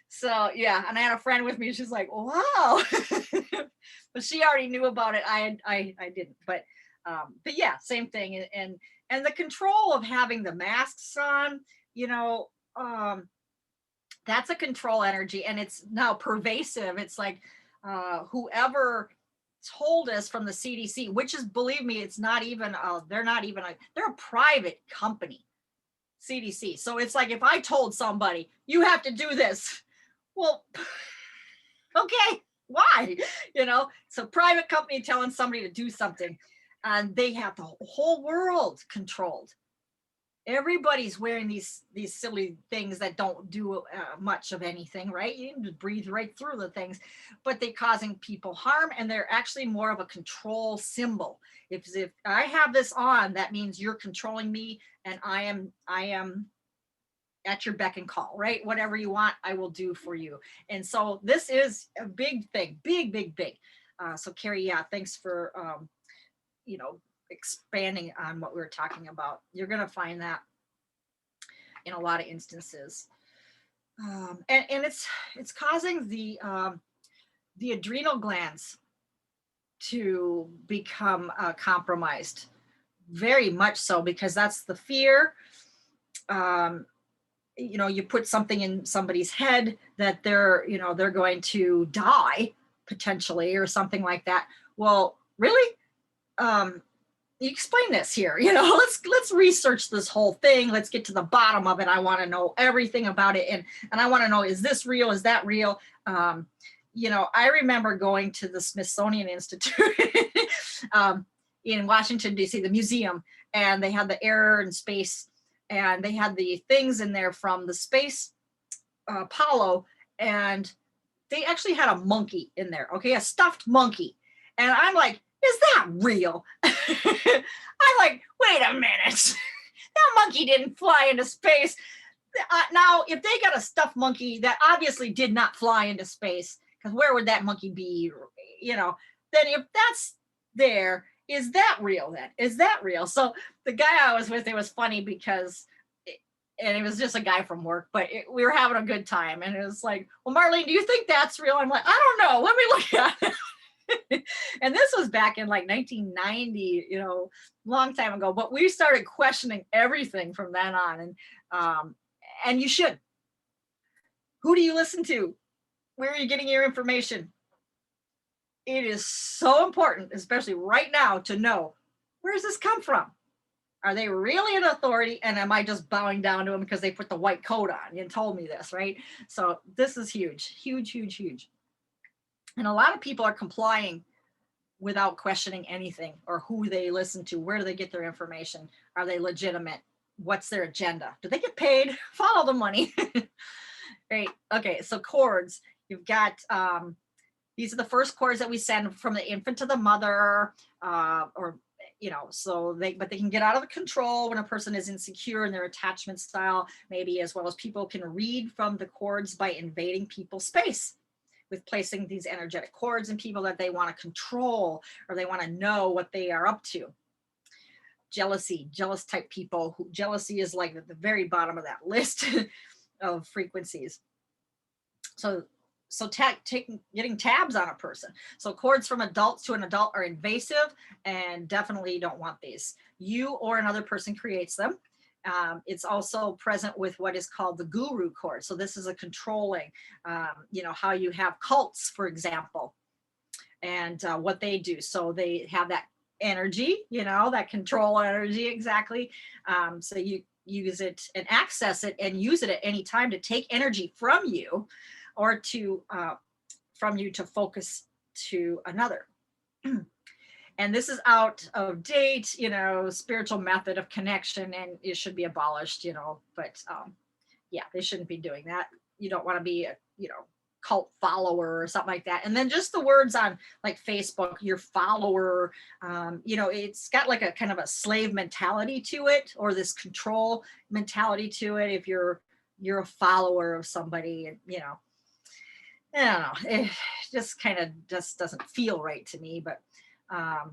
So yeah, and I had a friend with me. She's like, wow. But she already knew about it. I didn't, but yeah, same thing. And the control of having the masks on, you know, that's a control energy, and it's now pervasive. It's like whoever told us from the CDC, which is, believe me, it's not even they're a private company, CDC. So it's like if I told somebody you have to do this, well, okay, why? You know, it's a private company telling somebody to do something, and they have the whole world controlled. Everybody's wearing these silly things that don't do much of anything, right? You can just breathe right through the things, but they're causing people harm, and they're actually more of a control symbol. If I have this on, that means you're controlling me, and I am at your beck and call, right? Whatever you want, I will do for you. And so this is a big thing, big. So Carrie, yeah, thanks for you know, expanding on what we were talking about. You're going to find that in a lot of instances. And it's causing the adrenal glands to become compromised, very much so, because that's the fear. You know, you put something in somebody's head that they're going to die potentially or something like that. Well, really? You explain this here, you know, let's research this whole thing. Let's get to the bottom of it. I want to know everything about it. And I want to know, is this real? Is that real? You know, I remember going to the Smithsonian Institute in Washington, DC, the museum, and they had the air and space, and they had the things in there from the space Apollo, and they actually had a monkey in there, okay, a stuffed monkey. And I'm like, is that real? I'm like, wait a minute. That monkey didn't fly into space. Now, if they got a stuffed monkey that obviously did not fly into space, because where would that monkey be? You know, then if that's there, is that real then? Is that real? So the guy I was with, it was funny because, and it was just a guy from work, but we were having a good time. And it was like, well, Marlene, do you think that's real? I'm like, I don't know. Let me look at it. And this was back in like 1990, you know, long time ago, but we started questioning everything from then on. And you should. Who do you listen to? Where are you getting your information? It is so important, especially right now, to know, where does this come from? Are they really an authority? And am I just bowing down to them because they put the white coat on and told me this, right? So this is huge. And a lot of people are complying without questioning anything, or who they listen to. Where do they get their information? Are they legitimate? What's their agenda? Do they get paid? Follow the money. Great. Okay, so cords. You've got, these are the first cords that we send from the infant to the mother, or, you know, but they can get out of the control when a person is insecure in their attachment style, maybe, as well as people can read from the cords by invading people's space, with placing these energetic cords in people that they want to control, or they want to know what they are up to. Jealous type people, who jealousy is like at the very bottom of that list of frequencies. So so getting tabs on a person. So cords from adults to an adult are invasive and definitely don't want these. You or another person creates them. It's also present with what is called the guru cord. So this is a controlling, you know, how you have cults, for example, and what they do. So they have that energy, you know, that control energy, exactly. So you use it and access it and use it at any time to take energy from you, or to from you to focus to another. And this is out of date, you know, spiritual method of connection, and it should be abolished, you know, but yeah, they shouldn't be doing that. You don't want to be a, you know, cult follower or something like that. And then just the words on like Facebook, your follower, you know, it's got like a kind of a slave mentality to it, or this control mentality to it. If you're a follower of somebody, you know, I don't know, it just kind of just doesn't feel right to me. But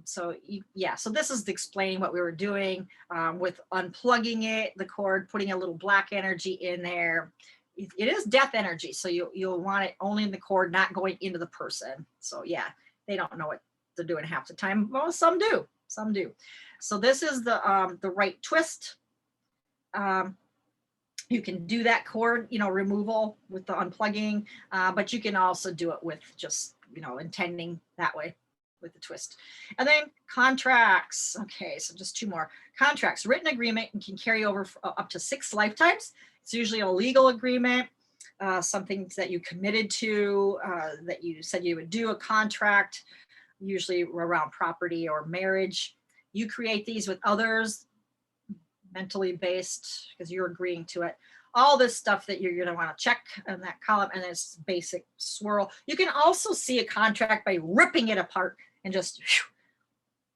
so yeah, so this is explaining what we were doing with unplugging it, the cord, putting a little black energy in there. It is death energy, so you'll want it only in the cord, not going into the person. So yeah, they don't know what they're doing half the time. Well, some do. So this is the right twist. You can do that cord, you know, removal with the unplugging, but you can also do it with just, you know, intending that way with the twist. And then contracts. Okay, so just 2 more. Contracts, written agreement, and can carry over up to 6 lifetimes. It's usually a legal agreement, something that you committed to, that you said you would do, a contract, usually around property or marriage. You create these with others, mentally based, because you're agreeing to it. All this stuff that you're going to want to check in that column, and this basic swirl. You can also see a contract by ripping it apart and just,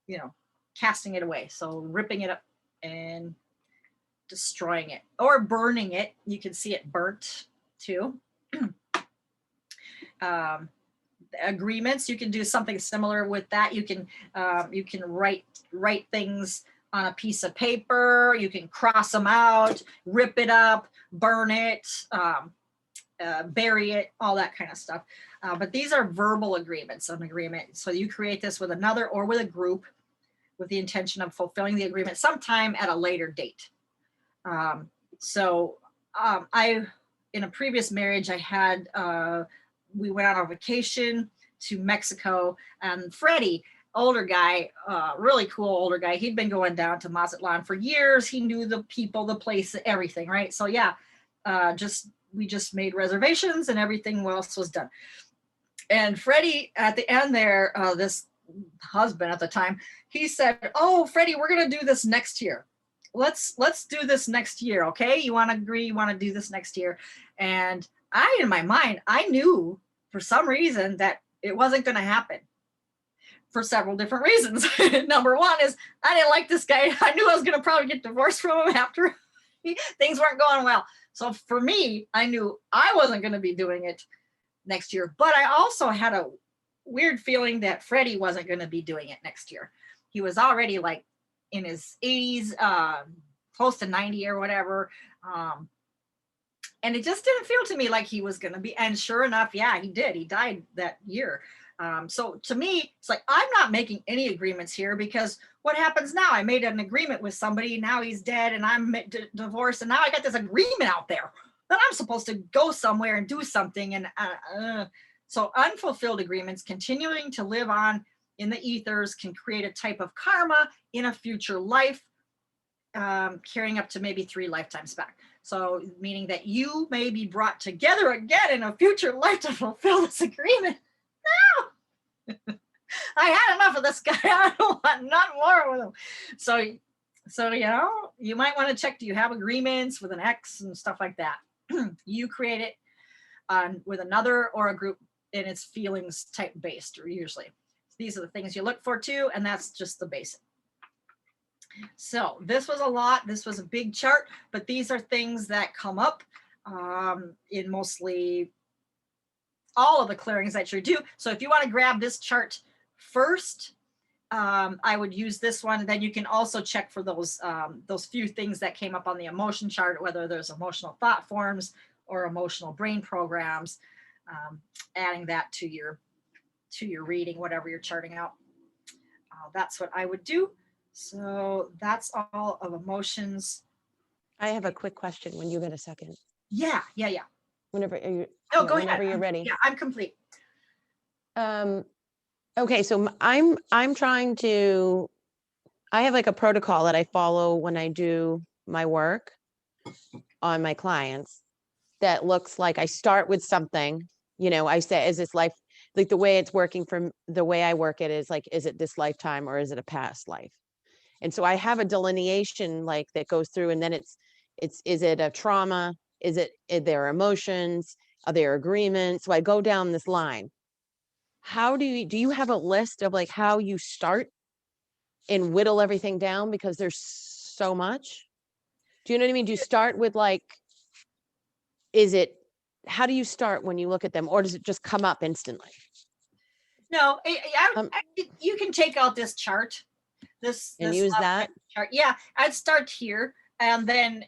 you know, casting it away. So ripping it up and destroying it, or burning it. You can see it burnt too. Agreements, you can do something similar with that. You can write things on a piece of paper. You can cross them out, rip it up, burn it, bury it, all that kind of stuff. But these are verbal agreements, an agreement. So you create this with another or with a group with the intention of fulfilling the agreement sometime at a later date. In a previous marriage, I had, we went on a vacation to Mexico, and Freddie, older guy, really cool older guy. He'd been going down to Mazatlan for years. He knew the people, the place, everything, right? So yeah, we just made reservations and everything else was done. And Freddie, at the end there, this husband at the time, he said, "Oh, Freddie, we're gonna do this next year. Let's do this next year, okay? You want to agree? You want to do this next year?" And I, in my mind, I knew for some reason that it wasn't going to happen, for several different reasons. Number one is I didn't like this guy. I knew I was going to probably get divorced from him after things weren't going well. So for me, I knew I wasn't going to be doing it next year. But I also had a weird feeling that Freddie wasn't going to be doing it next year. He was already like in his 80s, close to 90 or whatever. And it just didn't feel to me like he was going to be. And sure enough, yeah, he did. He died that year. So to me, it's like, I'm not making any agreements here, because what happens now? I made an agreement with somebody. Now he's dead and I'm divorced. And now I got this agreement out there that I'm supposed to go somewhere and do something. And so unfulfilled agreements continuing to live on in the ethers can create a type of karma in a future life, carrying up to maybe 3 lifetimes back. So meaning that you may be brought together again in a future life to fulfill this agreement. No, I had enough of this guy. I don't want none more with him. So you know, you might want to check, do you have agreements with an ex and stuff like that? You create it with another or a group, and it's feelings type based, or usually. These are the things you look for too, and that's just the basic. So this was a lot. This was a big chart, but these are things that come up in mostly all of the clearings that you do. So if you want to grab this chart first, I would use this one. Then you can also check for those few things that came up on the emotion chart, whether there's emotional thought forms or emotional brain programs. adding that to your reading, whatever you're charting out. That's what I would do. So that's all of emotions. I have a quick question when you get a second. Yeah. Whenever you, Oh, go whenever ahead. you're ready. Yeah, I'm complete. Okay, so I'm trying to, I have like a protocol that I follow when I do my work on my clients that looks like I start with something, I say, is this life, like the way it's working from the way I work it is like, is it this lifetime or is it a past life? And so I have a delineation like that goes through, and then is it a trauma? Is it their emotions? Are there agreements? So I go down this line. How do you have a list of like how you start and whittle everything down because there's so much? Do you know what I mean? Do you start with like, how do you start when you look at them, or does it just come up instantly? No, you can take out this chart. This use that chart. Yeah, I'd start here, and then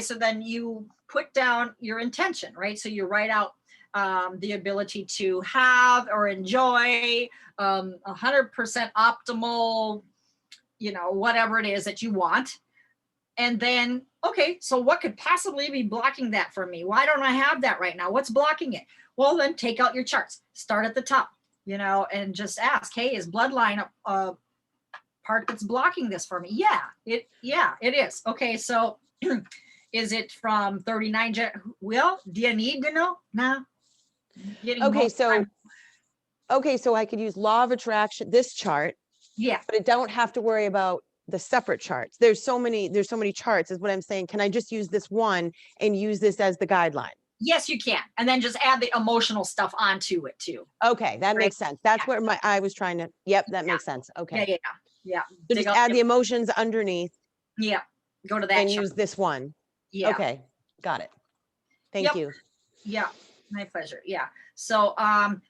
so then you put down your intention, right? So you write out the ability to have or enjoy 100% optimal, whatever it is that you want. And then, okay, so what could possibly be blocking that for me? Why don't I have that right now? What's blocking it? Well, then take out your charts, start at the top, and just ask, hey, is bloodline a part that's blocking this for me? Yeah, it is. Okay, so is it from 39? Well, do you need to know? No. Okay, so I could use law of attraction, this chart. Yeah. But I don't have to worry about the separate charts. There's so many charts is what I'm saying. Can I just use this one and use this as the guideline? Yes, you can. And then just add the emotional stuff onto it too. Okay, that makes sense. That's where I was trying to, that makes sense. Okay. Yeah. So just add the emotions underneath. Yeah. Go to that and chart. use this one. Yeah. Okay, got it. Thank you. Yeah, my pleasure. Yeah. So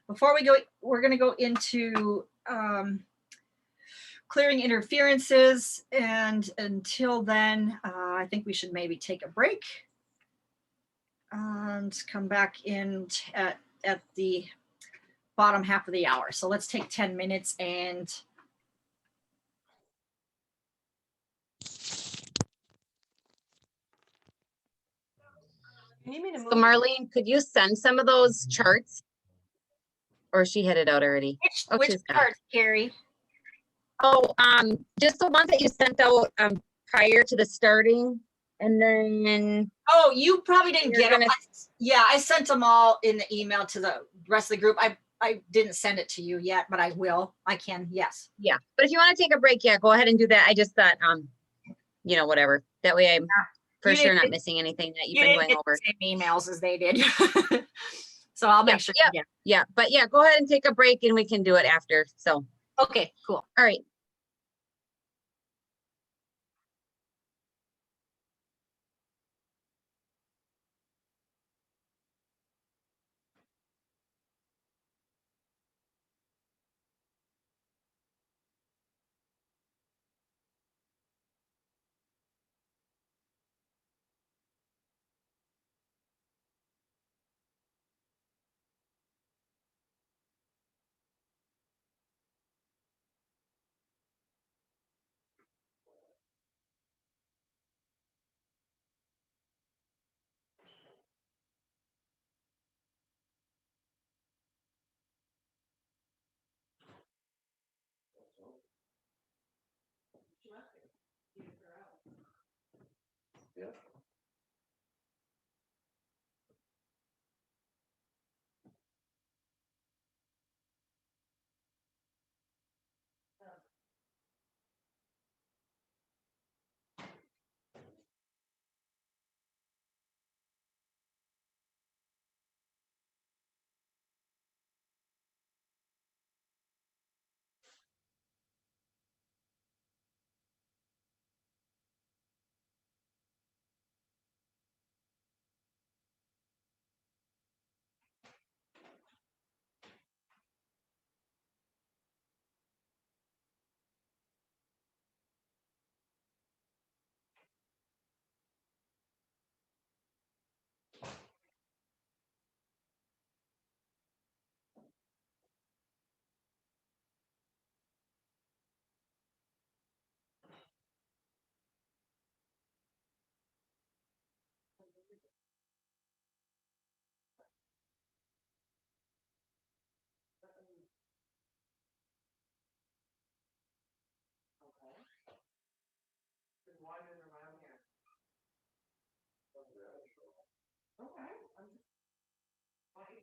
before we go, we're going to go into clearing interferences. And until then, I think we should maybe take a break and come back in at the bottom half of the hour. So let's take 10 minutes and So Marlene, could you send some of those charts? Or she headed out already? Which charts, Carrie? Oh, just the ones that you sent out prior to the starting, and then. Oh, you probably didn't get them. Yeah, I sent them all in the email to the rest of the group. I didn't send it to you yet, but I will. I can. Yes. Yeah, but if you want to take a break, yeah, go ahead and do that. I just thought, whatever. That way, I'm for sure not missing anything that you've been going over. The same emails as they did. So I'll make sure. Yeah, but yeah, go ahead and take a break, and we can do it after. So. Okay, cool. All right.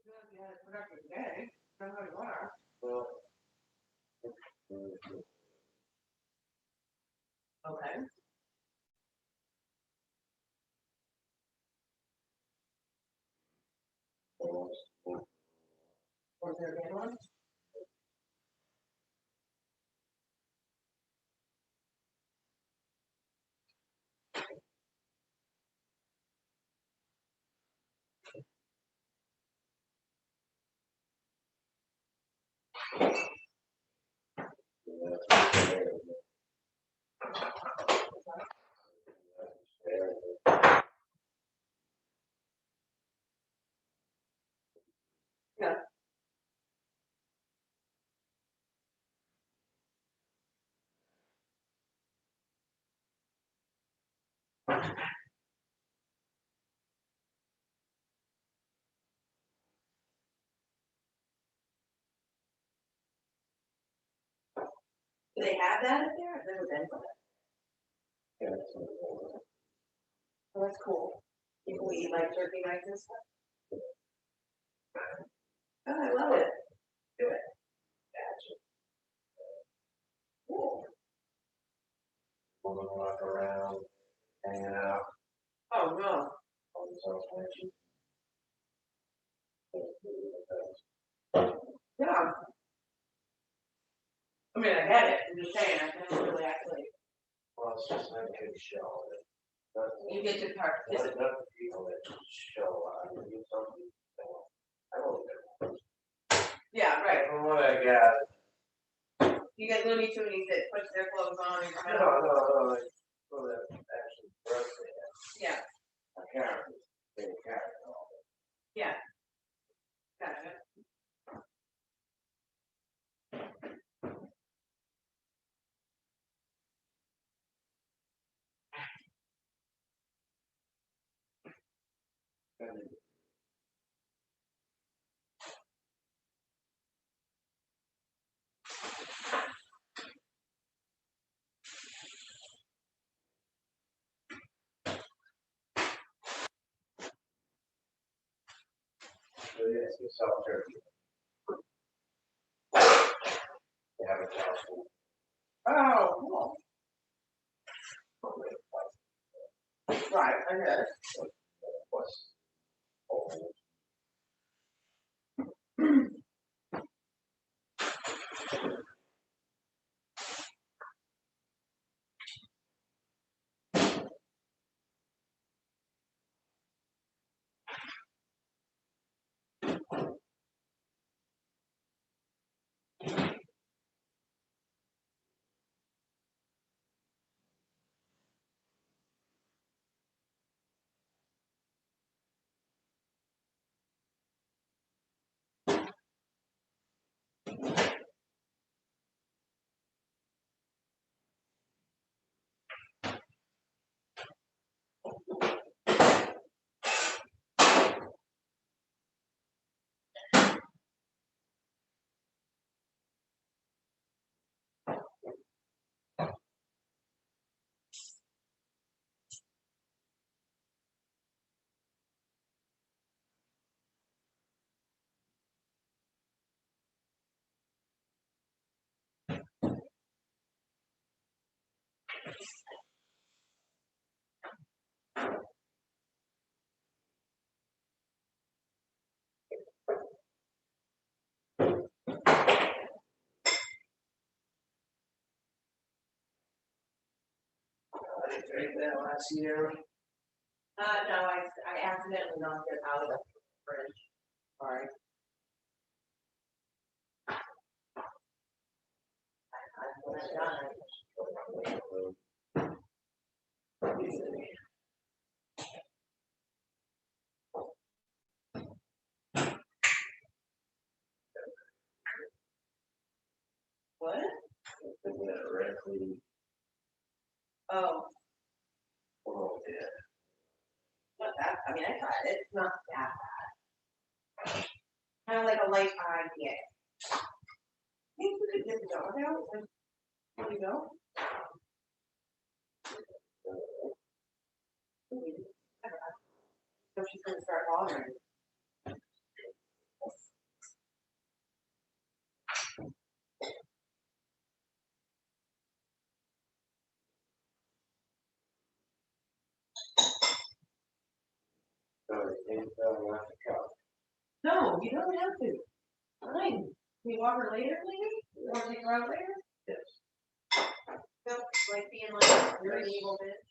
You had a productive day. Know how you are. Okay. Was there a good one? Yeah. Do they have that up there? I've never been to that. Oh, that's cool. People eat like turkey legs and stuff. Oh, I love it. Do it. Gotcha. Cool. Walk around, hanging out. Oh, no. Yeah. I mean, I get it. I'm just saying, I never really actually. Well, it's just like a show. You get to participate. People that show something. I don't know. Yeah, right. From what I got. You get Looney Toonies that puts their clothes on and come out. No. Like, well, that actually birthday. Yeah. A character. A character. Yeah. Gotcha. Yes, it's self-turkey. They have a council. Oh, cool. Right, I get it. I didn't drink that last year. No, I accidentally knocked it out of the fridge. Sorry. What? Oh. Oh, yeah. Not that, I mean, I tried it. It's not that bad. Kind of like a light IPA. Maybe we could get the dog out. There we go. So she's going to start bothering. No, you don't have to. Fine. Can you walk her later, maybe? You want to take her out later? Yes. No, like being like, you're an evil bitch.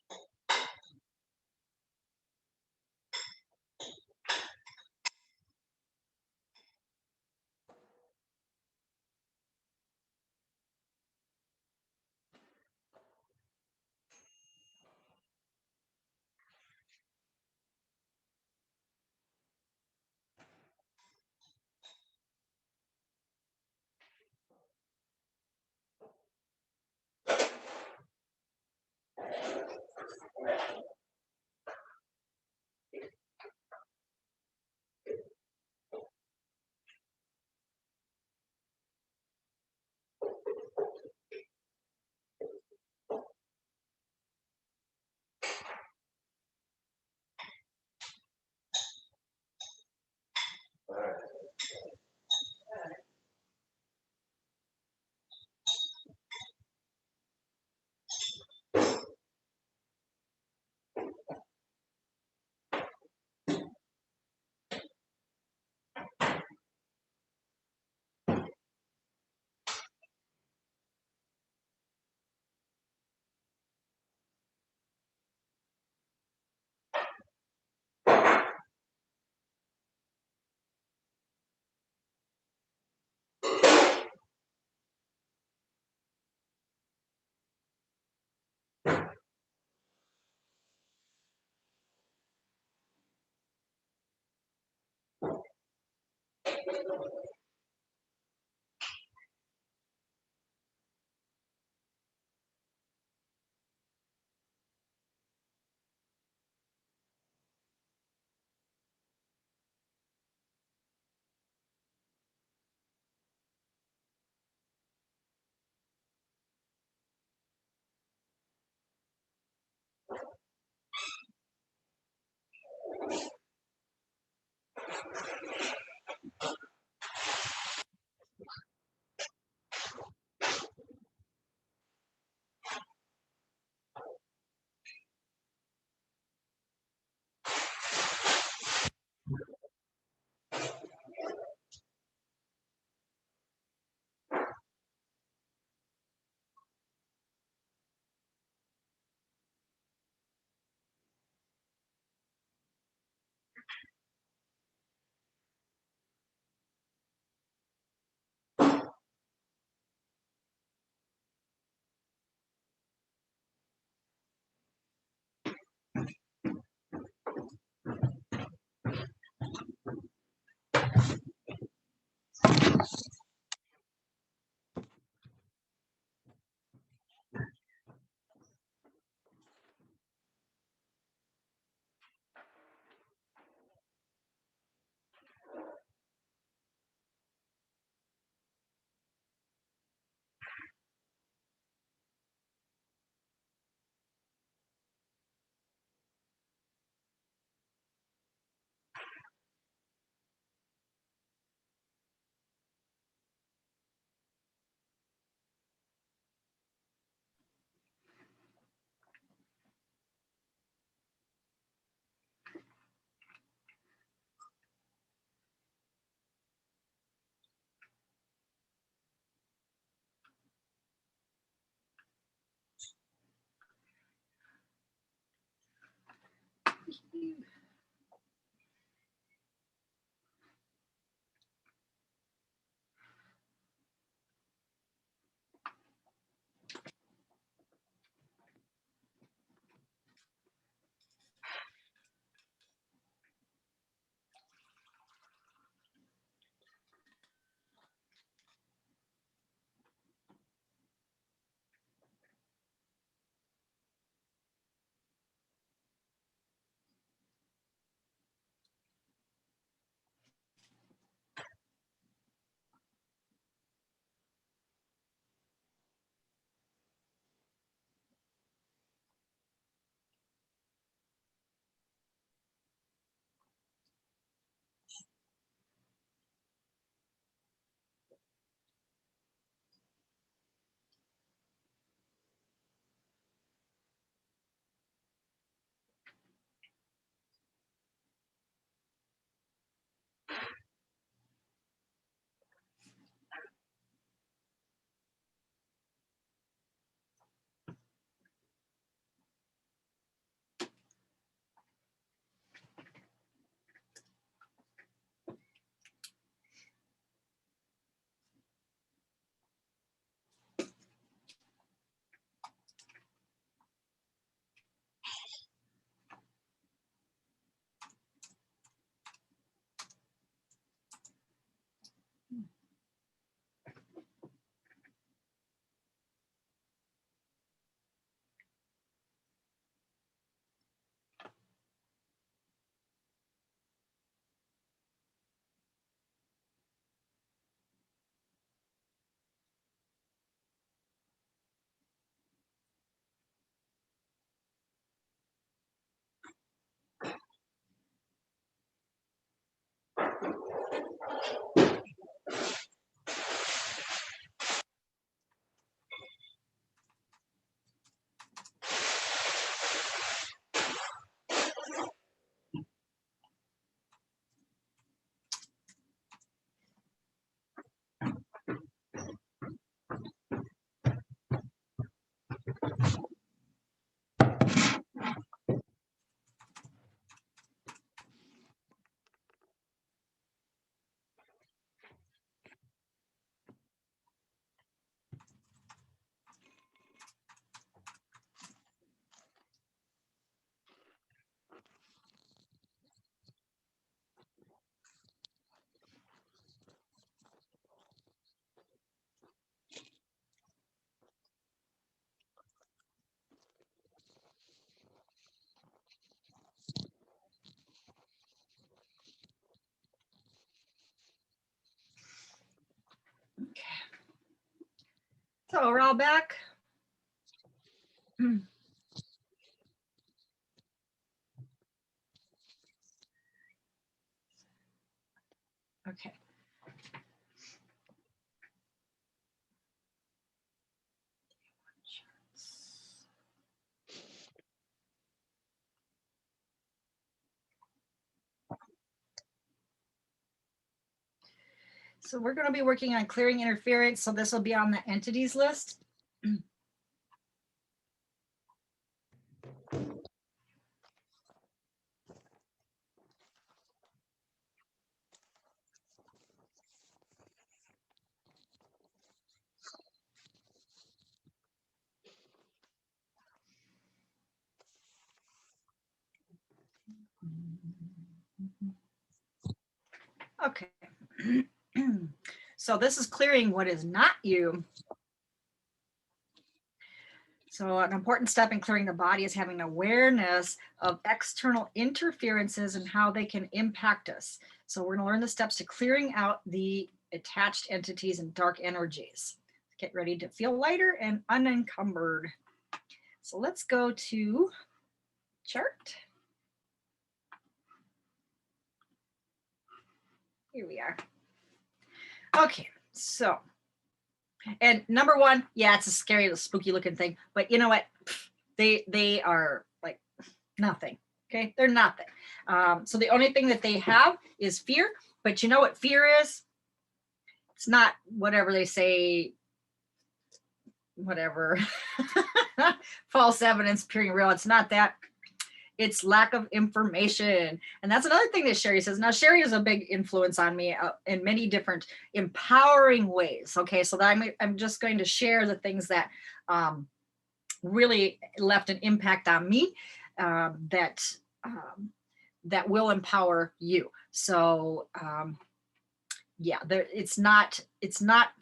So we're all back. Okay. So we're going to be working on clearing interference. So this will be on the entities list. Okay. So this is clearing what is not you. So an important step in clearing the body is having awareness of external interferences and how they can impact us. So we're going to learn the steps to clearing out the attached entities and dark energies. Get ready to feel lighter and unencumbered. So let's go to chart. Here we are. Okay, so, and number one, yeah, it's a scary, spooky looking thing, but you know what? They are like nothing. Okay, they're nothing. So the only thing that they have is fear. But you know what fear is? It's not whatever they say, whatever, false evidence appearing real. It's not that. It's lack of information. And that's another thing that Sherry says. Now, Sherry is a big influence on me in many different empowering ways. Okay, so that I'm just going to share the things that really left an impact on me that will empower you. So yeah, it's not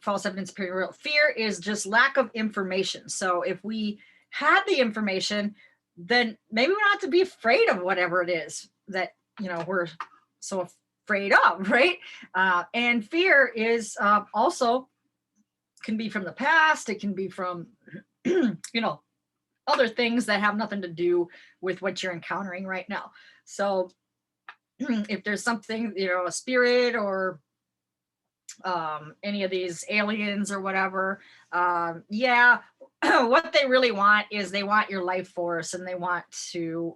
false evidence appearing real. Fear is just lack of information. So if we had the information, then maybe we don't have to be afraid of whatever it is that, you know, we're so afraid of, right? And fear is also can be from the past. It can be from, you know, other things that have nothing to do with what you're encountering right now. So if there's something, you know, a spirit or any of these aliens or whatever, yeah, what they really want is they want your life force, and they want to,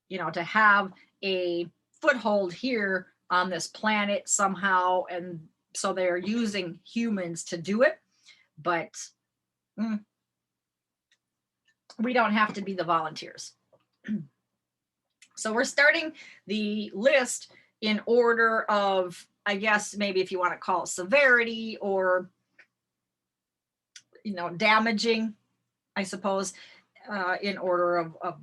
you know, to have a foothold here on this planet somehow. And so they're using humans to do it, but we don't have to be the volunteers. So we're starting the list in order of, I guess, maybe if you want to call it severity or, you know, damaging, I suppose, in order of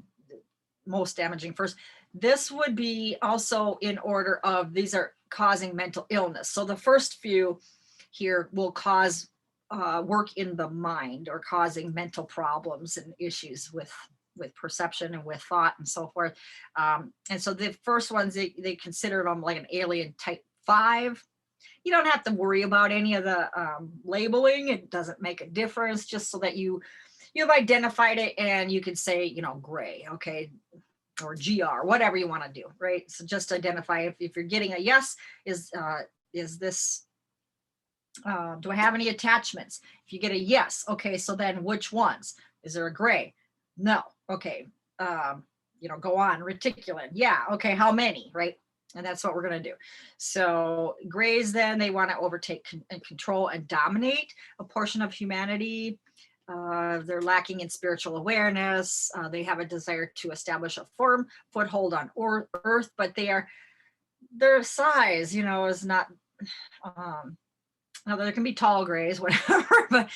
most damaging first. This would be also in order of, these are causing mental illness. So the first few here will cause work in the mind, or causing mental problems and issues with perception and with thought and so forth. And so the first ones, they consider them like an alien type 5. You don't have to worry about any of the labeling. It doesn't make a difference, just so that you've identified it, and you can say, you know, gray, okay, or GR, whatever you want to do, right? So just identify if you're getting a yes, is this, do I have any attachments? If you get a yes, okay, so then which ones? Is there a gray? No. Okay. You know, go on. Reticulan. Yeah. Okay. How many? Right. And that's what we're going to do. So grays, then they want to overtake and control and dominate a portion of humanity. They're lacking in spiritual awareness. They have a desire to establish a firm foothold on earth, but their size, you know, is not, now there can be tall grays, whatever,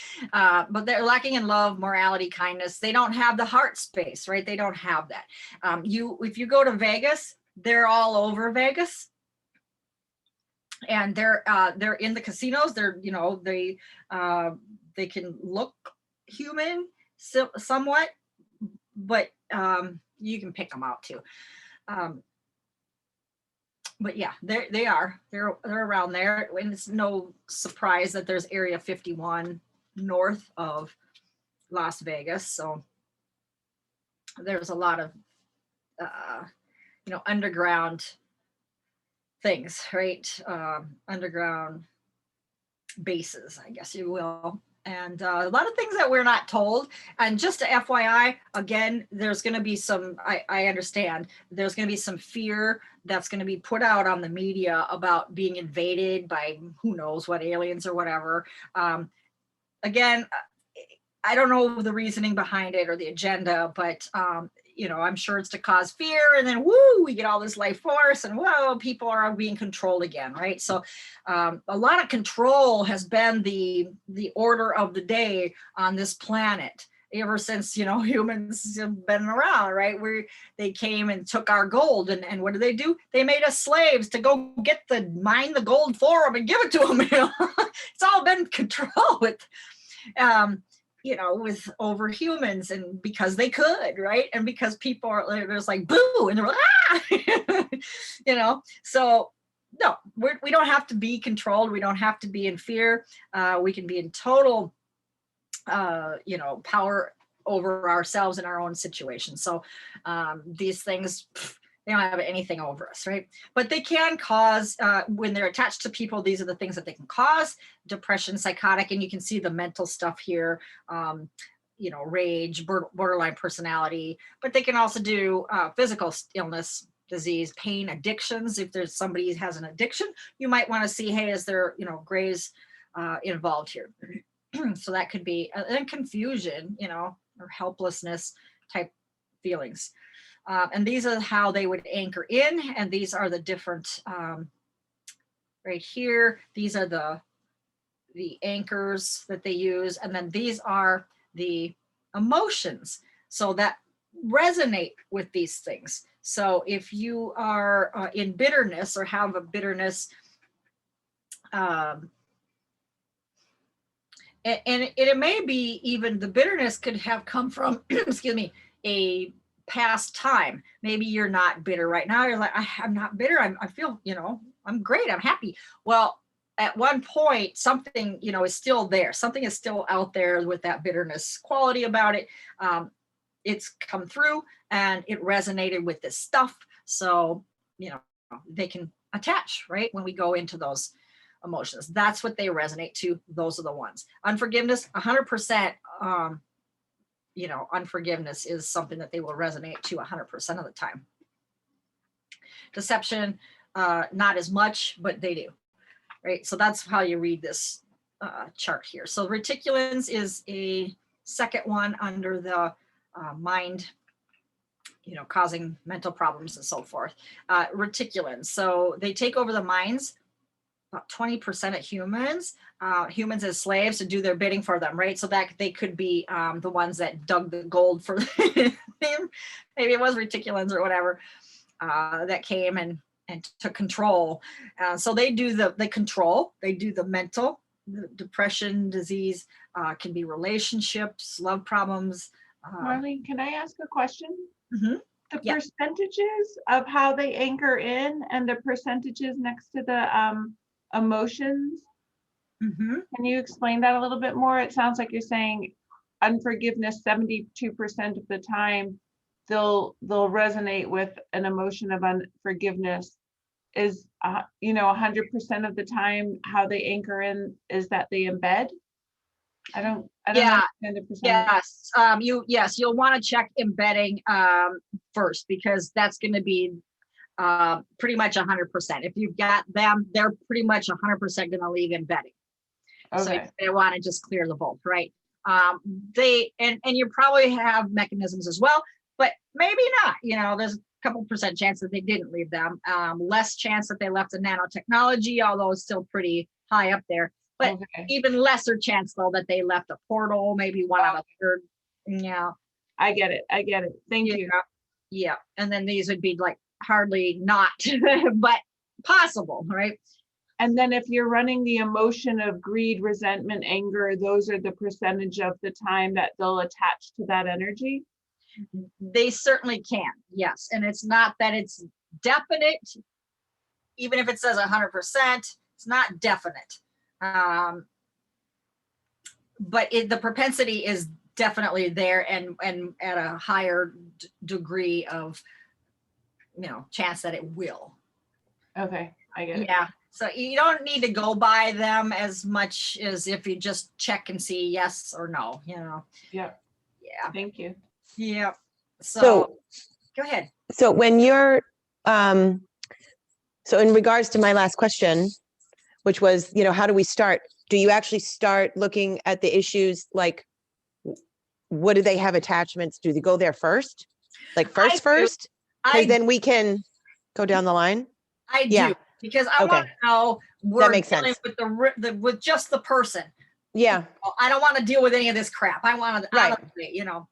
but they're lacking in love, morality, kindness. They don't have the heart space, right? They don't have that. If you go to Vegas, they're all over Vegas, and they're in the casinos. They're, you know, they can look human somewhat, but you can pick them out too. But yeah, they're around there, and it's no surprise that there's Area 51 north of Las Vegas. So there's a lot of you know, underground things, right? Underground bases, I guess you will. And a lot of things that we're not told. And just to FYI, again, there's going to be some, I understand, there's going to be some fear that's going to be put out on the media about being invaded by who knows what aliens or whatever. Again, I don't know the reasoning behind it or the agenda, but you know, I'm sure it's to cause fear, and then woo, we get all this life force, and whoa, people are being controlled again, right? So a lot of control has been the order of the day on this planet ever since, you know, humans have been around, right? They came and took our gold, and what do? They made us slaves to go mine the gold for them and give it to them. You know, it's all been control with. You know, with over humans, and because they could, right? And because people are, there's like boo, and they're like, ah, you know. So no, we don't have to be controlled. We don't have to be in fear. We can be in total, you know, power over ourselves and our own situation. So these things, they don't have anything over us, right? But they can cause, when they're attached to people, these are the things that they can cause: depression, psychotic, and you can see the mental stuff here, you know, rage, borderline personality, but they can also do physical illness, disease, pain, addictions. If there's somebody who has an addiction, you might want to see, hey, is there, you know, grays involved here? So that could be, and confusion, you know, or helplessness type feelings. And these are how they would anchor in. And these are the different, right here, these are the anchors that they use. And then these are the emotions, so that resonate with these things. So if you are in bitterness, or have a bitterness, and it may be even the bitterness could have come from, excuse me, a past time. Maybe you're not bitter right now. You're like, I'm not bitter. I feel, you know, I'm great. I'm happy. Well, at one point, something, you know, is still there. Something is still out there with that bitterness quality about it. It's come through and it resonated with this stuff. So, you know, they can attach, right? When we go into those emotions, that's what they resonate to. Those are the ones. Unforgiveness, 100%. You know, unforgiveness is something that they will resonate to 100% of the time. Deception, not as much, but they do, right? So that's how you read this chart here. So reticulans is a second one under the mind, you know, causing mental problems and so forth. Reticulans, so they take over the minds. About 20% of humans as slaves to do their bidding for them, right? So that they could be the ones that dug the gold for them. Maybe it was reticulans or whatever that came and and to control. So they do the control, they do the mental, the depression, disease, can be relationships, love problems. Marlene, can I ask a question? Mhm. The Yeah. percentages of how they anchor in and the percentages next to the emotions, Mhm. can you explain that a little bit more? It sounds like you're saying unforgiveness 72% of the time they'll resonate with an emotion of unforgiveness. Is 100% of the time how they anchor in is that they embed? I don't Yeah. understand the percentage. Yes, you'll want to check embedding first, because that's going to be pretty much 100%. If you've got them, they're pretty much 100% going to leave embedding. So Okay. they want to just clear the both, right? They and you probably have mechanisms as well, but maybe not. There's a couple percent chance that they didn't leave them. Less chance that they left a nanotechnology, although it's still pretty high up there. But Okay. even lesser chance though that they left a portal, maybe one of a third. Yeah. I get it. Thank you. Yeah. And then these would be like hardly not, but possible, right? And then if you're running the emotion of greed, resentment, anger, those are the percentage of the time that they'll attach to that energy? They certainly can, yes. And it's not that it's definite, even if it says 100%, it's not definite. But the propensity is definitely there, and at a higher degree of, chance that it will. Okay, I get it. Yeah. So you don't need to go by them as much as if you just check and see yes or no, Yeah. Yeah. Thank you. Yeah. So Go ahead. So when you're, so in regards to my last question, which was, how do we start? Do you actually start looking at the issues? Like, what do they have attachments? Do they go there first? Like first? Because then we can go down the line. I Yeah. do, because I want to know we're makes dealing sense. with just the person. Yeah. I don't want to deal with any of this crap. I want to, Right.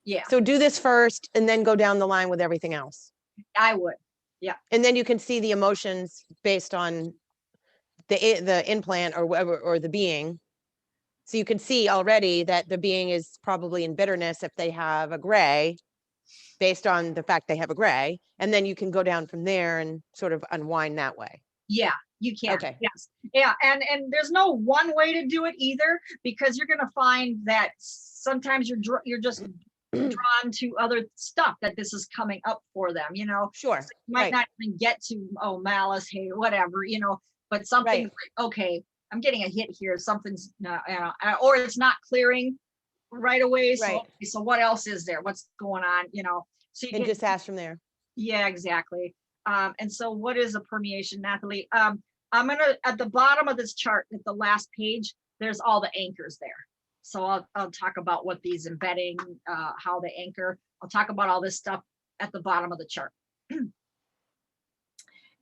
Yeah. So do this first and then go down the line with everything else. I would. Yeah. And then you can see the emotions based on the implant or whatever, or the being. So you can see already that the being is probably in bitterness if they have a gray, based on the fact they have a gray. And then you can go down from there and sort of unwind that way. Yeah, you can. Okay. Yes. Yeah. And there's no one way to do it either, because you're going to find that sometimes you're just drawn to other stuff that this is coming up for them, Sure. So you might not even get to, malice, hey, whatever, but something like, okay, I'm getting a hit here. Something's or it's not clearing right away. So, so what else is there? What's going on? So you can just ask from there. Yeah, exactly. And so what is a permeation, Nathalie? I'm gonna, at the bottom of this chart, at the last page, there's all the anchors there. So I'll talk about what these embedding, how they anchor. I'll talk about all this stuff at the bottom of the chart.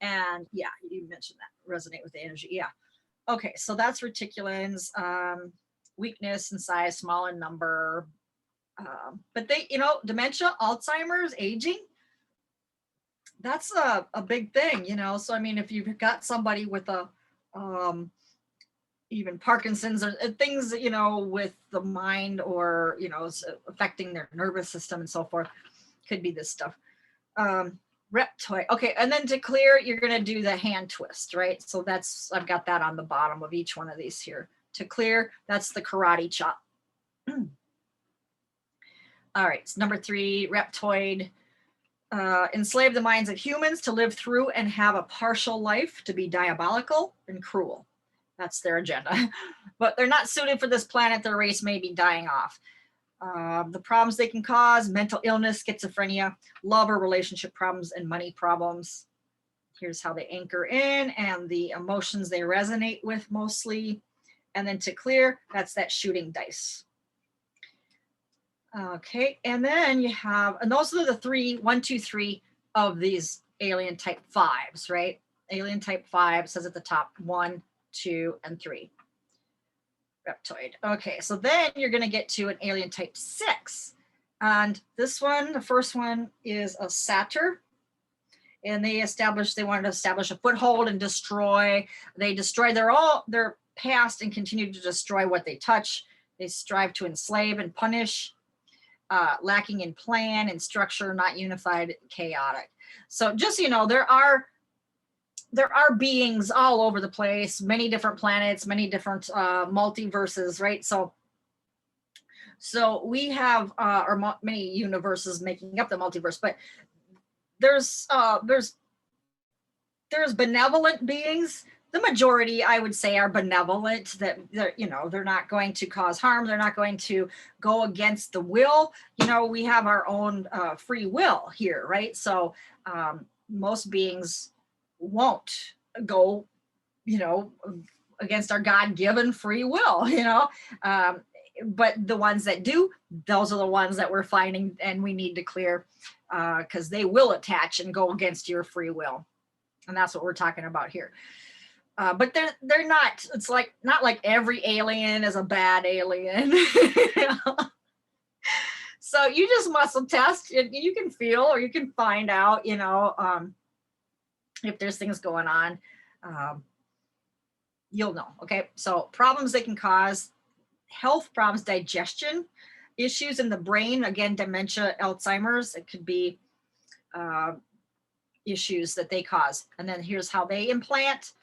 And yeah, you mentioned that, resonate with the energy. Yeah. Okay, so that's reticulins, weakness and size, small in number. But they, dementia, Alzheimer's, aging, that's a big thing, So I mean, if you've got somebody with a even Parkinson's or things, with the mind, or affecting their nervous system and so forth, could be this stuff. Reptoid. Okay, and then to clear, you're going to do the hand twist, right? So I've got that on the bottom of each one of these here. To clear, that's the karate chop. All right, so number 3, reptoid. Enslave the minds of humans to live through and have a partial life, to be diabolical and cruel. That's their agenda. But they're not suited for this planet. Their race may be dying off. The problems they can cause: mental illness, schizophrenia, love or relationship problems, and money problems. Here's how they anchor in and the emotions they resonate with mostly. And then to clear, that's that shooting dice. Okay, and then you have, and those are the 3, 1, 2, 3 of these alien type 5s, right? Alien type 5 says at the top 1, 2, and 3. Reptoid. Okay, so then you're going to get to an alien type 6. And this one, the first one, is a satyr. and they wanted to establish a foothold and destroy. They destroy their past and continue to destroy what they touch. They strive to enslave and punish, lacking in plan and structure, not unified, chaotic. So just, you know, there are beings all over the place, many different planets, many different multiverses, right? So we have many universes making up the multiverse, but there's benevolent beings. The majority, I would say, are benevolent, that they're not going to cause harm. They're not going to go against the will. You know, we have our own free will here, right? So most beings won't go, against our God-given free will, but the ones that do, those are the ones that we're finding and we need to clear, because they will attach and go against your free will. And that's what we're talking about here. But they're not, it's like, not like every alien is a bad alien. So you just muscle test, you can feel, or you can find out, if there's things going on, you'll know. Okay. So problems they can cause: health problems, digestion issues in the brain, again, dementia, Alzheimer's. It could be issues that they cause. And then here's how they implant,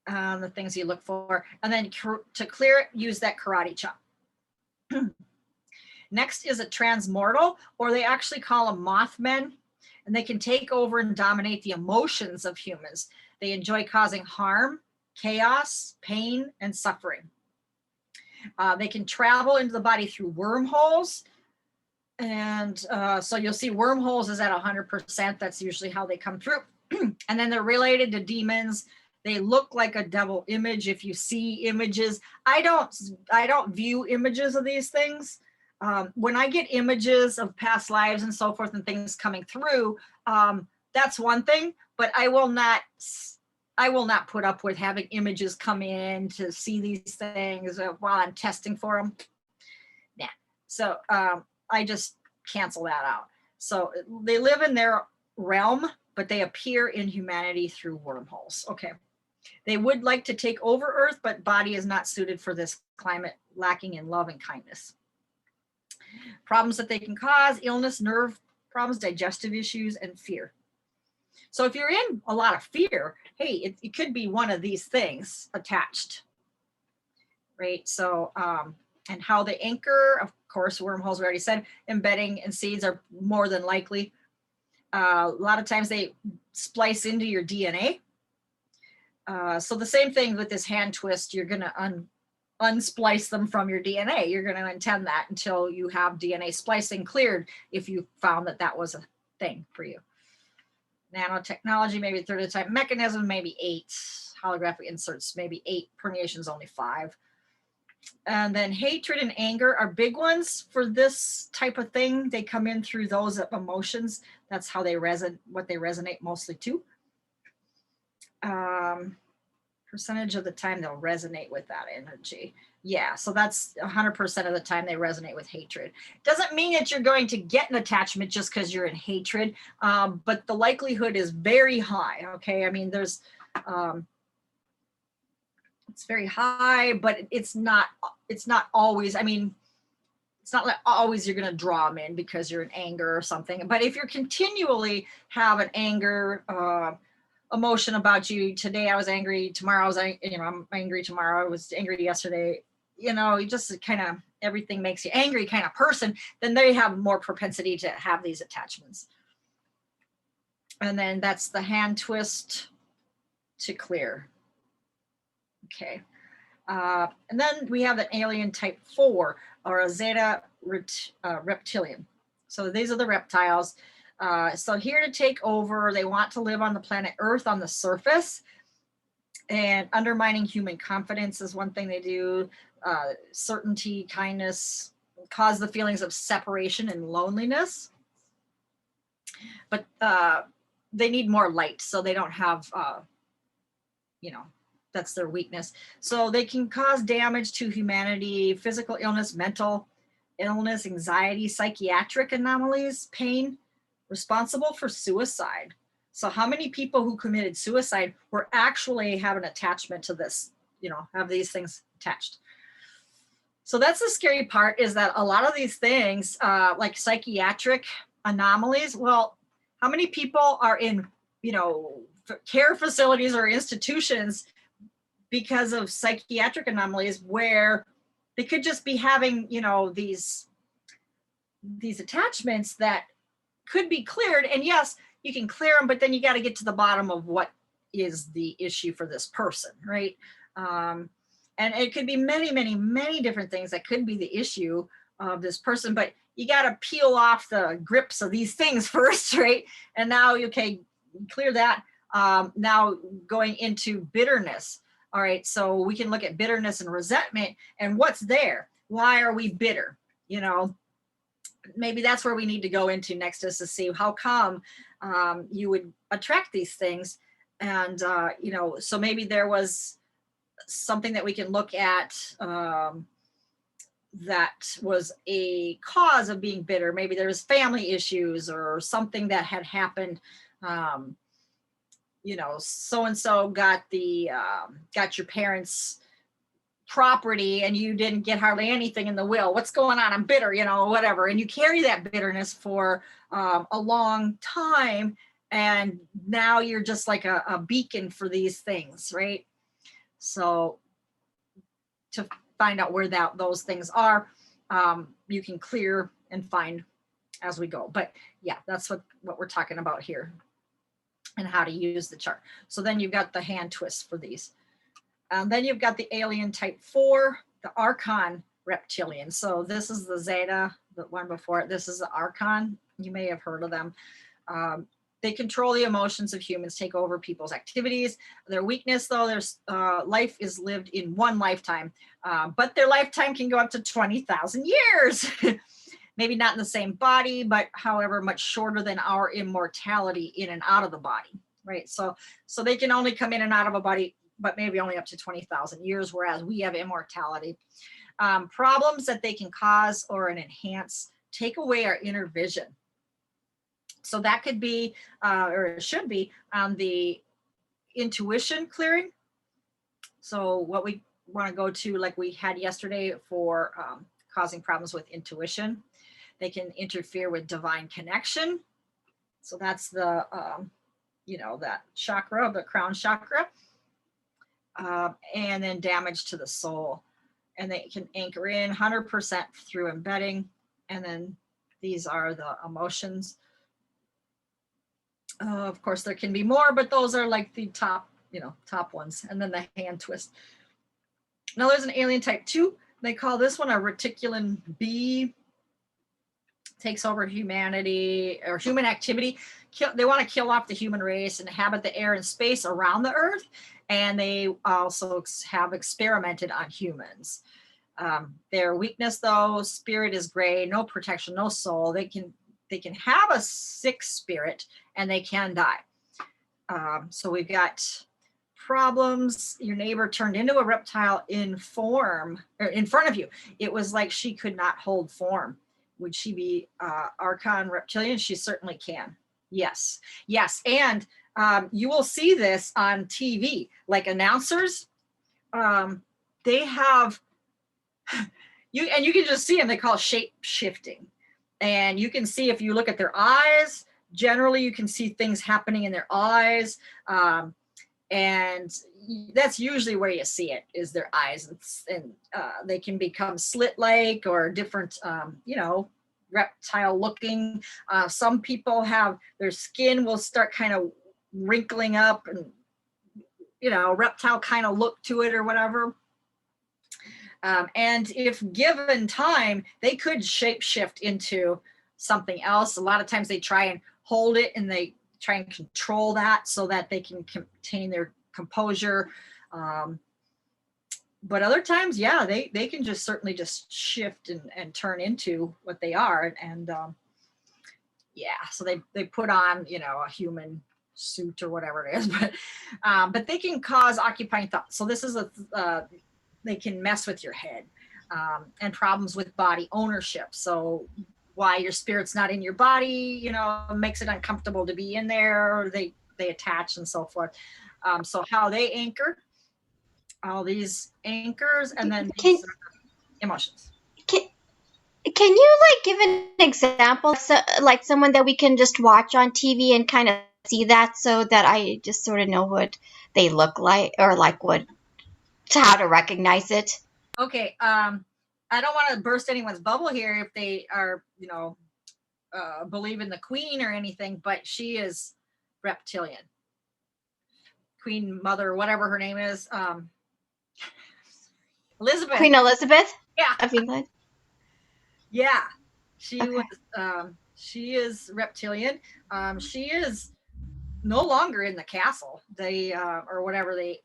the things you look for. And then to clear it, use that karate chop. Next is a transmortal, or they actually call them Mothmen, and they can take over and dominate the emotions of humans. They enjoy causing harm, chaos, pain, and suffering. They can travel into the body through wormholes. And so you'll see wormholes is at 100%. That's usually how they come through. And then they're related to demons. They look like a devil image. If you see images, I don't view images of these things. When I get images of past lives and so forth and things coming through, that's one thing, but I will not put up with having images come in to see these things while I'm testing for them. Yeah. So I just cancel that out. So they live in their realm, but they appear in humanity through wormholes. Okay. They would like to take over Earth, but body is not suited for this climate, lacking in love and kindness. Problems that they can cause: illness, nerve problems, digestive issues, and fear. So if you're in a lot of fear, hey, it could be one of these things attached, right? So, and how they anchor, of course, wormholes, we already said. Embedding and seeds are more than likely. A lot of times they splice into your DNA. So the same thing with this hand twist, you're going to unsplice them from your DNA. You're going to intend that until you have DNA splicing cleared, if you found that that was a thing for you. Nanotechnology, maybe a third of the time. Mechanism, maybe 8. Holographic inserts, maybe 8. Permeations, only 5. And then hatred and anger are big ones for this type of thing. They come in through those emotions. That's how they resonate mostly too. Percentage of the time they'll resonate with that energy. Yeah, so that's 100% of the time they resonate with hatred. Doesn't mean that you're going to get an attachment just because you're in hatred, but the likelihood is very high. Okay, I mean, there's it's very high, but it's not always. I mean, it's not like always you're going to draw them in because you're in anger or something. But if you're continually have an anger emotion about you, today I was angry, tomorrow I'm angry, tomorrow I was angry yesterday, you just kind of, everything makes you angry kind of person, then they have more propensity to have these attachments. And then that's the hand twist to clear. Okay. And then we have an alien type 4, or a Zeta reptilian. So these are the reptiles. So here to take over, they want to live on the planet Earth on the surface, and undermining human confidence is one thing they do. Certainty, kindness, cause the feelings of separation and loneliness. But they need more light, so they don't have, that's their weakness. So they can cause damage to humanity, physical illness, mental illness, anxiety, psychiatric anomalies, pain, responsible for suicide. So how many people who committed suicide were actually have an attachment to this, have these things attached? So that's the scary part, is that a lot of these things, like psychiatric anomalies, well, how many people are in, care facilities or institutions because of psychiatric anomalies, where they could just be having, these attachments that could be cleared. And yes, you can clear them, but then you got to get to the bottom of what is the issue for this person, right? And it could be many, many, many different things that could be the issue of this person, but you got to peel off the grips of these things first, right? And now, okay, clear that. Now going into bitterness. All right, so we can look at bitterness and resentment and what's there. Why are we bitter? Maybe that's where we need to go into next, is to see how come you would attract these things. And, so maybe there was something that we can look at that was a cause of being bitter. Maybe there was family issues or something that had happened. So-and-so got got your parents' property and you didn't get hardly anything in the will. What's going on? I'm bitter, whatever. And you carry that bitterness for a long time. And now you're just like a beacon for these things, right? So to find out where those things are, you can clear and find as we go. But yeah, that's what we're talking about here, and how to use the chart. So then you've got the hand twist for these. Then you've got the alien type 4, the Archon reptilian. So this is the Zeta, the one before it. This is the Archon. You may have heard of them. They control the emotions of humans, take over people's activities. Their weakness, though, there's life is lived in one lifetime, but their lifetime can go up to 20,000 years. Maybe not in the same body, but however, much shorter than our immortality in and out of the body, right? So they can only come in and out of a body, but maybe only up to 20,000 years, whereas we have immortality. Problems that they can cause or enhance, take away our inner vision. So that could be, or it should be, the intuition clearing. So what we want to go to, like we had yesterday, for causing problems with intuition. They can interfere with divine connection. So that's the, that chakra, the crown chakra. And then damage to the soul. And they can anchor in 100% through embedding. And then these are the emotions. Of course, there can be more, but those are like the top ones. And then the hand twist. Now there's an alien type 2. They call this one a reticulin B. Takes over humanity or human activity. They want to kill off the human race and inhabit the air and space around the earth. And they also have experimented on humans. Their weakness, though, spirit is gray, no protection, no soul. They can have a sick spirit and they can die. So we've got problems. Your neighbor turned into a reptile in form, or in front of you. It was like she could not hold form. Would she be Archon reptilian? She certainly can. Yes. And you will see this on TV, like announcers. They have, you can just see them. They call it shape shifting. And you can see, if you look at their eyes, generally you can see things happening in their eyes. And that's usually where you see it, is their eyes. And they can become slit-like or different, reptile looking. Some people have, their skin will start kind of wrinkling up and, reptile kind of look to it or whatever. And if given time, they could shape shift into something else. A lot of times they try and hold it and they try and control that so that they can contain their composure. But other times, yeah, they can just certainly just shift and turn into what they are. And so they put on, a human suit or whatever it is, but they can cause occupying thoughts. So this is they can mess with your head, and problems with body ownership. So why your spirit's not in your body, makes it uncomfortable to be in there. Or they they attach and so forth. So how they anchor, all these anchors, and then these emotions. Can you like give an example, so, like someone that we can just watch on TV and kind of see that, so that I just sort of know what they look like, or like what, how to recognize it? Okay. I don't want to burst anyone's bubble here if they are, believe in the queen or anything, but she is reptilian. Queen Mother, whatever her name is. Elizabeth. Queen Elizabeth Yeah. of England. Yeah. She Okay. was, she is reptilian. She is no longer in the castle. They, or whatever they,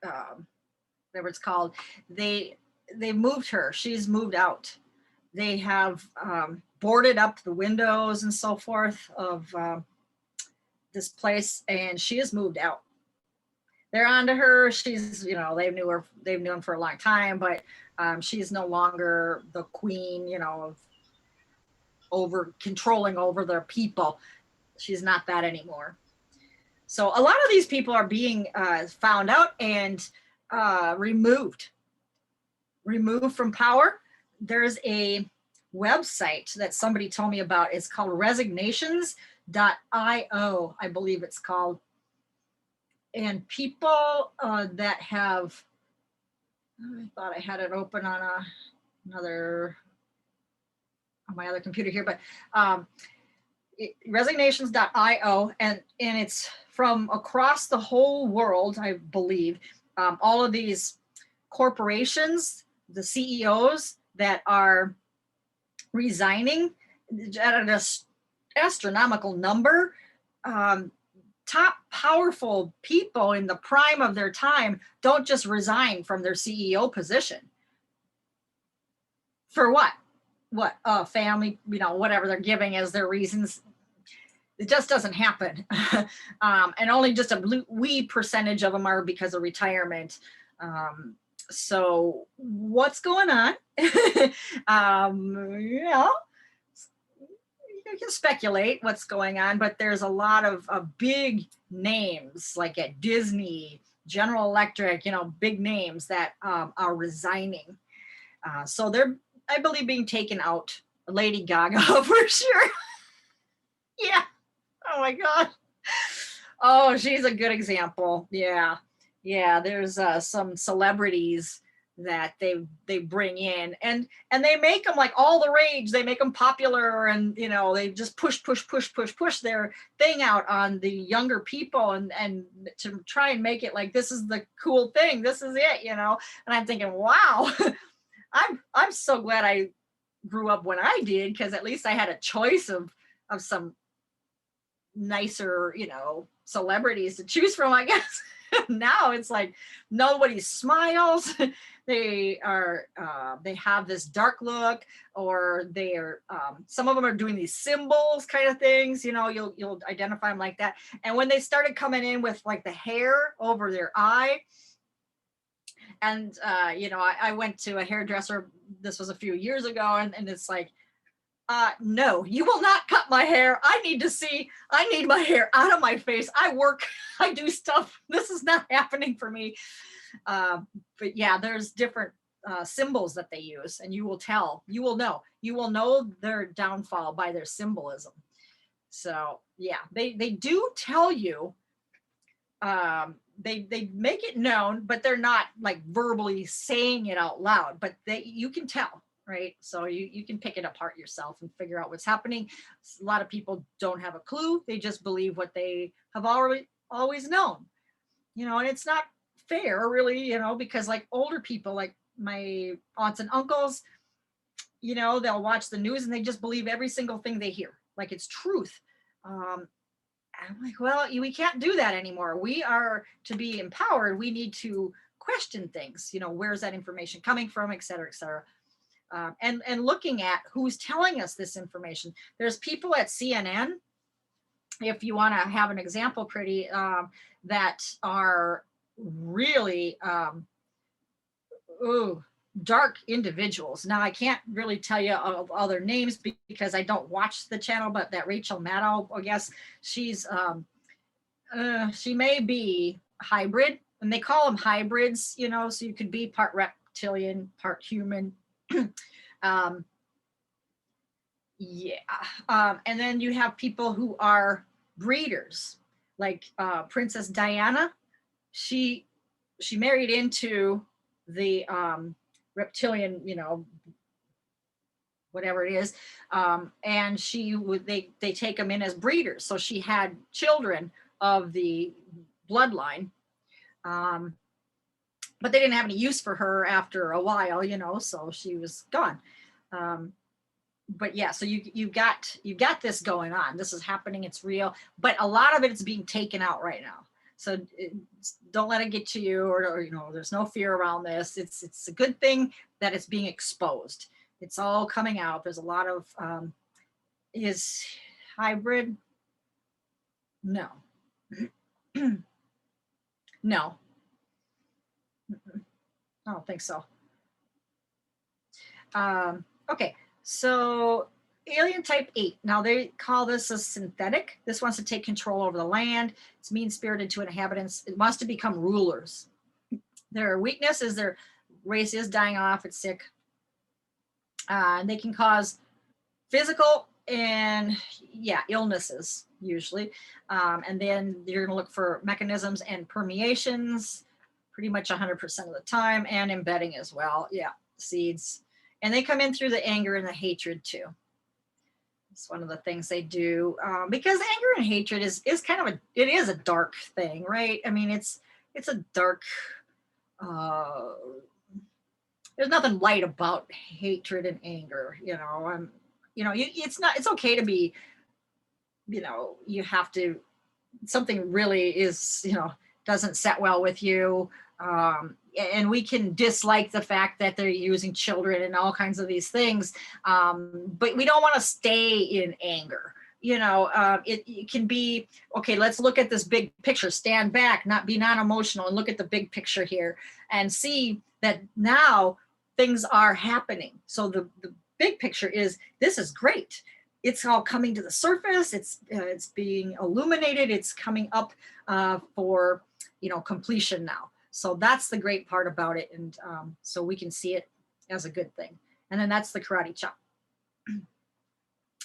whatever it's called, they moved her. She's moved out. They have boarded up the windows and so forth of this place, and she has moved out. They're onto her. She's, they've known for a long time, but she's no longer the queen, of over controlling over their people. She's not that anymore. So a lot of these people are being found out and removed from power. There's a website that somebody told me about. It's called resignations.io, I believe it's called. And people that have, I thought I had it open on on my other computer here, but resignations.io, and it's from across the whole world, I believe. All of these corporations, the CEOs that are resigning at an astronomical number. Top powerful people in the prime of their time don't just resign from their CEO position. For what? Family, whatever they're giving as their reasons. It just doesn't happen. And only just a wee percentage of them are because of retirement. So what's going on? You can speculate what's going on, but there's a lot of big names like at Disney, General Electric, big names that are resigning. So they're, I believe, being taken out. Lady Gaga for sure. Yeah. Oh my God. Oh, she's a good example. Yeah. There's some celebrities that they bring in, and they make them like all the rage. They make them popular, and they just push their thing out on the younger people, and to try and make it like this is the cool thing. This is it, And I'm thinking, wow, I'm so glad I grew up when I did, because at least I had a choice of some nicer, celebrities to choose from, I guess. Now it's like nobody smiles. They are they have this dark look, or they are some of them are doing these symbols kind of things. You'll identify them like that. And when they started coming in with like the hair over their eye, and I went to a hairdresser. This was a few years ago, and it's like, no, you will not cut my hair. I need my hair out of my face. I work, I do stuff. This is not happening for me. But yeah, there's different symbols that they use, and you will know their downfall by their symbolism. So yeah, they do tell you, they make it known, but they're not like verbally saying it out loud, but you can tell. Right. So you can pick it apart yourself and figure out what's happening. A lot of people don't have a clue. They just believe what they have always known, and it's not fair really, because like older people, like my aunts and uncles, they'll watch the news and they just believe every single thing they hear, like it's truth. I'm like, well, we can't do that anymore. We are to be empowered. We need to question things, where's that information coming from, et cetera, et cetera. And looking at who's telling us this information. There's people at CNN, if you want to have an example, pretty, that are really, dark individuals. Now I can't really tell you all their names because I don't watch the channel, but that Rachel Maddow, I guess she's she may be hybrid, and they call them hybrids, you know, so you could be part reptilian, part human. And then you have people who are breeders, like Princess Diana. She married into the reptilian, you know, whatever it is, and they take them in as breeders. So she had children of the bloodline, but they didn't have any use for her after a while, you know, so she was gone. But yeah, so you've got this going on. This is happening. It's real, but a lot of it is being taken out right now. So don't let it get to you, or you know, there's no fear around this. It's a good thing that it's being exposed. It's all coming out. There's a lot of is hybrid. No. No. I don't think so. Okay, so alien type 8. Now they call this a synthetic. This wants to take control over the land. It's mean-spirited to inhabitants. It wants to become rulers. Their weakness is their race is dying off. It's sick. And they can cause physical and illnesses usually. And then you're gonna look for mechanisms and permeations pretty much 100% of the time, and embedding as well. Yeah, seeds. And they come in through the anger and the hatred too. It's one of the things they do, because anger and hatred is kind of it is a dark thing, right? I mean, it's a dark, there's nothing light about hatred and anger, you know. You know, it's okay to be, you know, you have to, something really is, you know, doesn't set well with you. And we can dislike the fact that they're using children and all kinds of these things. But we don't want to stay in anger. You know, it can be, okay, let's look at this big picture, stand back, be non-emotional, and look at the big picture here and see that now things are happening. So the big picture is, this is great. It's all coming to the surface. It's being illuminated. It's coming up for, you know, completion now. So that's the great part about it. And so we can see it as a good thing. And then that's the karate chop.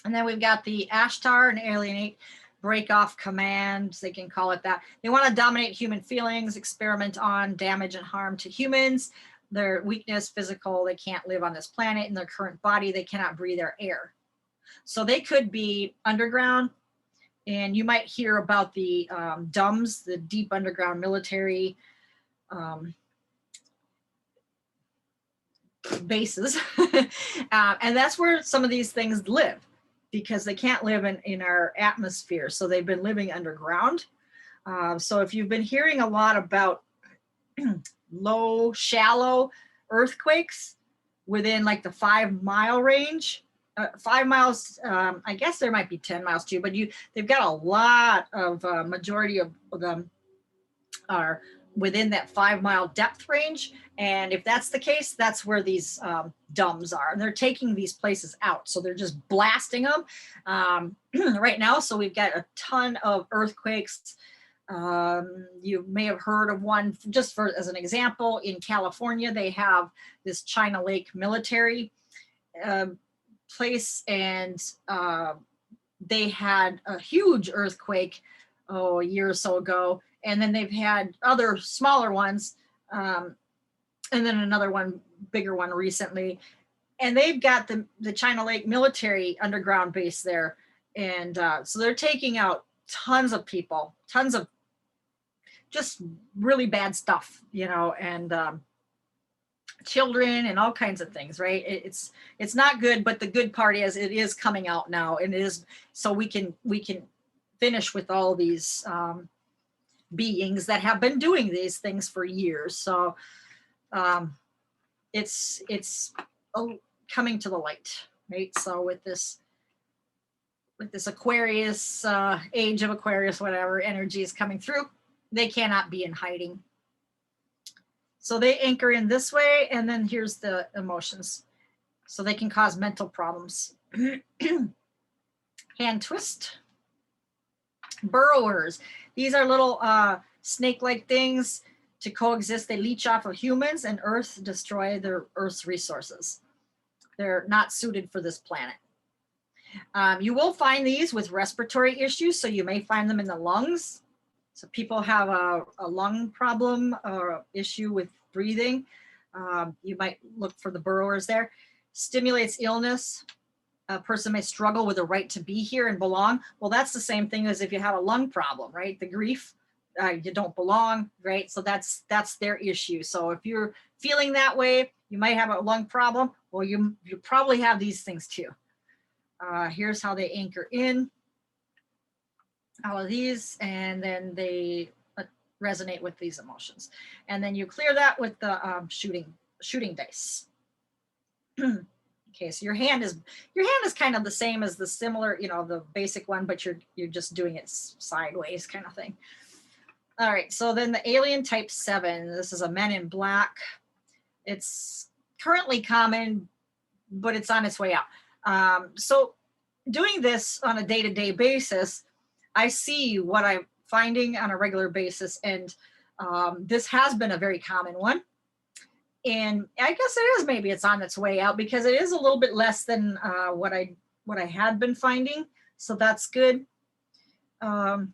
And then we've got the Ashtar and alienate, break off commands. They can call it that. They want to dominate human feelings, experiment on damage and harm to humans. Their weakness, physical, they can't live on this planet. In their current body, they cannot breathe their air. So they could be underground, and you might hear about the DUMBs, the deep underground military bases. And that's where some of these things live, because they can't live in our atmosphere. So they've been living underground. So if you've been hearing a lot about low, shallow earthquakes within like the 5-mile range, 5 miles, I guess there might be 10 miles too, but they've got a lot of, majority of them are within that 5-mile depth range. And if that's the case, that's where these DUMBs are. And they're taking these places out. So they're just blasting them right now. So we've got a ton of earthquakes. You may have heard of one, just as an example, in California, they have this China Lake military place, and they had a huge earthquake a year or so ago, and then they've had other smaller ones, and then another one, bigger one recently, and they've got the China Lake military underground base there, and so they're taking out tons of people, tons of just really bad stuff, you know, and children and all kinds of things, right? It's not good, but the good part is it is coming out now, and it is, so we can finish with all these beings that have been doing these things for years. So it's coming to the light, right? So with this Aquarius, age of Aquarius, whatever energy is coming through, they cannot be in hiding. So they anchor in this way, and then here's the emotions. So they can cause mental problems. Hand twist. Burrowers. These are little snake-like things to coexist. They leech off of humans and Earth, destroy their Earth's resources. They're not suited for this planet. You will find these with respiratory issues, so you may find them in the lungs. So people have a lung problem or issue with breathing. You might look for the burrowers there. Stimulates illness. A person may struggle with the right to be here and belong. Well, that's the same thing as if you have a lung problem, right? The grief, you don't belong, right? So that's their issue. So if you're feeling that way, you might have a lung problem. Well, you probably have these things too. Here's how they anchor in. All of these, and then they resonate with these emotions. And then you clear that with the shooting dice. Okay, so your hand is kind of the same as the similar, the basic one, but you're just doing it sideways kind of thing. All right, so then the alien type 7, this is a Men in Black. It's currently common, but it's on its way out. So doing this on a day-to-day basis, I see what I'm finding on a regular basis, and this has been a very common one. And I guess it is, maybe it's on its way out, because it is a little bit less than what I had been finding. So that's good. And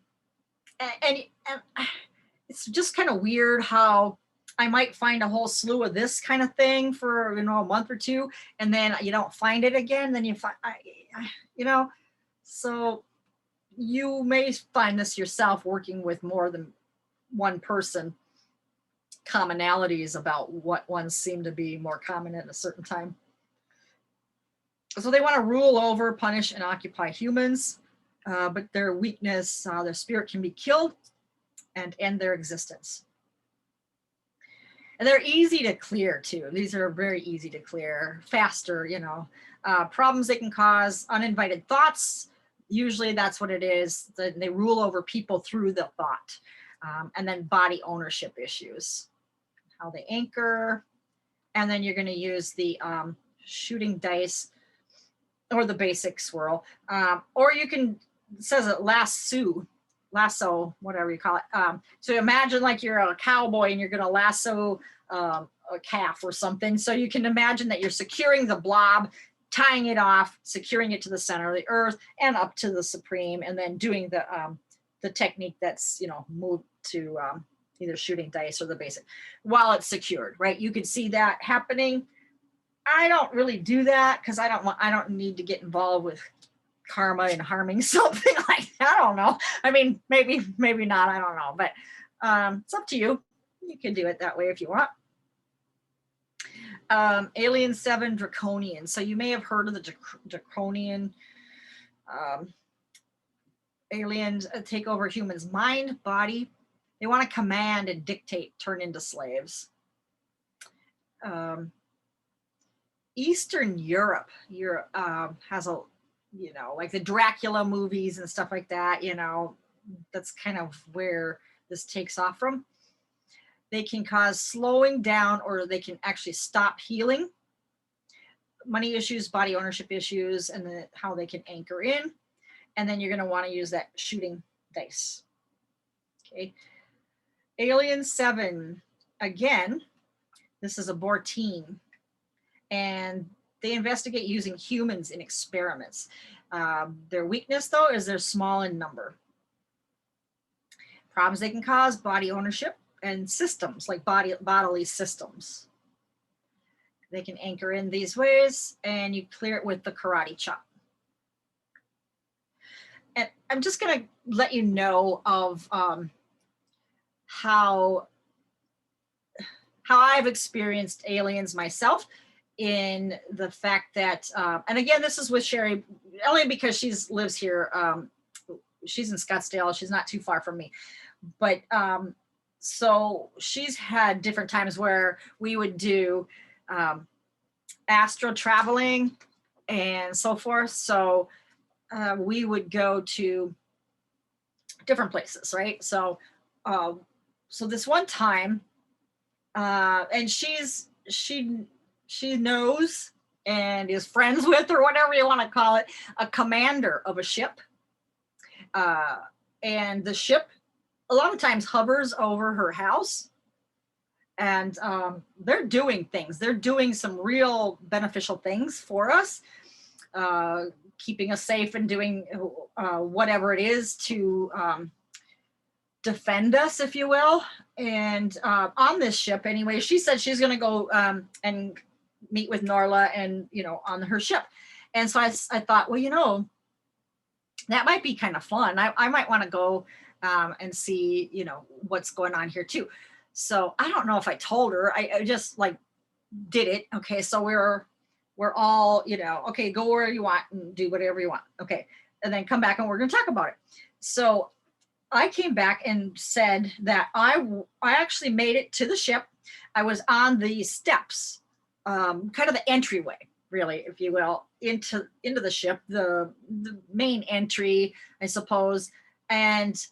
it's just kind of weird how I might find a whole slew of this kind of thing for, a month or two, and then you don't find it again. Then you find, so you may find this yourself working with more than one person. Commonalities about what ones seem to be more common at a certain time. So they want to rule over, punish, and occupy humans, but their weakness, their spirit can be killed and end their existence. And they're easy to clear too. These are very easy to clear, faster, problems they can cause, uninvited thoughts. Usually that's what it is. They rule over people through the thought. And then body ownership issues. How they anchor, and then you're going to use the shooting dice or the basic swirl, or you can, it says it lasso, whatever you call it. So imagine like you're a cowboy and you're going to lasso a calf or something. So you can imagine that you're securing the blob, tying it off, securing it to the center of the earth and up to the supreme, and then doing the technique that's moved to either shooting dice or the basic while it's secured, right? You can see that happening. I don't really do that because I don't need to get involved with karma and harming something like that. I don't know. I mean, maybe not. I don't know, but it's up to you. You can do it that way if you want. Alien 7 Draconian. So you may have heard of the Draconian aliens take over humans' mind, body. They want to command and dictate, turn into slaves. Eastern Europe has a, like the Dracula movies and stuff like that, that's kind of where this takes off from. They can cause slowing down, or they can actually stop healing. Money issues, body ownership issues, and then how they can anchor in. And then you're going to want to use that shooting dice. Okay. Alien 7, again, this is a Bortine, and they investigate using humans in experiments. Their weakness, though, is they're small in number. Problems they can cause, body ownership and systems, like bodily systems. They can anchor in these ways, and you clear it with the karate chop. And I'm just going to let you know of how I've experienced aliens myself, in the fact that, and again, this is with Sherry, only because she lives here. She's in Scottsdale. She's not too far from me. But so she's had different times where we would do astral traveling and so forth. So we would go to different places, right? So so this one time, And she knows and is friends with, or whatever you want to call it, a commander of a ship. And the ship a lot of times hovers over her house. And they're doing things. They're doing some real beneficial things for us, keeping us safe and doing whatever it is to defend us, if you will. And on this ship, anyway, she said she's going to go and meet with Norla and, on her ship. And so I thought, well, that might be kind of fun. I might want to go and see, what's going on here too. So I don't know if I told her. I just like did it. Okay, so we're all, okay, go where you want and do whatever you want. Okay, and then come back and we're going to talk about it. So I came back and said that I actually made it to the ship. I was on the steps, kind of the entryway, really, if you will, into the ship, the main entry, I suppose. And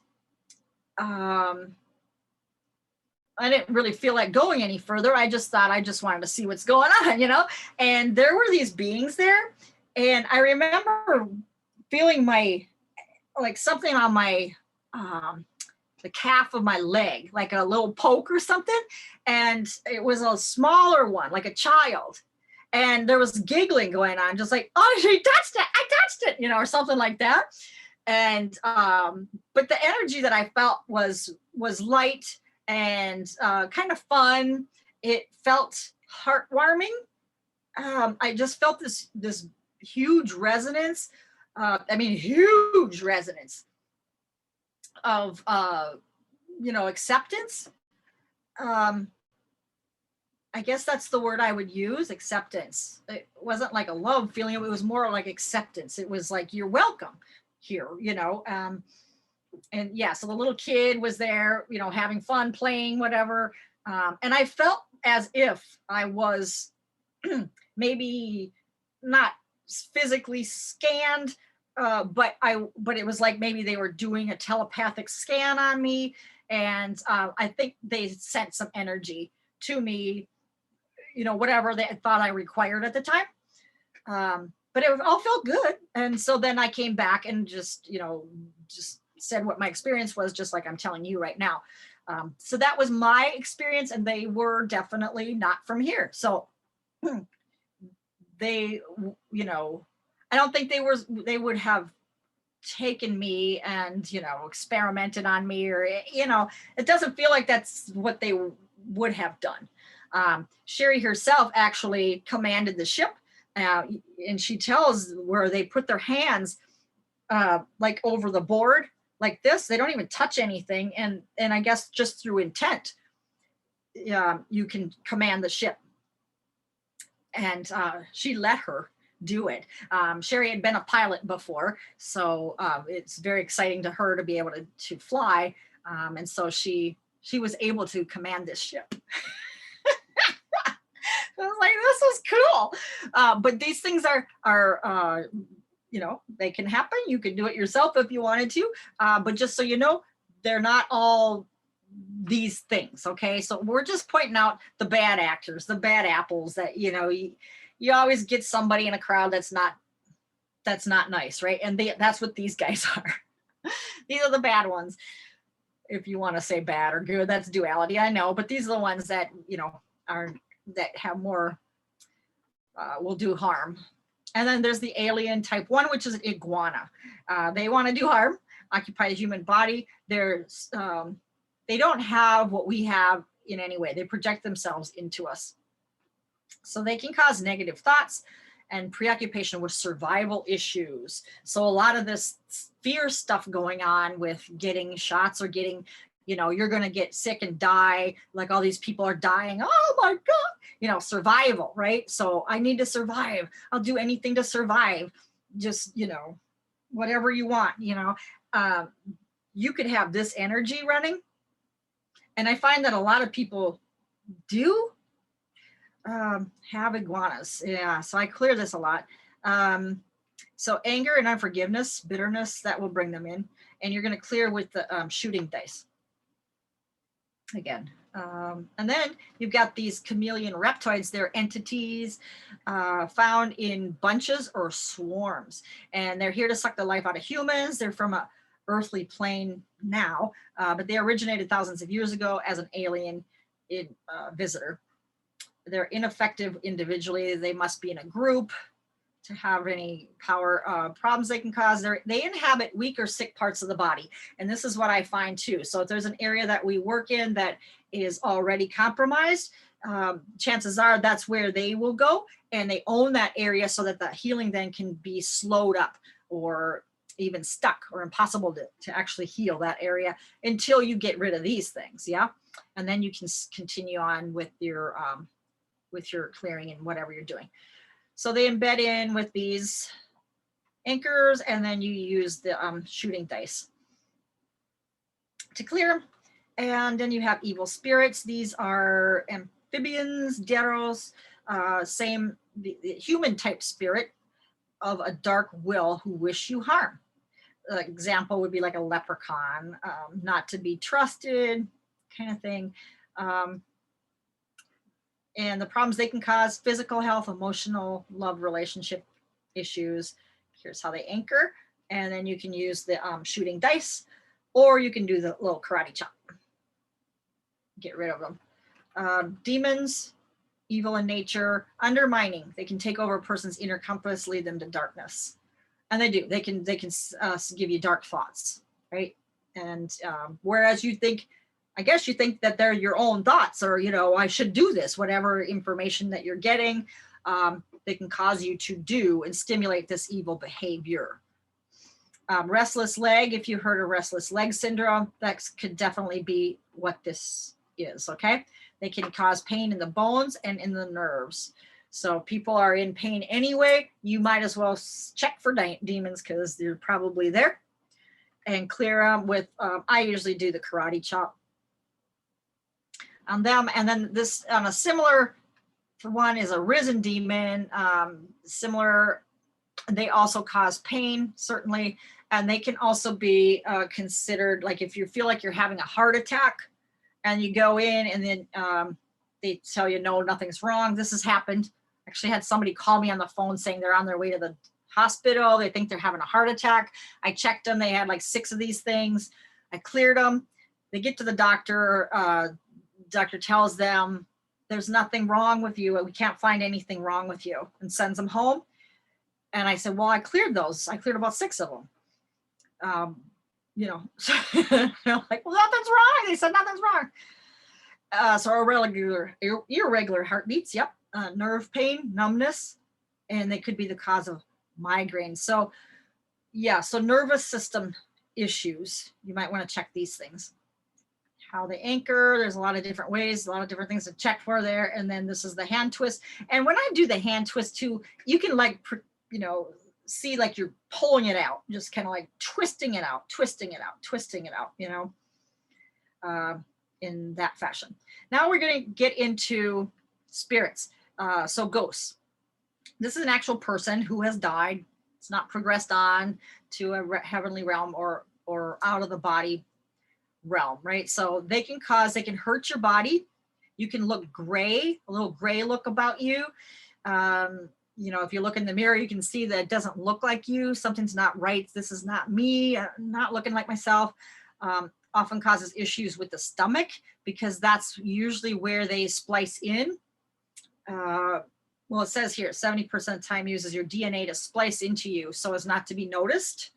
I didn't really feel like going any further. I just thought I just wanted to see what's going on, and there were these beings there. And I remember feeling like something on my, the calf of my leg, like a little poke or something. And it was a smaller one, like a child. And there was giggling going on, just like, oh, she touched it. I touched it, or something like that. And, but the energy that I felt was light and kind of fun. It felt heartwarming. I just felt this huge resonance. Huge resonance of acceptance. I guess that's the word I would use, acceptance. It wasn't like a love feeling. It was more like acceptance. It was like, you're welcome here, and yeah, so the little kid was there, having fun, playing, whatever. And I felt as if I was maybe not physically scanned, but it was like maybe they were doing a telepathic scan on me. And I think they sent some energy to me, whatever they thought I required at the time. But it all felt good. And so then I came back and just said what my experience was, just like I'm telling you right now. So that was my experience, and they were definitely not from here. So they, I don't think they would have taken me and, experimented on me, or, it doesn't feel like that's what they would have done. Sherry herself actually commanded the ship, and she tells where they put their hands like over the board like this. They don't even touch anything. And I guess just through intent, you can command the ship. And she let her do it. Sherry had been a pilot before, so it's very exciting to her to be able to fly. And so she was able to command this ship. I was like, this is cool. But these things are they can happen. You can do it yourself if you wanted to. But just so you know, they're not all these things. Okay. So we're just pointing out the bad actors, the bad apples that, you always get somebody in a crowd that's not nice. Right. And that's what these guys are. These are the bad ones. If you want to say bad or good, that's duality. I know, but these are the ones that, that have more, will do harm. And then there's the alien type 1, which is an iguana. They want to do harm, occupy the human body. They don't have what we have in any way. They project themselves into us. So they can cause negative thoughts and preoccupation with survival issues. So a lot of this fear stuff going on with getting shots or getting, you're going to get sick and die, like all these people are dying. Oh my God, survival, right? So I need to survive. I'll do anything to survive. Just, whatever you want, you could have this energy running. And I find that a lot of people do have iguanas. Yeah, so I clear this a lot. So anger and unforgiveness, bitterness, that will bring them in. And you're going to clear with the shooting dice. Again, And then you've got these chameleon reptoids. They're entities found in bunches or swarms, and they're here to suck the life out of humans. They're from a earthly plane now, but they originated thousands of years ago as an alien visitor. They're ineffective individually. They must be in a group to have any power. Problems they can cause. They inhabit weak or sick parts of the body. And this is what I find too. So if there's an area that we work in that is already compromised, chances are that's where they will go, and they own that area so that the healing then can be slowed up or even stuck or impossible to actually heal that area until you get rid of these things. Yeah. And then you can continue on with your clearing and whatever you're doing. So they embed in with these anchors, and then you use the shooting dice to clear them. And then you have evil spirits. These are amphibians, deros, the human type spirit of a dark will who wish you harm. Example would be like a leprechaun, not to be trusted kind of thing. And the problems they can cause: physical health, emotional, love, relationship issues. Here's how they anchor. And then you can use the shooting dice, or you can do the little karate chop. Get rid of them. Demons, evil in nature, undermining. They can take over a person's inner compass, lead them to darkness. And they do. They can give you dark thoughts, right? And whereas you think, I guess you think that they're your own thoughts, or, I should do this, whatever information that you're getting, they can cause you to do and stimulate this evil behavior. Restless leg, if you heard of restless leg syndrome, that could definitely be what this is, okay? They can cause pain in the bones and in the nerves. So people are in pain anyway, you might as well check for demons because they're probably there, and clear them with, I usually do the karate chop on them. And then this on a similar one is a risen demon, similar. They also cause pain, certainly, and they can also be considered, like if you feel like you're having a heart attack and you go in and then they tell you, no, nothing's wrong. This has happened. Actually had somebody call me on the phone saying they're on their way to the hospital. They think they're having a heart attack. I checked them. They had like 6 of these things. I cleared them. They get to the doctor. Doctor tells them there's nothing wrong with you. We can't find anything wrong with you, and sends them home. And I said, well, I cleared those. I cleared about 6 of them. So they're like, well, nothing's wrong. They said nothing's wrong. So irregular heartbeats, yep. Nerve pain, numbness, and they could be the cause of migraine. So yeah, so nervous system issues, you might want to check these things. How they anchor, there's a lot of different ways, a lot of different things to check for there. And then this is the hand twist. And when I do the hand twist too, you can see like you're pulling it out, just kind of like twisting it out, in that fashion. Now we're going to get into spirits. So ghosts. This is an actual person who has died. It's not progressed on to a heavenly realm or out of the body realm, right? So they can hurt your body. You can look gray, a little gray look about you. If you look in the mirror, you can see that it doesn't look like you. Something's not right. This is not me. I'm not looking like myself. Often causes issues with the stomach, because that's usually where they splice in. Well, it says here 70% of the time uses your DNA to splice into you so as not to be noticed.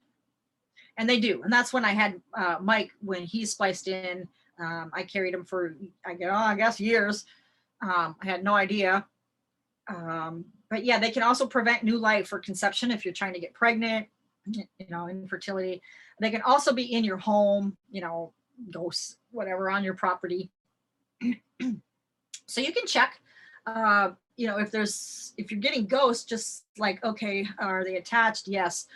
And they do. And that's when I had Mike, when he spliced in, I carried him for, I guess years. I had no idea. But yeah, they can also prevent new life or conception if you're trying to get pregnant, infertility. They can also be in your home, ghosts, whatever, on your property. So you can check, if you're getting ghosts, just like, okay, are they attached? Yes.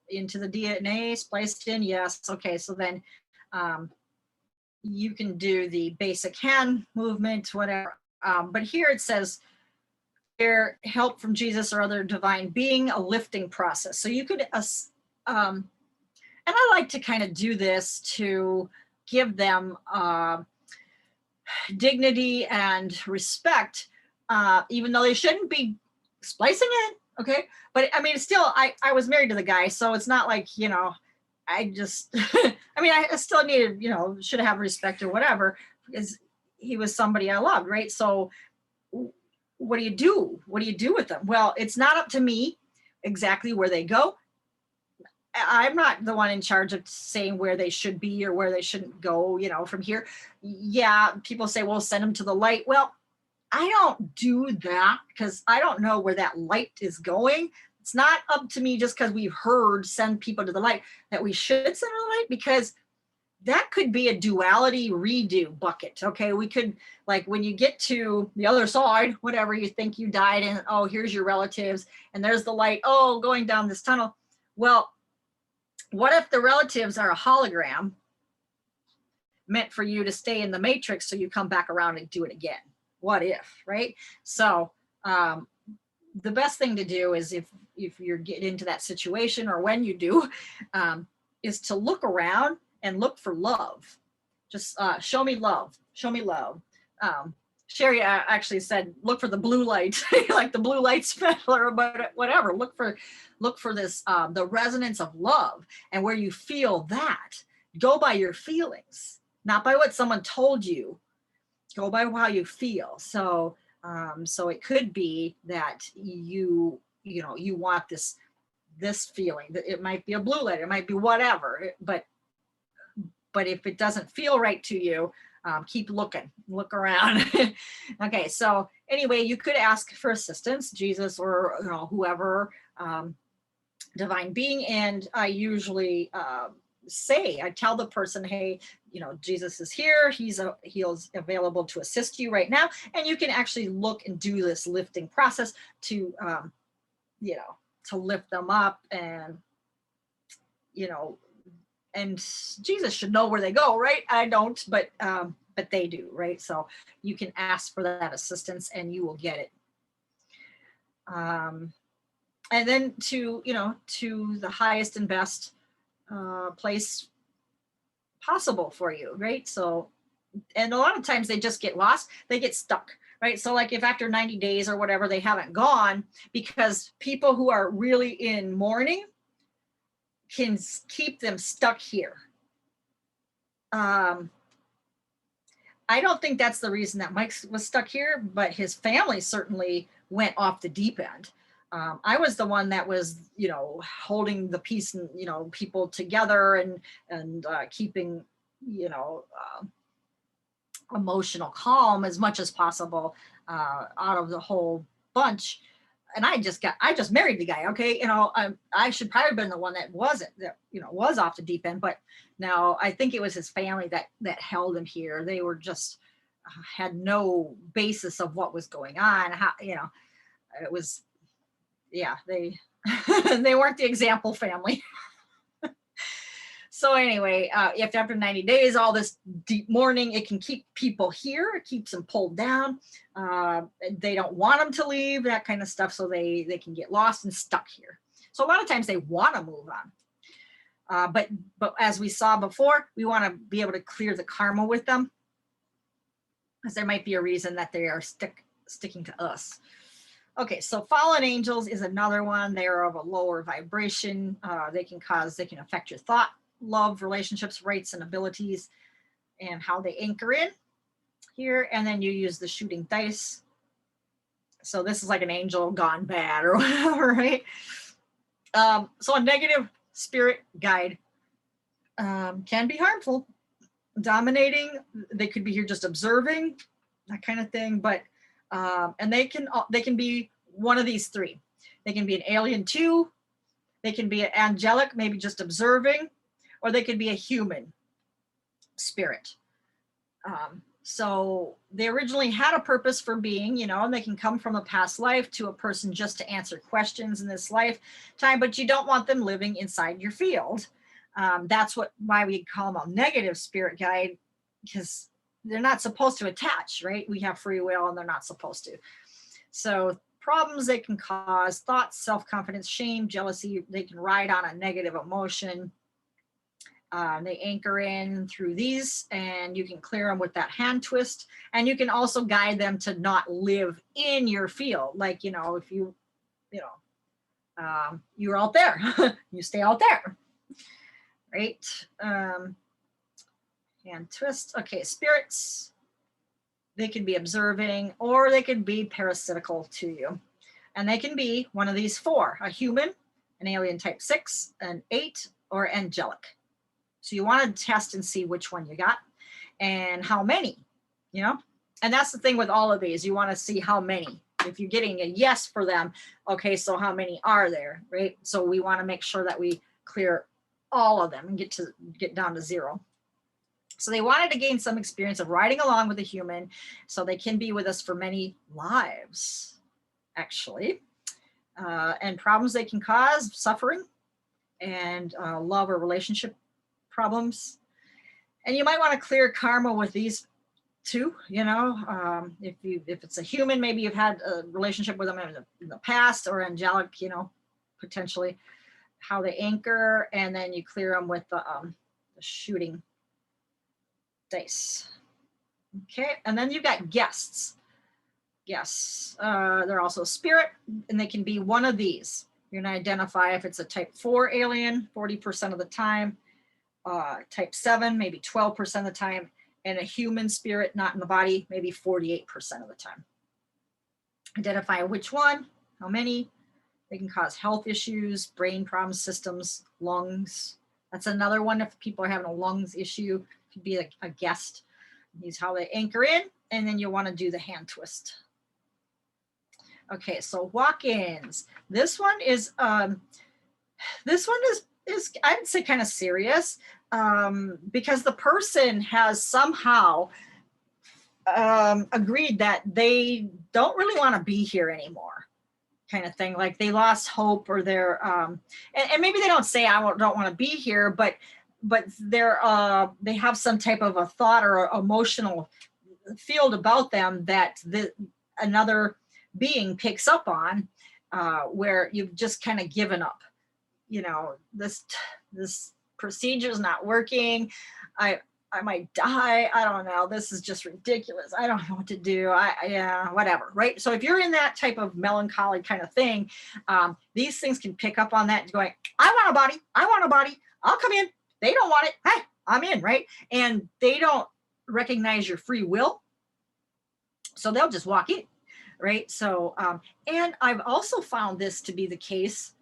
Into the DNA, spliced in? Yes. Okay. So then you can do the basic hand movement, whatever. But here it says, their help from Jesus or other divine being, a lifting process. So you could, and I like to kind of do this to give them dignity and respect, even though they shouldn't be splicing it. Okay. But I mean, still, I was married to the guy, so it's not like, you know, I just, I mean, I still needed, you know, should have respect or whatever, because he was somebody I loved, right? So what do you do? What do you do with them? Well, it's not up to me exactly where they go. I'm not the one in charge of saying where they should be or where they shouldn't go, you know, from here. Yeah, people say, well, send them to the light. Well, I don't do that because I don't know where that light is going. It's not up to me just because we've heard send people to the light that we should send to the light, because that could be a duality redo bucket. Okay, we could, like, when you get to the other side, whatever, you think you died and, oh, here's your relatives and there's the light, oh, going down this tunnel. Well, what if the relatives are a hologram meant for you to stay in the matrix so you come back around and do it again? What if, right? So the best thing to do is, if you get into that situation, or when you do, is to look around and look for love. Just show me love, show me love. Sherry actually said, look for the blue light, like the blue light special or whatever. Look for this, the resonance of love, and where you feel that. Go by your feelings, not by what someone told you. Go by how you feel. So it could be that you want this feeling. That it might be a blue light, it might be whatever, but if it doesn't feel right to you, keep looking, look around. Okay, so anyway, you could ask for assistance, Jesus, or whoever, divine being, and I usually I tell the person, hey, Jesus is here, he's available to assist you right now, and you can actually look and do this lifting process to to lift them up, and and Jesus should know where they go, right? I don't, but they do, right? So you can ask for that assistance and you will get it. And then to the highest and best place possible for you, right? So, and a lot of times they just get lost, they get stuck, right? So like if after 90 days or whatever they haven't gone, because people who are really in mourning can keep them stuck here. I don't think that's the reason that Mike was stuck here, but his family certainly went off the deep end. I was the one that was, holding the peace and, people together and keeping, emotional calm as much as possible out of the whole bunch. And I just married the guy. Okay. I should probably have been the one that was off the deep end, but no, I think it was his family that held him here. They were just had no basis of what was going on. How, it was, yeah, they, they weren't the example family. So anyway, if after 90 days, all this deep mourning, it can keep people here, it keeps them pulled down. They don't want them to leave, that kind of stuff. So they can get lost and stuck here. So a lot of times they want to move on. But as we saw before, we want to be able to clear the karma with them, because there might be a reason that they are sticking to us. Okay, so fallen angels is another one. They are of a lower vibration. They can affect your thought, love, relationships, rights, and abilities, and how they anchor in here. And then you use the shooting dice. So this is like an angel gone bad or whatever, right? So a negative spirit guide can be harmful, dominating. They could be here just observing, that kind of thing. But and they can be one of these three. They can be an alien too. They can be an angelic, maybe just observing, or they could be a human spirit. So they originally had a purpose for being, and they can come from a past life to a person just to answer questions in this lifetime, but you don't want them living inside your field. That's why we call them a negative spirit guide, because they're not supposed to attach, right? We have free will and they're not supposed to. So problems they can cause: thoughts, self-confidence, shame, jealousy. They can ride on a negative emotion. They anchor in through these, and you can clear them with that hand twist. And you can also guide them to not live in your field. Like, if you're out there, you stay out there, right? Hand twist. Okay, spirits, they can be observing, or they can be parasitical to you. And they can be one of these four: a human, an alien type 6, an 8, or angelic. So you want to test and see which one you got and how many, And that's the thing with all of these. You want to see how many. If you're getting a yes for them, okay, so how many are there, right? So we want to make sure that we clear all of them and get down to 0. So they wanted to gain some experience of riding along with a human, so they can be with us for many lives, actually. And problems they can cause: suffering and love or relationship problems. And you might want to clear karma with these too. If it's a human, maybe you've had a relationship with them in the past, or angelic, potentially how they anchor, and then you clear them with the shooting dice. Okay, and then you've got guests. Yes, they're also spirit, and they can be one of these. You're going to identify if it's a type 4 alien 40% of the time, type 7 maybe 12% of the time, and a human spirit not in the body maybe 48% of the time. Identify which one, how many. They can cause health issues, brain problems, systems, lungs. That's another one. If people are having a lungs issue, could be a guest. These how they anchor in, and then you want to do the hand twist. Okay, so walk-ins. This one is I would say kind of serious, because the person has somehow agreed that they don't really want to be here anymore, kind of thing. Like they lost hope, or they're and maybe they don't say I don't want to be here, but they're they have some type of a thought or emotional field about them that another being picks up on, where you've just kind of given up. This procedure is not working. I might die. I don't know. This is just ridiculous. I don't know what to do. Yeah, whatever. Right. So if you're in that type of melancholy kind of thing, these things can pick up on that and going, I want a body. I want a body. I'll come in. They don't want it. Hey, I'm in. Right. And they don't recognize your free will. So they'll just walk in. Right. So, and I've also found this to be the case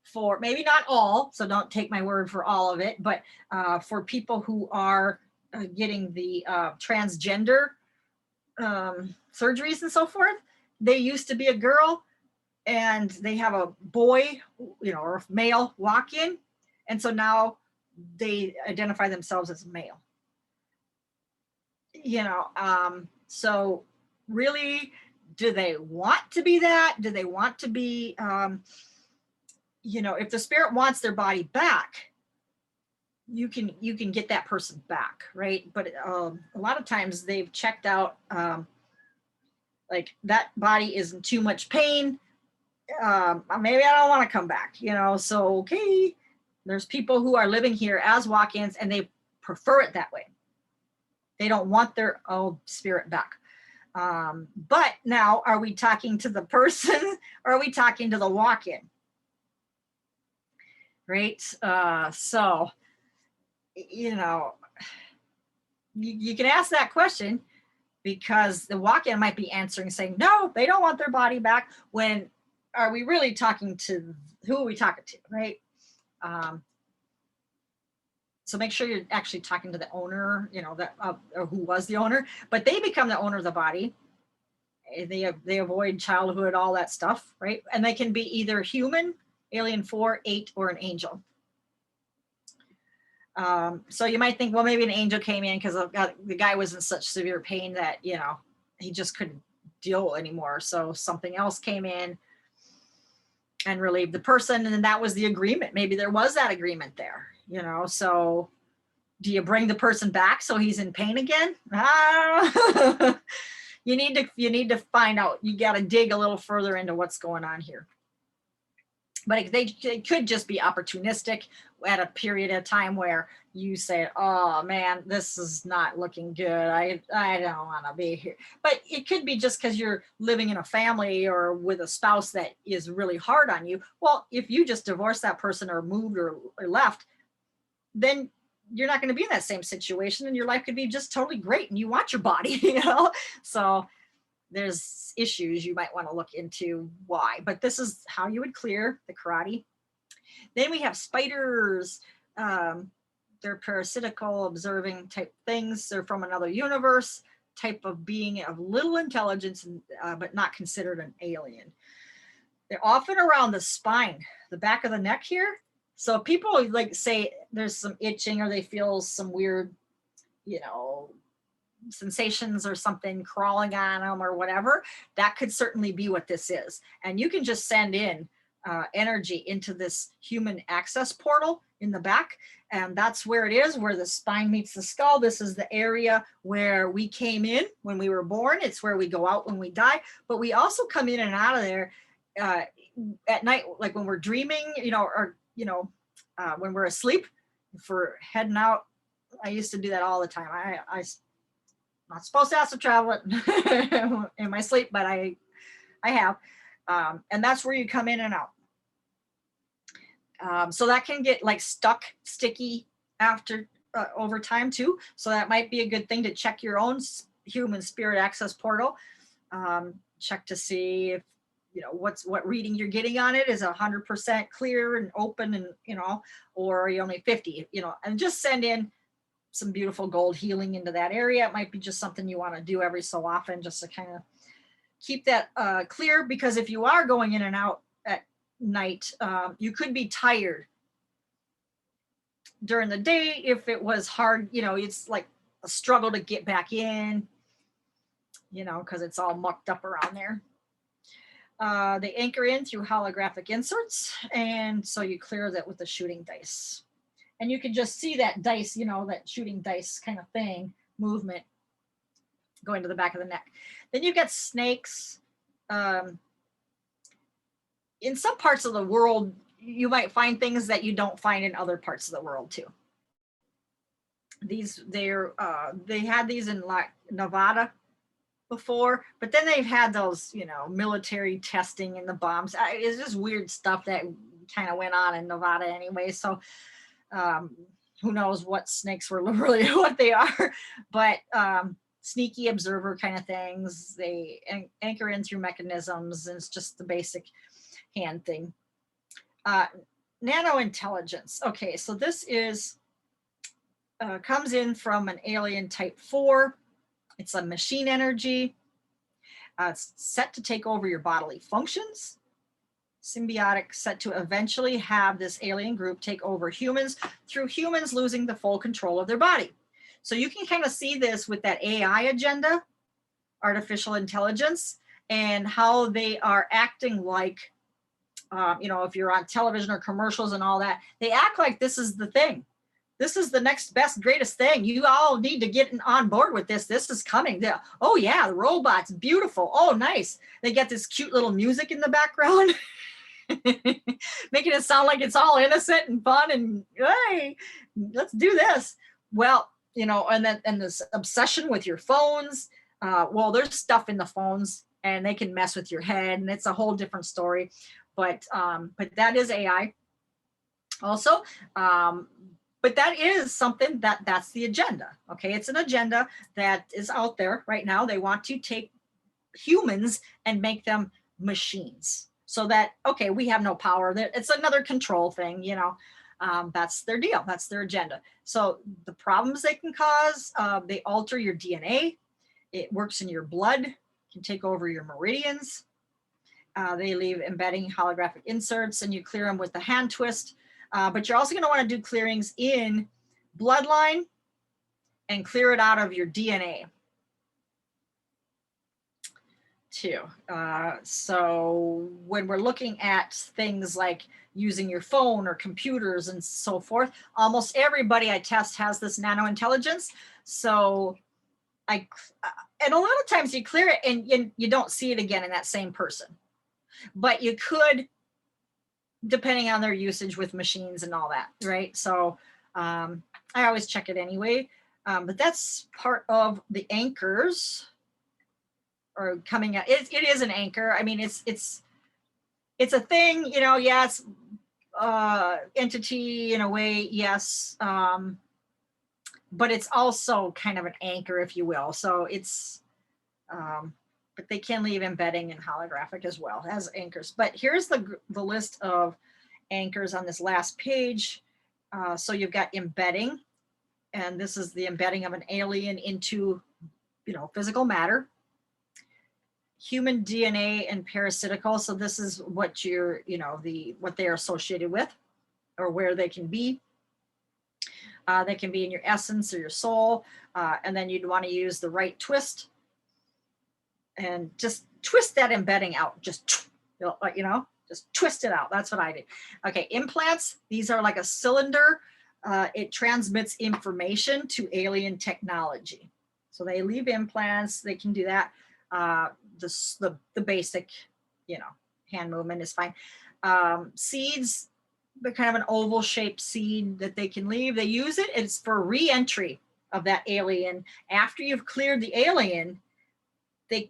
for maybe not all, so don't take my word for all of it, but for people who are getting the transgender surgeries and so forth. They used to be a girl and they have a boy, or a male walk in. And so now they identify themselves as male. So really, do they want to be that? Do they want to be, if the spirit wants their body back, you can get that person back, right? But a lot of times they've checked out, like that body is in too much pain. Maybe I don't want to come back, so, okay. There's people who are living here as walk-ins and they prefer it that way. They don't want their old spirit back. But now, are we talking to the person or are we talking to the walk-in? Right? So, you can ask that question, because the walk-in might be answering saying, no, they don't want their body back. When are we really talking to, who are we talking to, right? So make sure you're actually talking to the owner, or who was the owner, but they become the owner of the body. They avoid childhood, all that stuff, right? And they can be either human, alien 4, 8, or an angel. So you might think, well, maybe an angel came in because the guy was in such severe pain that, he just couldn't deal anymore. So something else came in and relieved the person. And then that was the agreement. Maybe there was that agreement there, so do you bring the person back so he's in pain again? You need to find out. You got to dig a little further into what's going on here. But they could just be opportunistic at a period of time where you say, oh man, this is not looking good. I don't want to be here. But it could be just because you're living in a family or with a spouse that is really hard on you. Well, if you just divorced that person or moved or left, then you're not going to be in that same situation, and your life could be just totally great and you want your body, you know? So there's issues you might want to look into why, but this is how you would clear the karate. Then we have spiders. They're parasitical, observing type things. They're from another universe, type of being of little intelligence, but not considered an alien. They're often around the spine, the back of the neck here. So people like say there's some itching or they feel some weird, you know, sensations or something crawling on them or whatever. That could certainly be what this is. And you can just send in energy into this human access portal in the back. And that's where it is, where the spine meets the skull. This is the area where we came in when we were born. It's where we go out when we die. But we also come in and out of there at night, like when we're dreaming, you know, or, you know, when we're asleep, if we're heading out. I used to do that all the time. I'm not supposed to astral travel in my sleep, but I have. And that's where you come in and out. So that can get like sticky after over time too. So that might be a good thing to check your own human spirit access portal. Check to see if, you know, what reading you're getting on it is 100% clear and open, and, you know, or are you only 50, you know, and just send in some beautiful gold healing into that area. It might be just something you want to do every so often, just to kind of keep that clear, because if you are going in and out at night, you could be tired during the day. If it was hard, you know, it's like a struggle to get back in, you know, because it's all mucked up around there. They anchor in through holographic inserts, and so you clear that with the shooting dice. And you can just see that dice, you know, that shooting dice kind of thing, movement going to the back of the neck. Then you get snakes. In some parts of the world, you might find things that you don't find in other parts of the world too. They had these in like Nevada before, but then they've had those, you know, military testing and the bombs. It's just weird stuff that kind of went on in Nevada anyway. So who knows what snakes were really what they are, but sneaky observer kind of things. They anchor in through mechanisms, and it's just the basic hand thing. Nano intelligence. Okay, so this is comes in from an alien type 4. It's a machine energy. It's set to take over your bodily functions. Symbiotic, set to eventually have this alien group take over humans, through humans losing the full control of their body. So you can kind of see this with that AI agenda, artificial intelligence, and how they are acting like, you know, if you're on television or commercials and all that, they act like this is the thing. This is the next best, greatest thing. You all need to get on board with this. This is coming. Oh yeah, the robot's beautiful. Oh, nice. They get this cute little music in the background. Making it sound like it's all innocent and fun and hey, let's do this. Well, you know, and this obsession with your phones. Well, there's stuff in the phones and they can mess with your head, and it's a whole different story. But that is AI also. But that is something that's the agenda. Okay, it's an agenda that is out there right now. They want to take humans and make them machines. So that, okay, we have no power. It's another control thing, you know. That's their deal. That's their agenda. So the problems they can cause, they alter your DNA. It works in your blood, can take over your meridians. They leave embedding holographic inserts, and you clear them with the hand twist. But you're also going to want to do clearings in bloodline and clear it out of your DNA. Too. So when we're looking at things like using your phone or computers and so forth, almost everybody I test has this nano intelligence. So and a lot of times you clear it and you don't see it again in that same person. But you could depending on their usage with machines and all that, right? So I always check it anyway. But that's part of the anchors or coming out. It is an anchor. I mean, it's a thing, you know, yes, entity in a way, yes. But it's also kind of an anchor, if you will. So it's, but they can leave embedding and holographic as well as anchors. But here's the list of anchors on this last page. So you've got embedding, and this is the embedding of an alien into, you know, physical matter. Human DNA and parasitical. So this is what you're, you know, what they're associated with or where they can be. They can be in your essence or your soul. And then you'd want to use the right twist and just twist that embedding out. Just, you know, just twist it out. That's what I do. Okay, implants. These are like a cylinder. It transmits information to alien technology. So they leave implants. They can do that. The basic, you know, hand movement is fine. Seeds, but kind of an oval shaped seed that they can leave. They use it. It's for re-entry of that alien. After you've cleared the alien, they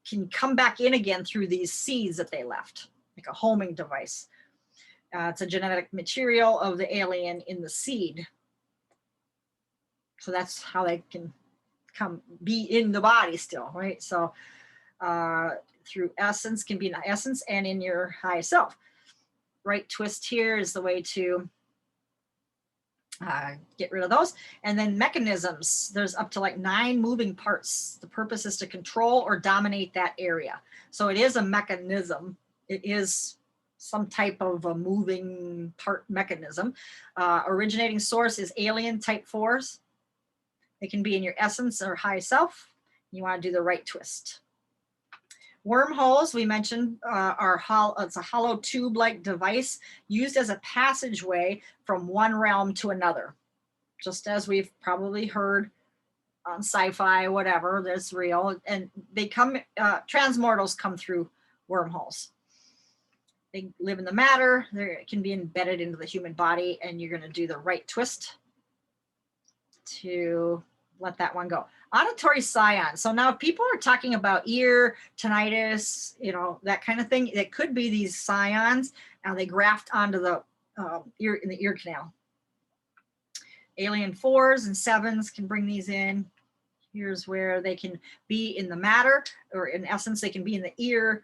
can come back in again through these seeds that they left, like a homing device. It's a genetic material of the alien in the seed. So that's how they can be in the body still, right? So through essence, can be in essence and in your high self. Right twist here is the way to get rid of those. And then mechanisms, there's up to like 9 moving parts. The purpose is to control or dominate that area. So it is a mechanism. It is some type of a moving part mechanism. Originating source is alien type 4s. They can be in your essence or high self. You want to do the right twist. Wormholes, we mentioned, it's a hollow tube-like device used as a passageway from one realm to another. Just as we've probably heard on sci-fi, whatever, that's real. And they come, transmortals come through wormholes. They live in the matter, they can be embedded into the human body, and you're going to do the right twist to let that one go. Auditory scion. So now if people are talking about ear, tinnitus, you know, that kind of thing, it could be these scions, and they graft onto the ear, in the ear canal. Alien 4s and 7s can bring these in. Here's where they can be in the matter, or in essence, they can be in the ear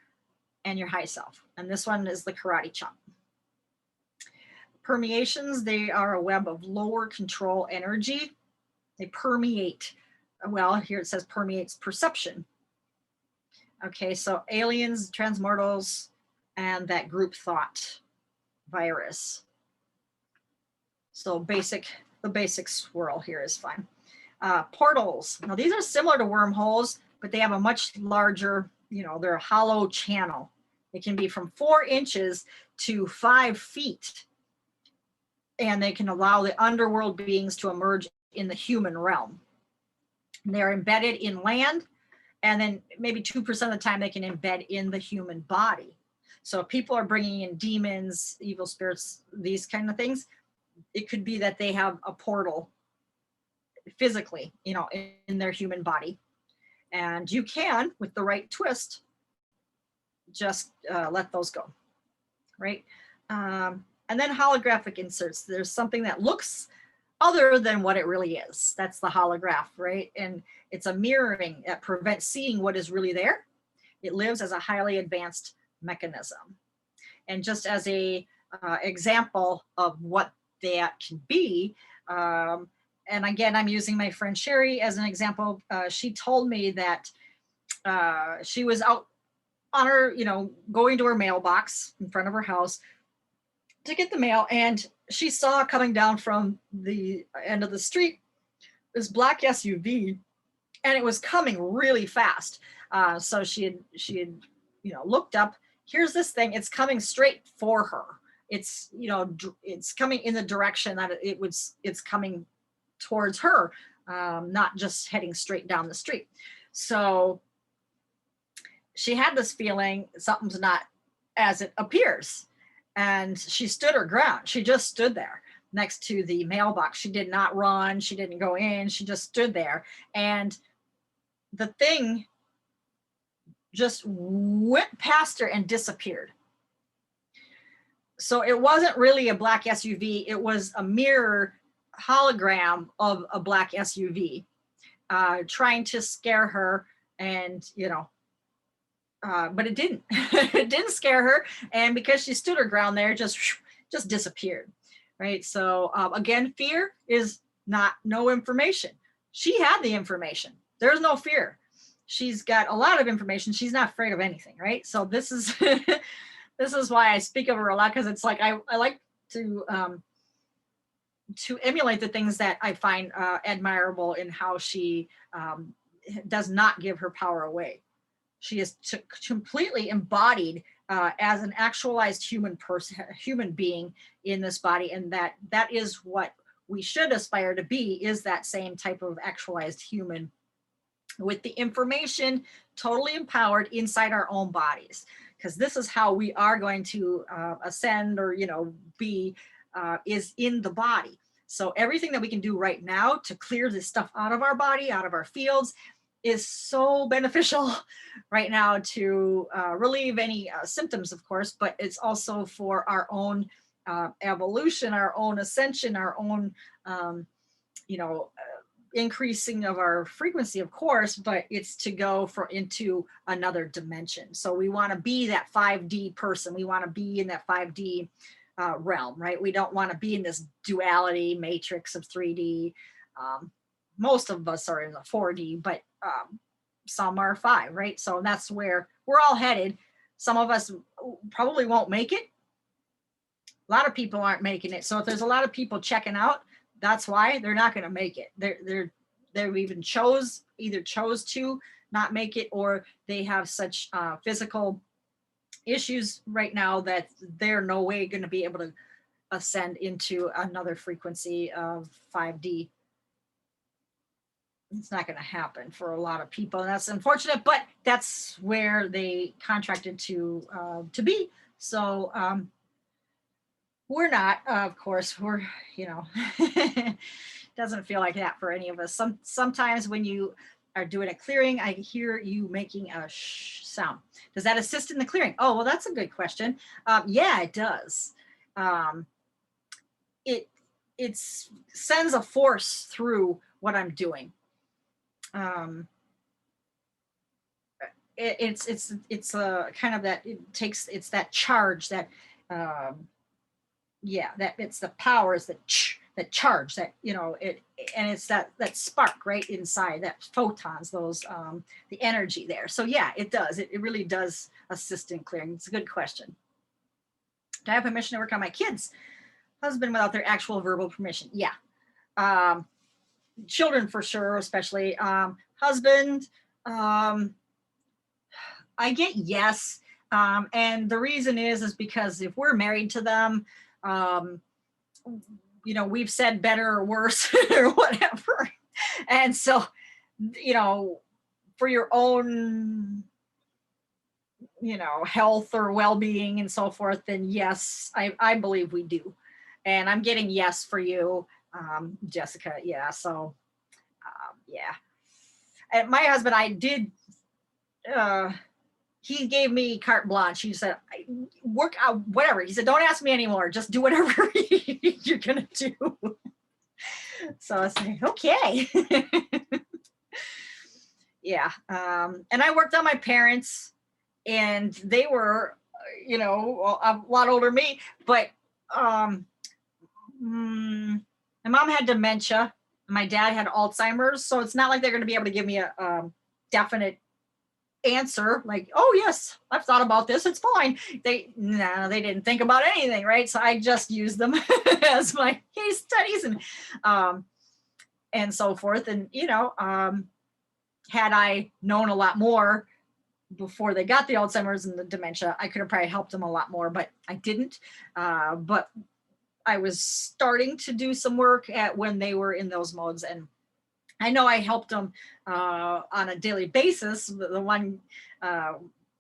and your high self. And this one is the karate chop. Permeations, they are a web of lower control energy. They permeate. Well, here it says permeates perception. Okay, so aliens, transmortals, and that group thought virus. So the basic swirl here is fine. Portals. Now these are similar to wormholes, but they have a much larger, you know, they're a hollow channel. It can be from 4 inches to 5 feet. And they can allow the underworld beings to emerge in the human realm. They're embedded in land, and then maybe 2% of the time they can embed in the human body. So if people are bringing in demons, evil spirits, these kind of things, it could be that they have a portal physically, you know, in their human body. And you can, with the right twist, just let those go, right? And then holographic inserts. There's something that looks other than what it really is. That's the holograph, right? And it's a mirroring that prevents seeing what is really there. It lives as a highly advanced mechanism. And just as a example of what that can be, and again, I'm using my friend Sherry as an example. She told me that she was out on her, you know, going to her mailbox in front of her house to get the mail, and she saw coming down from the end of the street this black SUV, and it was coming really fast. So she had, you know, looked up. Here's this thing. It's coming straight for her. It's, you know, it's coming in the direction that it's coming towards her, not just heading straight down the street. So she had this feeling something's not as it appears. and she stood her ground. She just stood there next to the mailbox. She did not run. She didn't go in. She just stood there. And the thing just went past her and disappeared. So it wasn't really a black SUV. It was a mirror hologram of a black SUV trying to scare her. And, you know, but it didn't. It didn't scare her. And because she stood her ground there, just disappeared. Right. So again, fear is no information. She had the information. There's no fear. She's got a lot of information. She's not afraid of anything. Right. So this is this is why I speak of her a lot, because it's like I like to emulate the things that I find admirable in how she does not give her power away. She is completely embodied as an actualized human being in this body, and that is what we should aspire to be, is that same type of actualized human with the information totally empowered inside our own bodies, because this is how we are going to ascend, or, you know, be is in the body. So everything that we can do right now to clear this stuff out of our body, out of our fields, is so beneficial right now to relieve any symptoms, of course, but it's also for our own evolution, our own ascension, our own, you know, increasing of our frequency, of course, but it's to go into another dimension. So we want to be that 5D person. We want to be in that 5D realm, right? We don't want to be in this duality matrix of 3D. Most of us are in the 4D, but some are 5, right? So that's where we're all headed. Some of us probably won't make it. A lot of people aren't making it. So if there's a lot of people checking out, that's why they're not going to make it. They've even either chose to not make it, or they have such physical issues right now that they're no way going to be able to ascend into another frequency of 5D. It's not going to happen for a lot of people, and that's unfortunate, but that's where they contracted to be. So we're not, of course, we're, you know, doesn't feel like that for any of us. Sometimes when you are doing a clearing, I hear you making a shh sound. Does that assist in the clearing? Oh, well, that's a good question. Yeah, it does. It sends a force through what I'm doing. It's a kind of that, it's that charge that, yeah, that it's the powers that charge, that, you know, and it's that spark right inside, that photons, those the energy there. So yeah, it does. It really does assist in clearing. It's a good question. Do I have permission to work on my kids' husband without their actual verbal permission? Yeah. Children for sure, especially husband. I get yes. And the reason is because if we're married to them, you know, we've said better or worse or whatever. And so, you know, for your own, you know, health or well-being and so forth, then yes, I believe we do. And I'm getting yes for you, Jessica. Yeah. So, yeah. And my husband, I did, he gave me carte blanche. He said, work out, whatever. He said, don't ask me anymore. Just do whatever you're going to do. So I was like, okay. Yeah. And I worked on my parents, and they were, you know, a lot older than me, but my mom had dementia. My dad had Alzheimer's. So it's not like they're going to be able to give me a definite answer, like, oh yes, I've thought about this, it's fine. They didn't think about anything, right? So I just used them as my case studies and so forth. And, you know, had I known a lot more before they got the Alzheimer's and the dementia, I could have probably helped them a lot more, but I didn't. But I was starting to do some work when they were in those modes, and I know I helped them on a daily basis. The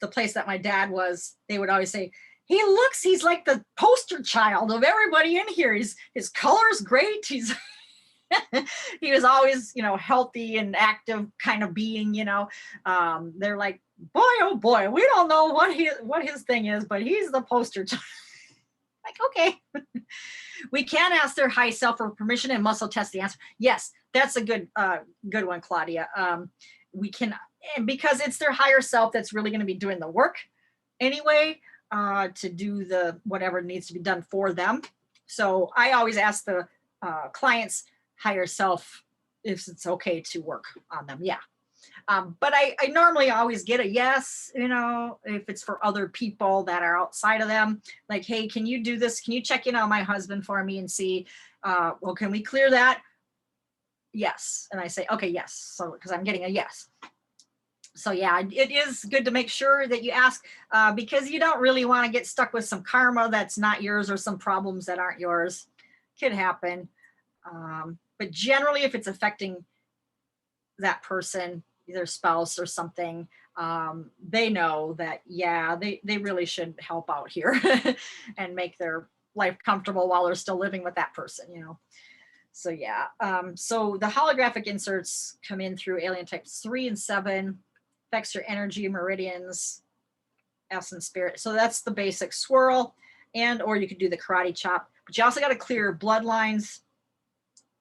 place that my dad was, they would always say, he's like the poster child of everybody in here. His color's great. He was always, healthy and active kind of being, they're like, boy, oh boy, we don't know what his thing is, but he's the poster child. Like, okay. We can ask their high self for permission and muscle test the answer. Yes, that's a good one, Claudia. We can, and because it's their higher self that's really going to be doing the work anyway, to do the whatever needs to be done for them. So I always ask the client's higher self if it's okay to work on them. Yeah. But I normally always get a yes, if it's for other people that are outside of them, like, hey, can you do this? Can you check in on my husband for me and see, well, can we clear that? Yes. And I say, okay, yes. So, because I'm getting a yes. So yeah, it is good to make sure that you ask, because you don't really want to get stuck with some karma that's not yours or some problems that aren't yours. Could happen. But generally, if it's affecting that person, their spouse or something, they know that, yeah, they really should help out here and make their life comfortable while they're still living with that person, So yeah, so the holographic inserts come in through alien types 3 and 7, affects your energy, meridians, essence, spirit. So that's the basic swirl, or you could do the karate chop, but you also got to clear bloodlines,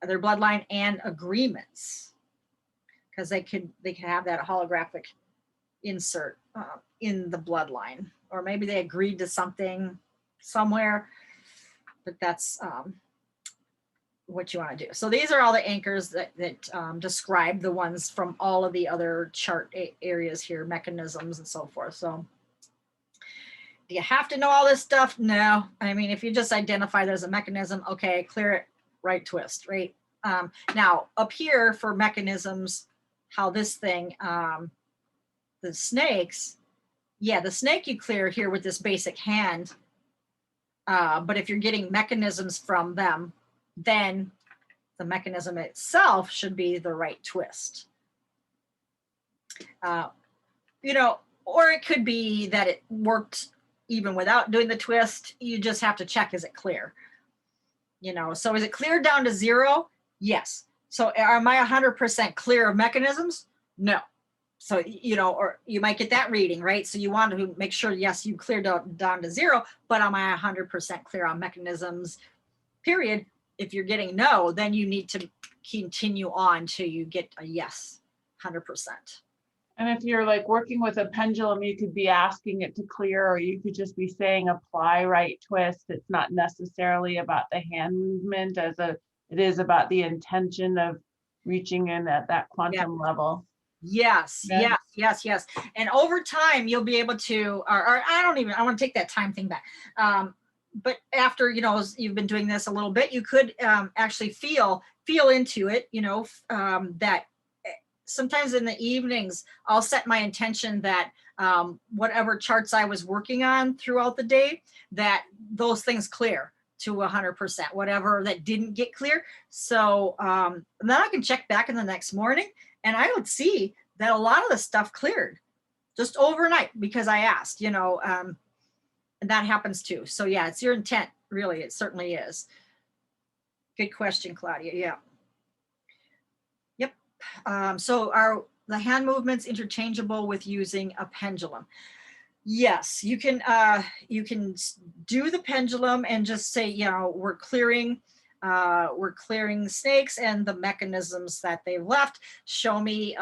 their bloodline and agreements, because they could have that holographic insert in the bloodline, or maybe they agreed to something somewhere, but that's what you want to do. So these are all the anchors that describe the ones from all of the other chart areas here, mechanisms and so forth. So do you have to know all this stuff? No. I mean, if you just identify there's a mechanism, okay, clear it, right twist, right? Now up here for mechanisms, how this thing, the snakes, yeah, the snake you clear here with this basic hand, but if you're getting mechanisms from them, then the mechanism itself should be the right twist. Or it could be that it worked even without doing the twist. You just have to check, is it clear? So is it clear down to 0? Yes. So am I 100% clear of mechanisms? No. So, or you might get that reading, right? So you want to make sure, yes, you cleared down to 0, but am I 100% clear on mechanisms, period? If you're getting no, then you need to continue on till you get a yes, 100%. And if you're like working with a pendulum, you could be asking it to clear, or you could just be saying apply right twist. It's not necessarily about the hand movement it is about the intention of reaching in at that quantum level. Yes, Yeah. yes. And over time, you'll be able to, or I want to take that time thing back. But after, you've been doing this a little bit, you could actually feel into it, that sometimes in the evenings, I'll set my intention that whatever charts I was working on throughout the day, that those things clear to 100%, whatever that didn't get clear. So then I can check back in the next morning and I would see that a lot of the stuff cleared just overnight because I asked, and that happens too. So yeah, it's your intent, really. It certainly is. Good question, Claudia. Yeah. Yep. So are the hand movements interchangeable with using a pendulum? Yes, you can do the pendulum and just say, we're clearing snakes and the mechanisms that they left. Show me,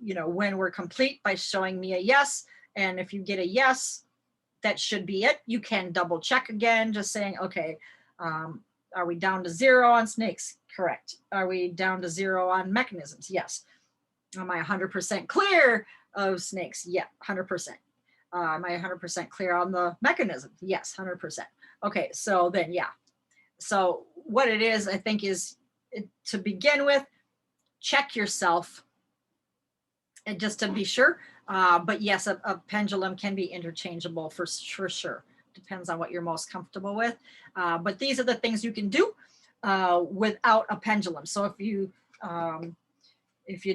when we're complete by showing me a yes. And if you get a yes, that should be it. You can double check again, just saying, okay, are we down to 0 on snakes? Correct. Are we down to 0 on mechanisms? Yes. Am I 100% clear of snakes? Yeah, 100%. Am I 100% clear on the mechanism? Yes, 100%. Okay, so then, yeah. So what it is, I think, is to begin with, check yourself and just to be sure. But yes, a pendulum can be interchangeable for sure. Depends on what you're most comfortable with. But these are the things you can do without a pendulum. So if you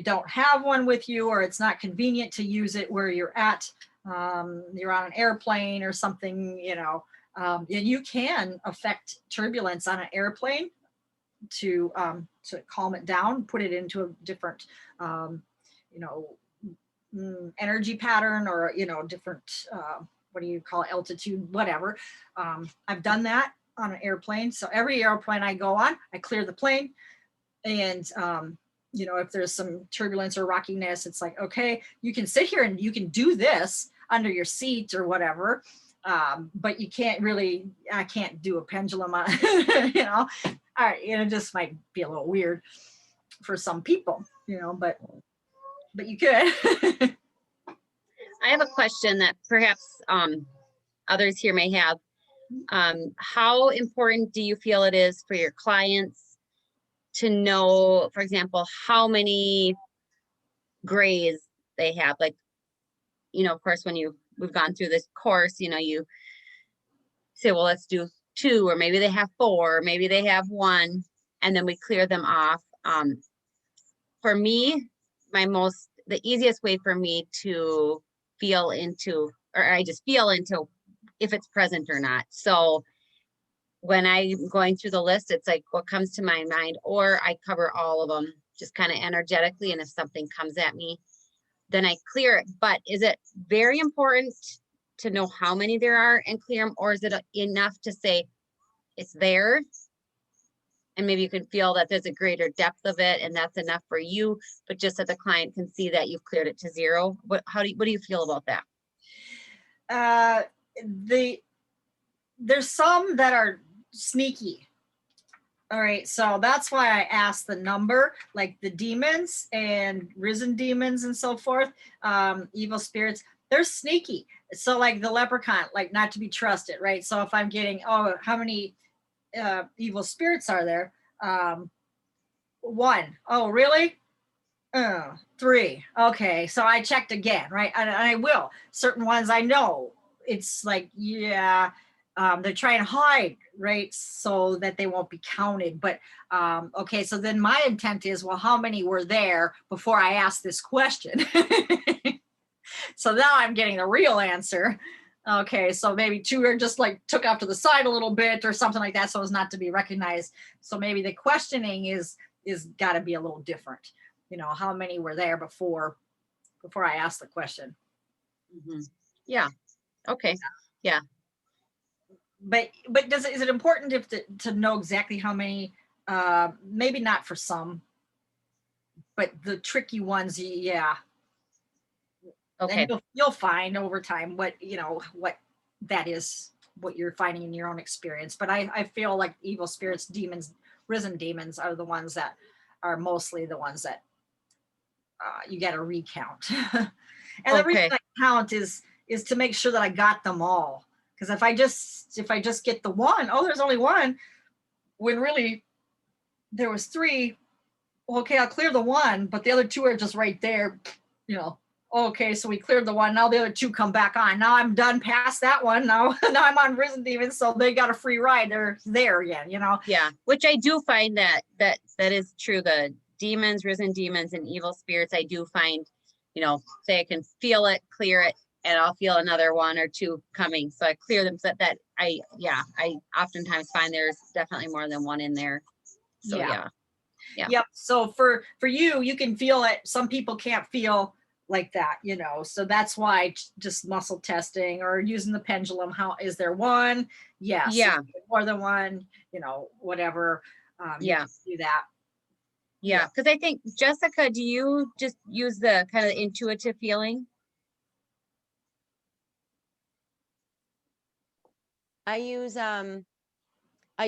don't have one with you or it's not convenient to use it where you're at, you're on an airplane or something, and you can affect turbulence on an airplane to calm it down, put it into a different, energy pattern, or, different, what do you call it, altitude, whatever. I've done that on an airplane. So every airplane I go on, I clear the plane. And, if there's some turbulence or rockiness, it's like, okay, you can sit here and you can do this under your seat or whatever. But you can't really, I can't do a pendulum on, all right, it just might be a little weird for some people, but you could. I have a question that perhaps others here may have. How important do you feel it is for your clients to know, for example, how many grays they have? Like, of course, when we've gone through this course, you say, well, let's do 2, or maybe they have 4, or maybe they have 1, and then we clear them off. For me, the easiest way for me to feel into, or I just feel into if it's present or not. So when I'm going through the list, it's like what comes to my mind, or I cover all of them just kind of energetically. And if something comes at me, then I clear it. But is it very important to know how many there are and clear them? Or is it enough to say it's there? And maybe you can feel that there's a greater depth of it, and that's enough for you, but just that the client can see that you've cleared it to 0. What do you feel about that? There's some that are sneaky. All right, so that's why I asked the number, like the demons and risen demons and so forth, evil spirits, they're sneaky. So like the leprechaun, like not to be trusted, right? So if I'm getting, how many evil spirits are there? 1. Oh, really? 3. Okay, so I checked again, right? And I will. Certain ones I know, it's like, yeah, they're trying to hide, right? So that they won't be counted. But okay, so then my intent is, well, how many were there before I asked this question? So now I'm getting the real answer. Okay, so maybe 2 are just like took off to the side a little bit or something like that, so as not to be recognized. So maybe the questioning is got to be a little different. How many were there before I asked the question? Mm-hmm. Yeah. Okay. Yeah. But is it important to know exactly how many? Maybe not for some, but the tricky ones, yeah. Okay. And you'll find over time what that is, what you're finding in your own experience. But I feel like evil spirits, demons, risen demons are the ones that are mostly the ones that you got to recount. And the reason I count is to make sure that I got them all. Because if I just get the 1, there's only 1, when really there was 3. Well, okay, I'll clear the 1, but the other 2 are just right there. Okay, so we cleared the 1. Now the other 2 come back on. Now I'm done past that one. Now I'm on risen demons, so they got a free ride. They're there again. Yeah, which I do find that is true. The demons, risen demons, and evil spirits, I do find, say I can feel it, clear it, and I'll feel another 1 or 2 coming. So I clear them, so that I oftentimes find there's definitely more than 1 in there. So yeah. Yep. So for you, you can feel it. Some people can't feel like that, so that's why just muscle testing or using the pendulum. How is there 1? Yes. Yeah. More than 1, whatever. You can do that. Yeah, because I think, Jessica, do you just use the kind of intuitive feeling? I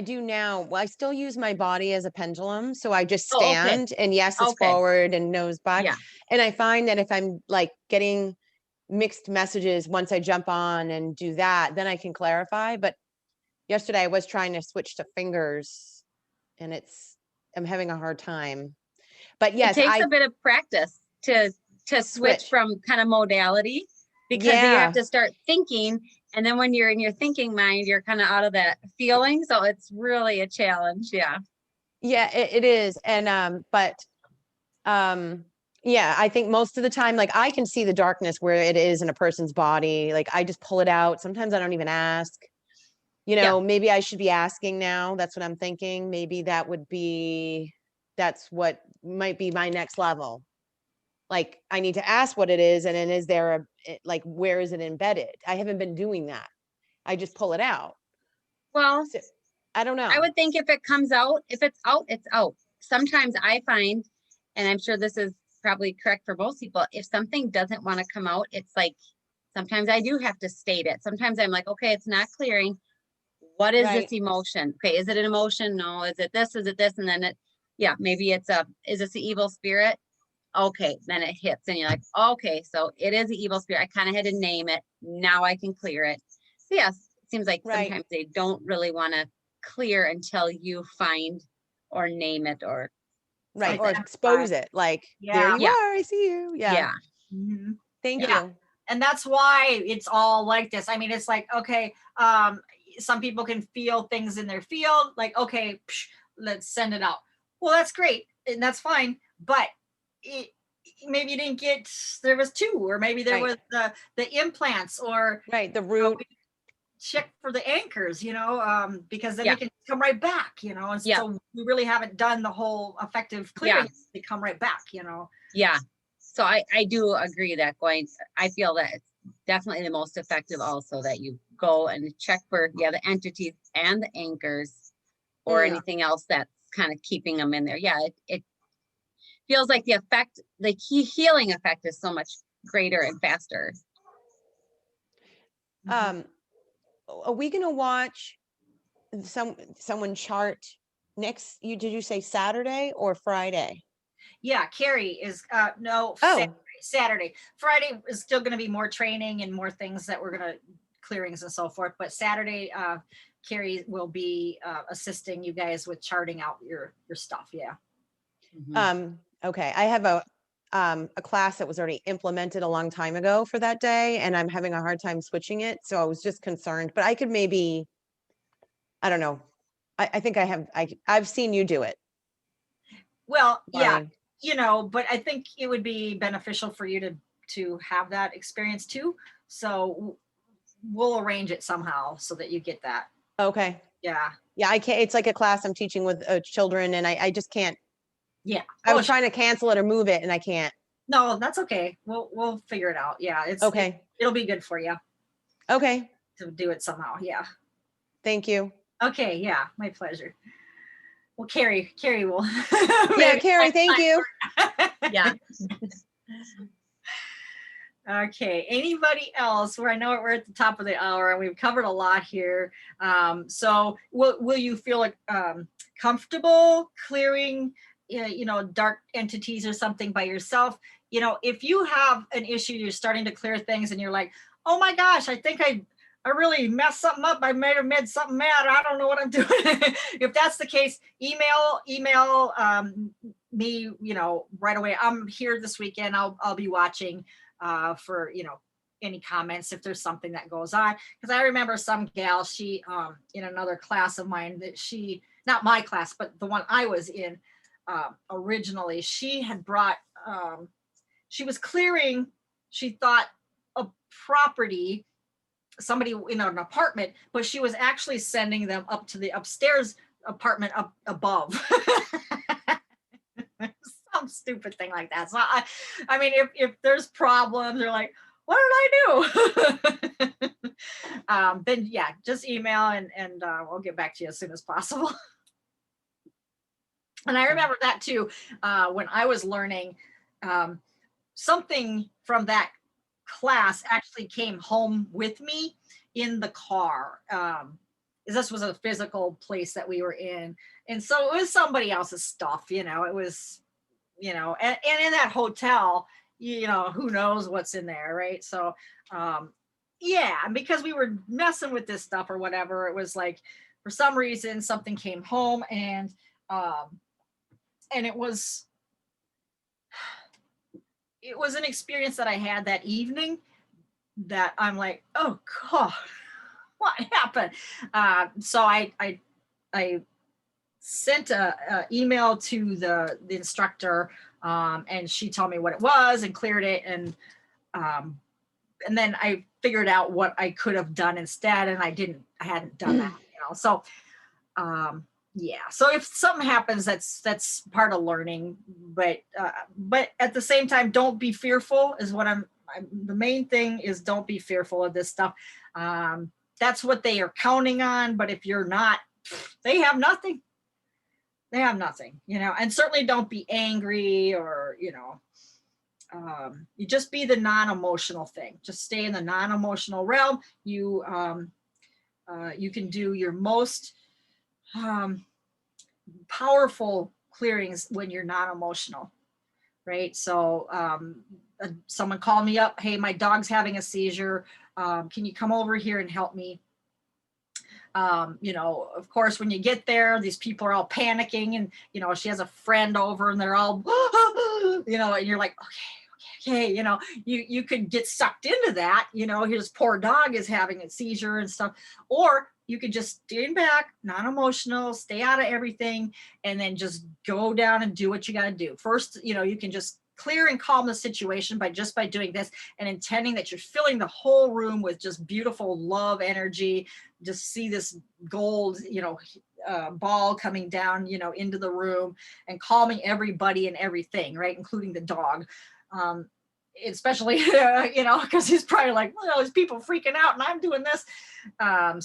do now. Well, I still use my body as a pendulum. So I just Oh, okay. stand and yes, it's Okay. forward and nose back. Yeah. And I find that if I'm like getting mixed messages, once I jump on and do that, then I can clarify. But yesterday I was trying to switch to fingers and I'm having a hard time. But yes, it takes a bit of practice to switch from kind of modality, because you have to start thinking. And then when you're in your thinking mind, you're kind of out of that feeling. So it's really a challenge. Yeah. Yeah, it is. And, but Yeah, I think most of the time, like I can see the darkness where it is in a person's body. Like I just pull it out. Sometimes I don't even ask. You know, maybe I should be asking now. That's what I'm thinking. Maybe that's what might be my next level. Like I need to ask what it is, and then is there like where is it embedded? I haven't been doing that. I just pull it out. Well, So, I don't know. I would think if it comes out, if it's out, it's out. Sometimes I find, and I'm sure this is probably correct for most people, if something doesn't want to come out, it's like, sometimes I do have to state it. Sometimes I'm like, okay, it's not clearing. What is Right. this emotion? Okay, is it an emotion? No, is it this? Is it this? And then maybe it's is this an evil spirit? Okay, then it hits and you're like, okay, so it is an evil spirit. I kind of had to name it. Now I can clear it. So yes, it seems like sometimes they don't really want to clear until you find or name it or or expose it. Like there you are, I see you. Yeah. Mhm. Thank Yeah. you. And that's why it's all like this. I mean, it's like, okay, some people can feel things in their field, like, okay, let's send it out. Well, that's great. And that's fine. But maybe you didn't get, there was 2, or maybe there was the implants, or the root. Check for the anchors, because then we can come right back, and so we really haven't done the whole effective clearing. They come right back, Yeah. So I do agree that I feel that it's definitely the most effective also, that you go and check for the entities and the anchors or anything else that's kind of keeping them in there. Yeah, it feels like the effect, the healing effect is so much greater and faster. Are we gonna watch someone chart next? Did you say Saturday or Friday? Yeah, Carrie is no Saturday. Friday is still going to be more training and more things that we're going to clearings and so forth. But Saturday, Carrie will be assisting you guys with charting out your stuff. Yeah. Mm-hmm. Okay, I have a class that was already implemented a long time ago for that day, and I'm having a hard time switching it. So I was just concerned, but I could maybe, I don't know. I think I've seen you do it. Well, Lauren. but I think it would be beneficial for you to have that experience too. So we'll arrange it somehow so that you get that. Okay. Yeah. Yeah, I can't. It's like a class I'm teaching with children, and I just can't. Yeah. I was trying to cancel it or move it, and I can't. No, that's okay. We'll figure it out. Yeah, it's okay. It'll be good for you. Okay. To do it somehow. Yeah. Thank you. Okay. Yeah, my pleasure. Well, Carrie will. Yeah, Carrie, thank you. Yeah. Okay, anybody else? Where I know we're at the top of the hour and we've covered a lot here. So will you feel comfortable clearing, dark entities or something by yourself? If you have an issue, you're starting to clear things and you're like, oh my gosh, I think I really messed something up. I might have made something mad. I don't know what I'm doing. If that's the case, email me, right away. I'm here this weekend. I'll be watching for, any comments if there's something that goes on. Because I remember some gal, she, in another class of mine, that not my class, but the one I was in originally, she had brought, she was clearing, she thought, a property, somebody in an apartment, but she was actually sending them up to the upstairs apartment up above. Some stupid thing like that. So I mean, if there's problems, they're like, what did I do? Then yeah, just email and we'll get back to you as soon as possible. And I remember that too, when I was learning, something from that class actually came home with me in the car. This was a physical place that we were in. And so it was somebody else's stuff, it was, and in that hotel, who knows what's in there, right? So, yeah, because we were messing with this stuff or whatever, it was like, for some reason, something came home and it was an experience that I had that evening that I'm like, oh God, what happened? So I sent a email to the instructor And she told me what it was and cleared it. And then I figured out what I could have done instead. And I hadn't done that, So, yeah. So if something happens, that's part of learning, but at the same time, don't be fearful is what the main thing is, don't be fearful of this stuff. That's what they are counting on. But if you're not, they have nothing. They have nothing, and certainly don't be angry or, you just be the non-emotional thing. Just stay in the non-emotional realm. You can do your most powerful clearings when you're non-emotional, right? So someone called me up, hey, my dog's having a seizure. Can you come over here and help me? Of course, when you get there, these people are all panicking, and she has a friend over and they're all and you're like, okay, you could get sucked into that, his poor dog is having a seizure and stuff. Or you could just stay back, non-emotional, stay out of everything, and then just go down and do what you got to do. First, you can just clear and calm the situation by doing this and intending that you're filling the whole room with just beautiful love energy. Just see this gold, ball coming down, into the room, and calming everybody and everything, right? Including the dog. Especially, because he's probably like, well, there's people freaking out and I'm doing this.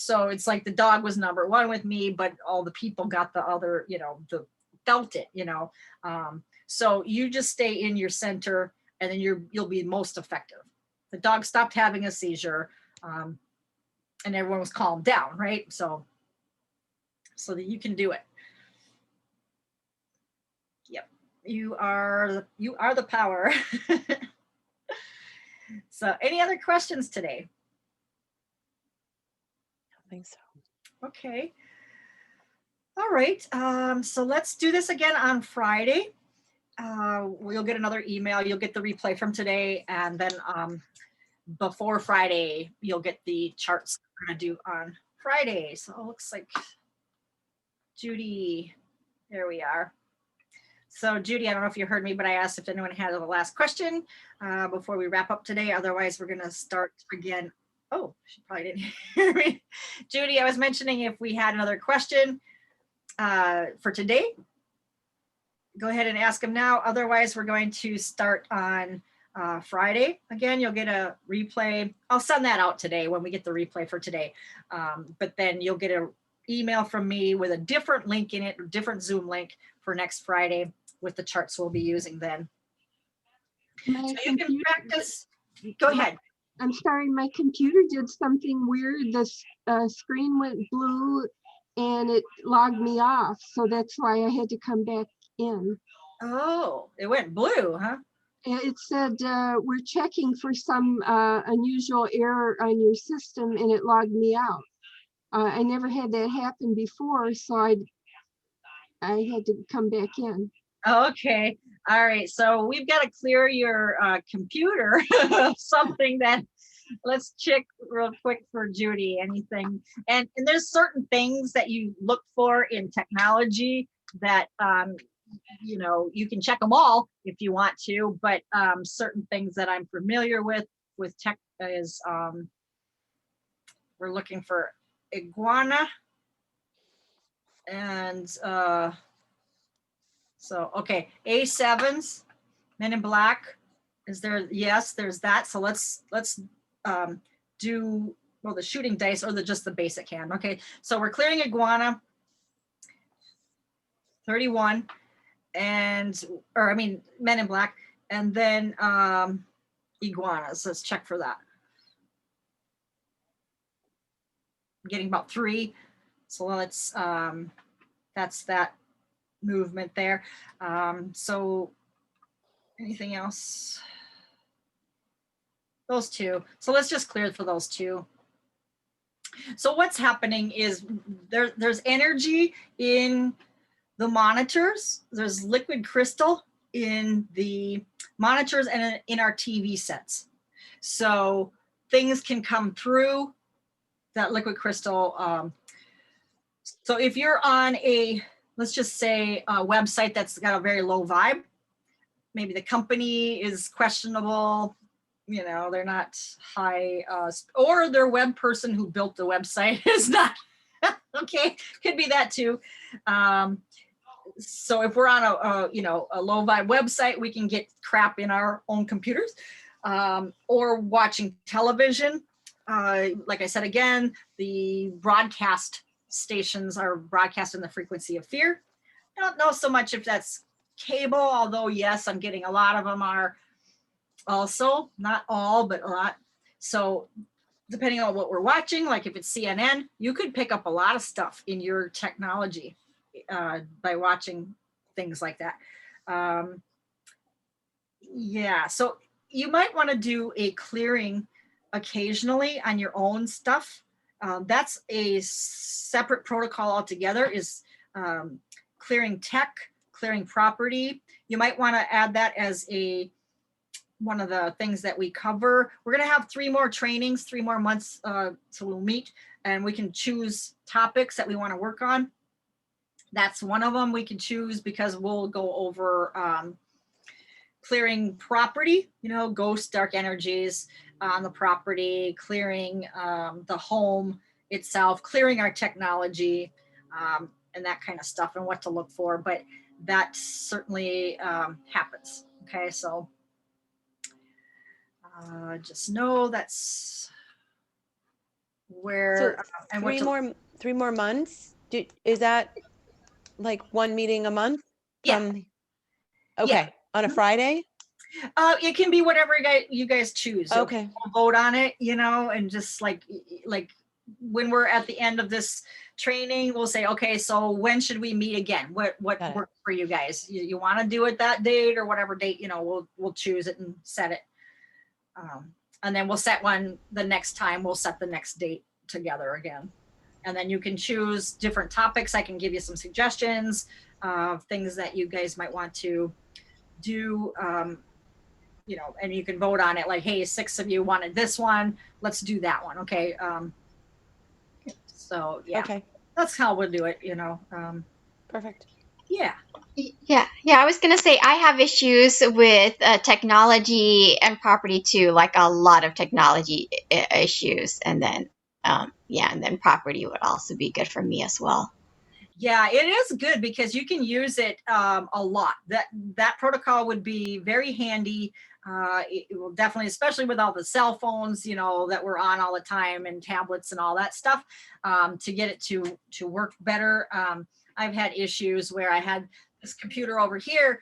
So it's like the dog was number one with me, but all the people got the other, felt it, so you just stay in your center, and then you'll be most effective. The dog stopped having a seizure, and everyone was calmed down, right? So that you can do it. Yep, you are the power. So, any other questions today? I think so. Okay. All right. So let's do this again on Friday. We'll get another email. You'll get the replay from today, and then before Friday, you'll get the charts we're gonna do on Friday. So it looks like Judy. There we are. So Judy, I don't know if you heard me, but I asked if anyone had a last question before we wrap up today. Otherwise, we're going to start again. Oh, she probably didn't hear me. Judy, I was mentioning if we had another question for today, go ahead and ask them now. Otherwise, we're going to start on Friday. Again, you'll get a replay. I'll send that out today when we get the replay for today. But then you'll get an email from me with a different link in it, a different Zoom link for next Friday with the charts we'll be using then. So you can practice. Go ahead. I'm sorry, my computer did something weird. The screen went blue and it logged me off. So that's why I had to come back in. Oh, it went blue, huh? It said, we're checking for some unusual error on your system, and it logged me out. I never had that happen before, so I had to come back in. Okay. All right. So we've got to clear your computer of something that, let's check real quick for Judy, anything. And there's certain things that you look for in technology that, you can check them all if you want to, but certain things that I'm familiar with tech is, we're looking for iguana. And so, okay, A7s, Men in Black. Is there? Yes, there's that. So let's do, well, the shooting dice or just the basic hand. Okay, so we're clearing iguana. 31, Men in Black, and then iguanas. Let's check for that. I'm getting about 3. So let's that's that movement there. So anything else? Those 2. So let's just clear for those 2. So what's happening is there's energy in the monitors. There's liquid crystal in the monitors and in our TV sets. So things can come through that liquid crystal. So if you're on let's just say a website that's got a very low vibe, maybe the company is questionable, you know, they're not high, or their web person who built the website is not, okay, could be that too. So if we're on a you know, a low vibe website, we can get crap in our own computers, or watching television. Like I said, again, the broadcast stations are broadcasting the frequency of fear. I don't know so much if that's cable, although yes, I'm getting a lot of them are also, not all, but a lot. So depending on what we're watching, like if it's CNN, you could pick up a lot of stuff in your technology by watching things like that. Yeah, so you might want to do a clearing occasionally on your own stuff. That's a separate protocol altogether, is clearing tech, clearing property. You might want to add that as one of the things that we cover. We're going to have 3 more trainings, 3 more months, so we'll meet and we can choose topics that we want to work on. That's one of them we can choose, because we'll go over clearing property, you know, ghost, dark energies on the property, clearing the home itself, clearing our technology, and that kind of stuff, and what to look for. But that certainly happens. Okay, so just know that's where. So 3 more months. Is that like 1 meeting a month? Yeah. Okay. Yeah. On a Friday? It can be whatever you guys choose. Okay. We'll vote on it, you know, and just like when we're at the end of this training, we'll say, okay, so when should we meet again? What works for you guys? You want to do it that date or whatever date, you know, we'll choose it and set it. And then we'll set one the next time. We'll set the next date together again. And then you can choose different topics. I can give you some suggestions of things that you guys might want to do, you know, and you can vote on it, like, hey, 6 of you wanted this one, let's do that one. Okay. So yeah, okay, that's how we'll do it, you know. Perfect. Yeah. Yeah, I was gonna say I have issues with technology and property too, like a lot of technology issues, and then yeah, and then property would also be good for me as well. Yeah, it is good because you can use it a lot. That protocol would be very handy. It will definitely, especially with all the cell phones, you know, that we're on all the time, and tablets and all that stuff, to get it to work better. I've had issues where I had this computer over here,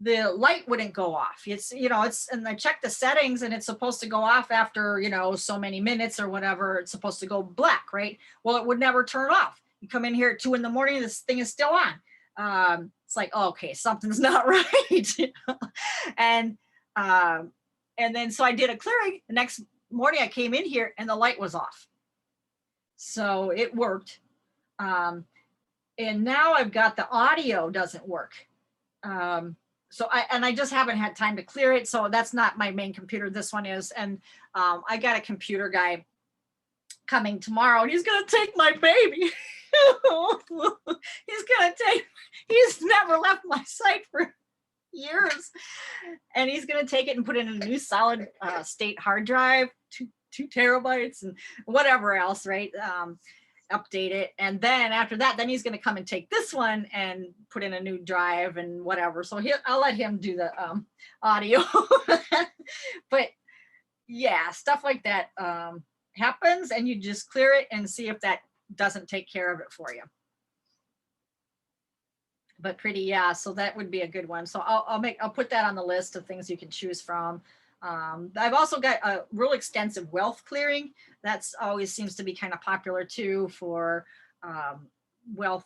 the light wouldn't go off. It's, you know, and I checked the settings and it's supposed to go off after, you know, so many minutes or whatever. It's supposed to go black, right? Well, it would never turn off. You come in here at 2 in the morning, this thing is still on. It's like, oh, okay, something's not right. And then so I did a clearing. The next morning I came in here and the light was off. So it worked. And now I've got the audio doesn't work. So I just haven't had time to clear it. So that's not my main computer. This one is. And I got a computer guy coming tomorrow and he's going to take my baby. He's never left my site for years. And he's going to take it and put it in a new solid state hard drive, 2 terabytes and whatever else, right? Update it, and then after that, then he's going to come and take this one and put in a new drive and whatever. So I'll let him do the audio. But yeah, stuff like that happens, and you just clear it and see if that doesn't take care of it for you. But pretty, yeah. So that would be a good one. So I'll put that on the list of things you can choose from. I've also got a real extensive wealth clearing. That's always seems to be kind of popular too for wealth,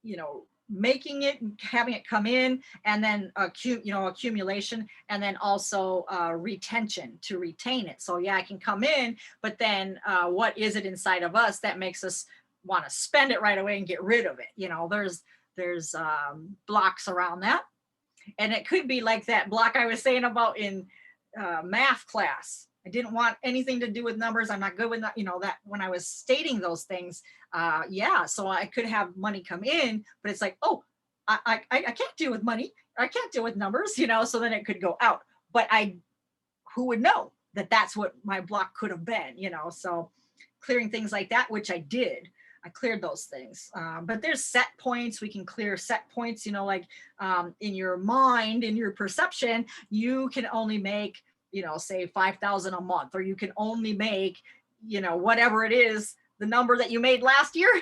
you know, making it, having it come in, and then accumulation, and then also retention, to retain it. So yeah, I can come in, but then what is it inside of us that makes us want to spend it right away and get rid of it? You know, there's blocks around that. And it could be like that block I was saying about in math class. I didn't want anything to do with numbers. I'm not good with that, you know, that when I was stating those things. Yeah, so I could have money come in, but it's like, oh, I can't deal with money. I can't deal with numbers, you know, so then it could go out. But who would know that that's what my block could have been, you know? So clearing things like that, which I did, I cleared those things. But there's set points. We can clear set points, you know, like in your mind, in your perception, you can only make, you know, say 5,000 a month, or you can only make, you know, whatever it is, the number that you made last year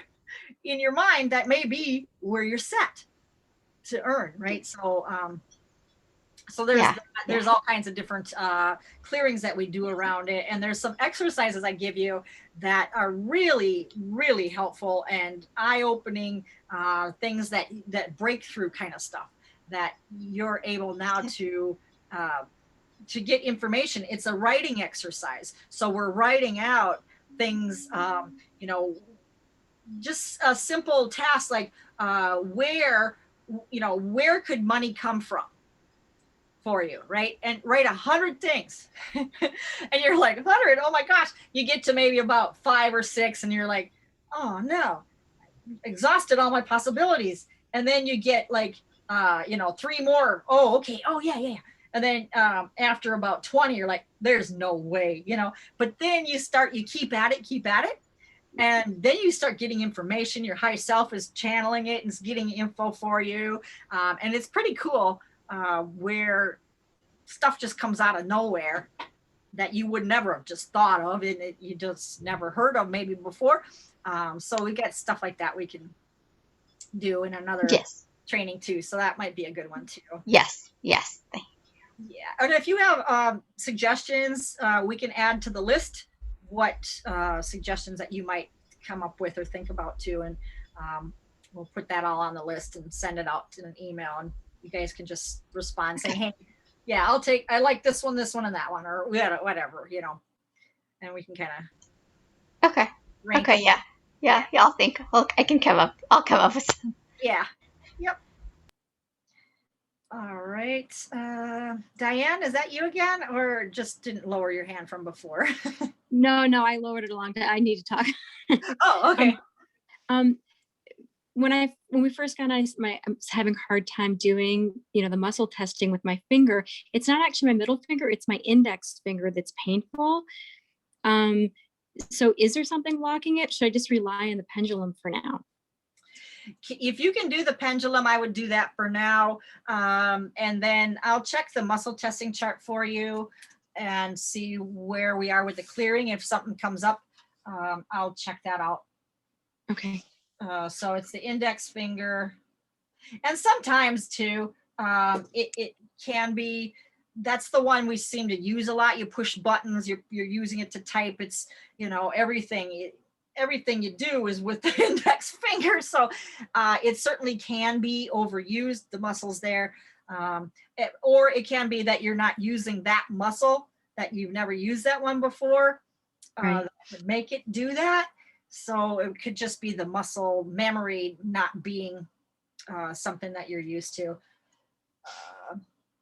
in your mind, that may be where you're set to earn, right? So so there's all kinds of different clearings that we do around it, and there's some exercises I give you that are really, really helpful and eye-opening, things that breakthrough kind of stuff that you're able now to get information. It's a writing exercise, so we're writing out things, you know, just a simple task like where could money come from for you, right? And write 100 things. And you're like, 100, oh my gosh. You get to maybe about 5 or 6 and you're like, oh no, exhausted all my possibilities. And then you get like, 3 more. Oh, okay. Oh yeah. And then after about 20, you're like, there's no way, you know, but then you keep at it. And then you start getting information. Your high self is channeling it and is getting info for you. And it's pretty cool where stuff just comes out of nowhere that you would never have just thought of, and you just never heard of maybe before. So we get stuff like that we can do in another training too. So that might be a good one too. Yes. Yeah. And if you have suggestions, we can add to the list what suggestions that you might come up with or think about too. And we'll put that all on the list and send it out in an email, and you guys can just respond saying, hey, yeah, I like this one, and that one, or whatever, you know, and we can kind of. Okay. Yeah. I'll think. I can come up. I'll come up with some. Yeah. Yep. All right. Diane, is that you again, or just didn't lower your hand from before? No, I lowered it a long time. I need to talk. Oh, okay. When we first got on, I was having a hard time doing, you know, the muscle testing with my finger. It's not actually my middle finger, it's my index finger that's painful. So is there something blocking it? Should I just rely on the pendulum for now? If you can do the pendulum, I would do that for now. And then I'll check the muscle testing chart for you and see where we are with the clearing. If something comes up, I'll check that out. Okay. So it's the index finger. And sometimes too, it can be, that's the one we seem to use a lot. You push buttons, you're using it to type. It's, you know, everything you do is with the index finger. So it certainly can be overused, the muscles there. Or it can be that you're not using that muscle, that you've never used that one before. That would make it do that. So it could just be the muscle memory not being something that you're used to.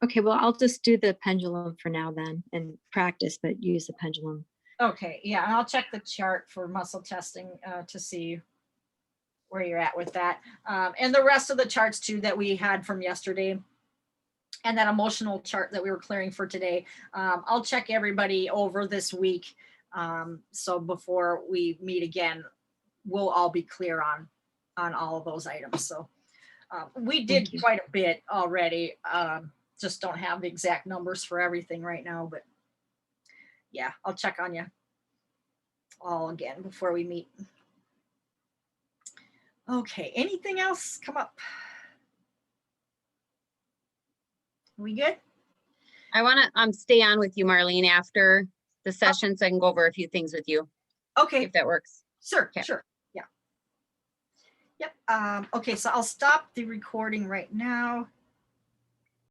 Okay, well, I'll just do the pendulum for now then and practice, but use the pendulum. Okay, yeah, and I'll check the chart for muscle testing to see where you're at with that. And the rest of the charts too that we had from yesterday, and that emotional chart that we were clearing for today. I'll check everybody over this week. So before we meet again, we'll all be clear on all of those items. So we did quite a bit already. Just don't have the exact numbers for everything right now, but yeah, I'll check on you all again before we meet. Okay, anything else come up? We good? I want to stay on with you, Marlene, after the session, so I can go over a few things with you. Okay. If that works. Sure, Okay. Sure. Yeah. Yep. Okay, so I'll stop the recording right now.